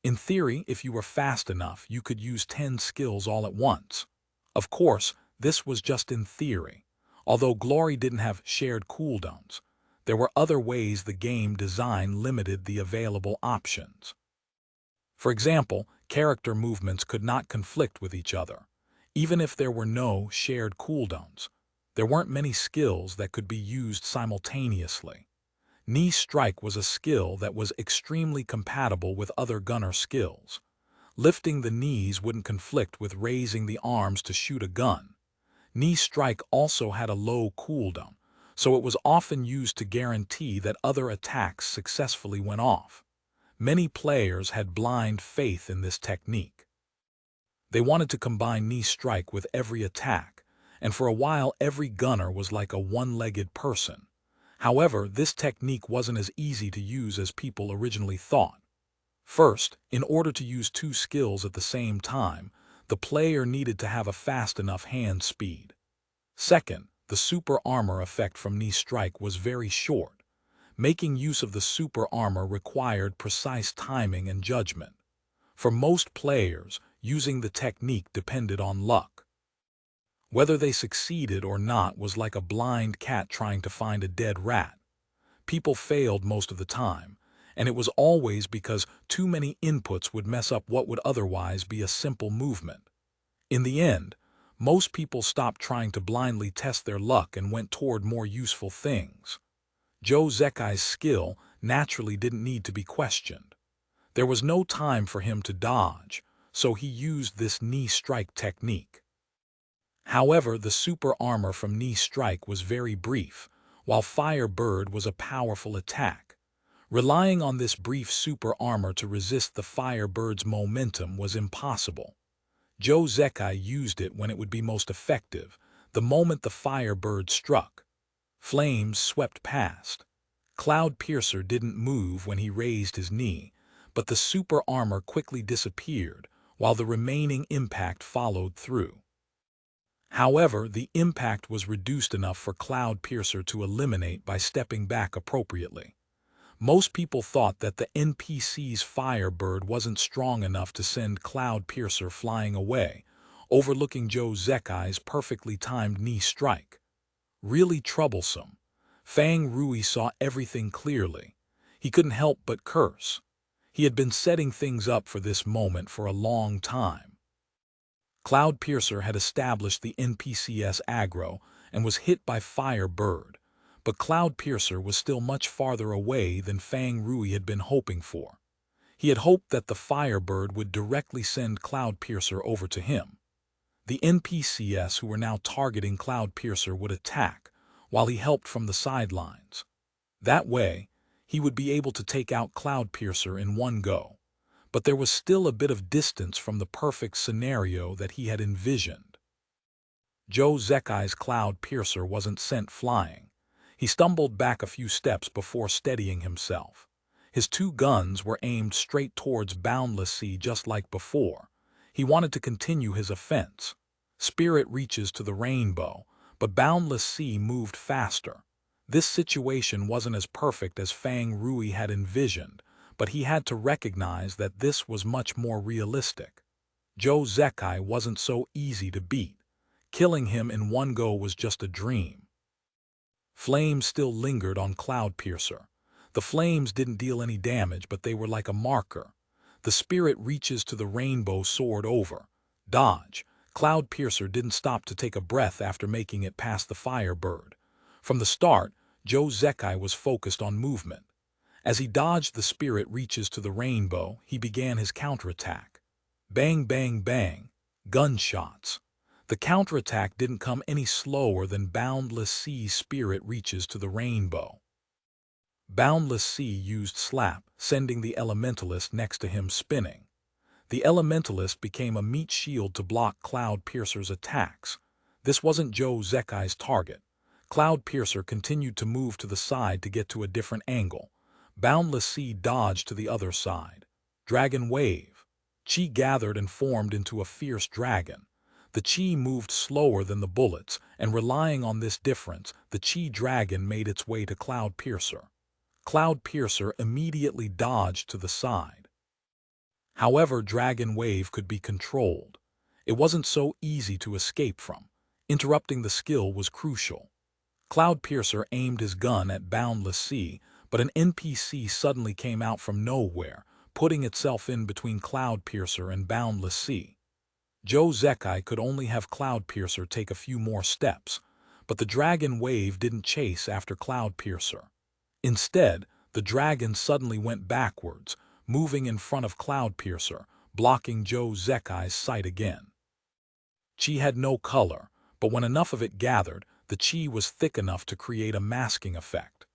In theory, if you were fast enough, you could use 10 skills all at once. Of course, this was just in theory. Although Glory didn't have shared cooldowns, there were other ways the game design limited the available options. For example, character movements could not conflict with each other. Even if there were no shared cooldowns, there weren't many skills that could be used simultaneously. Knee strike was a skill that was extremely compatible with other gunner skills. Lifting the knees wouldn't conflict with raising the arms to shoot a gun. Knee strike also had a low cooldown, so it was often used to guarantee that other attacks successfully went off. Many players had blind faith in this technique. They wanted to combine knee strike with every attack, and for a while every gunner was like a one-legged person. However, this technique wasn't as easy to use as people originally thought. First, in order to use two skills at the same time, the player needed to have a fast enough hand speed. Second, the super armor effect from knee strike was very short. Making use of the super armor required precise timing and judgment. For most players, using the technique depended on luck. Whether they succeeded or not was like a blind cat trying to find a dead rat. People failed most of the time, and it was always because too many inputs would mess up what would otherwise be a simple movement. In the end, most people stopped trying to blindly test their luck and went toward more useful things. Joe Zekai's skill naturally didn't need to be questioned. There was no time for him to dodge, so he used this knee strike technique. However, the super armor from knee strike was very brief. while Firebird was a powerful attack. Relying on this brief super armor to resist the Firebird's momentum was impossible. Joe Zekai used it when it would be most effective, the moment the Firebird struck. Flames swept past. Cloudpiercer didn't move when he raised his knee, but the super armor quickly disappeared, while the remaining impact followed through. However, the impact was reduced enough for Cloudpiercer to eliminate by stepping back appropriately. Most people thought that the NPC's Firebird wasn't strong enough to send Cloudpiercer flying away, overlooking Joe Zekai's perfectly timed knee strike. Really troublesome. Fang Rui saw everything clearly. He couldn't help but curse. He had been setting things up for this moment for a long time. Cloudpiercer had established the NPC's aggro and was hit by Firebird, but Cloudpiercer was still much farther away than Fang Rui had been hoping for. He had hoped that the Firebird would directly send Cloudpiercer over to him. The NPCs who were now targeting Cloudpiercer would attack, while he helped from the sidelines. That way, he would be able to take out Cloudpiercer in one go. But there was still a bit of distance from the perfect scenario that he had envisioned. Joe Zekai's Cloudpiercer wasn't sent flying. He stumbled back a few steps before steadying himself. His two guns were aimed straight towards Boundless Sea just like before. He wanted to continue his offense. Spirit reaches to the rainbow, but Boundless Sea moved faster. This situation wasn't as perfect as Fang Rui had envisioned, but he had to recognize that this was much more realistic. Joe Zekai wasn't so easy to beat. Killing him in one go was just a dream. Flames still lingered on Cloudpiercer. The flames didn't deal any damage, but they were like a marker. The spirit reaches to the rainbow soared over. Dodge. Cloudpiercer didn't stop to take a breath after making it past the Firebird. From the start, Joe Zekai was focused on movement. As he dodged the spirit reaches to the rainbow, he began his counterattack. Bang, bang, bang. Gunshots. The counterattack didn't come any slower than Boundless Sea's spirit reaches to the rainbow. Boundless Sea used Slap, sending the Elementalist next to him spinning. The Elementalist became a meat shield to block Cloudpiercer's attacks. This wasn't Joe Zekai's target. Cloudpiercer continued to move to the side to get to a different angle. Boundless Sea dodged to the other side. Dragon Wave. Chi gathered and formed into a fierce dragon. The Chi moved slower than the bullets, and relying on this difference, the Chi dragon made its way to Cloudpiercer. Cloudpiercer immediately dodged to the side. However, Dragon Wave could be controlled. It wasn't so easy to escape from. Interrupting the skill was crucial. Cloudpiercer aimed his gun at Boundless Sea, but an NPC suddenly came out from nowhere, putting itself in between Cloudpiercer and Boundless Sea. Joe Zekai could only have Cloudpiercer take a few more steps, but the Dragon Wave didn't chase after Cloudpiercer. Instead, the dragon suddenly went backwards, moving in front of Cloudpiercer, blocking Joe Zekai's sight again. Chi had no color, but when enough of it gathered, the Chi was thick enough to create a masking effect.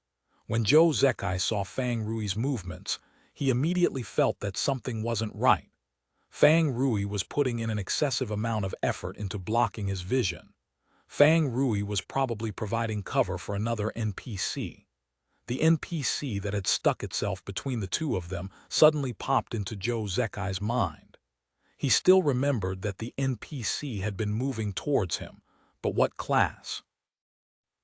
When Joe Zekai saw Fang Rui's movements, he immediately felt that something wasn't right. Fang Rui was putting in an excessive amount of effort into blocking his vision. Fang Rui was probably providing cover for another NPC. The NPC that had stuck itself between the two of them suddenly popped into Joe Zekai's mind. He still remembered that the NPC had been moving towards him, but what class?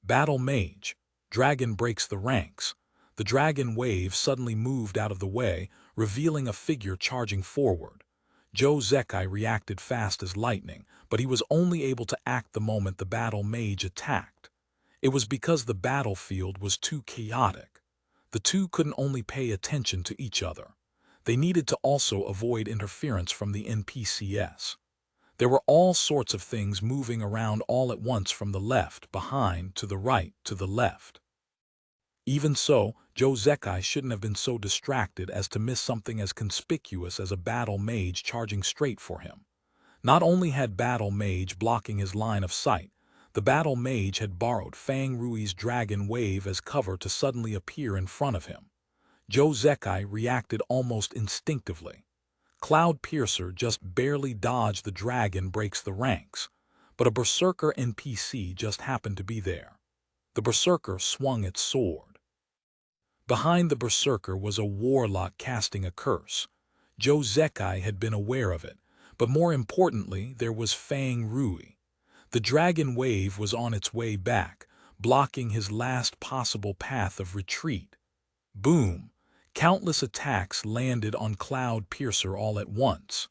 Battle Mage. Dragon breaks the ranks. The Dragon Wave suddenly moved out of the way, revealing a figure charging forward. Joe Zekai reacted fast as lightning, but he was only able to act the moment the Battle Mage attacked. It was because the battlefield was too chaotic. The two couldn't only pay attention to each other. They needed to also avoid interference from the NPCs. There were all sorts of things moving around all at once from the left, behind, to the right, to the left. Even so, Joe Zekai shouldn't have been so distracted as to miss something as conspicuous as a Battle Mage charging straight for him. Not only had Battle Mage blocking his line of sight, The battle mage had borrowed Fang Rui's dragon wave as cover to suddenly appear in front of him. Joe Zekai reacted almost instinctively. Cloud Piercer just barely dodged the dragon breaks the ranks, but a Berserker NPC just happened to be there. The Berserker swung its sword. Behind the Berserker was a warlock casting a curse. Joe Zekai had been aware of it, but more importantly, there was Fang Rui. The dragon wave was on its way back, blocking his last possible path of retreat. Boom! Countless attacks landed on Cloud Piercer all at once.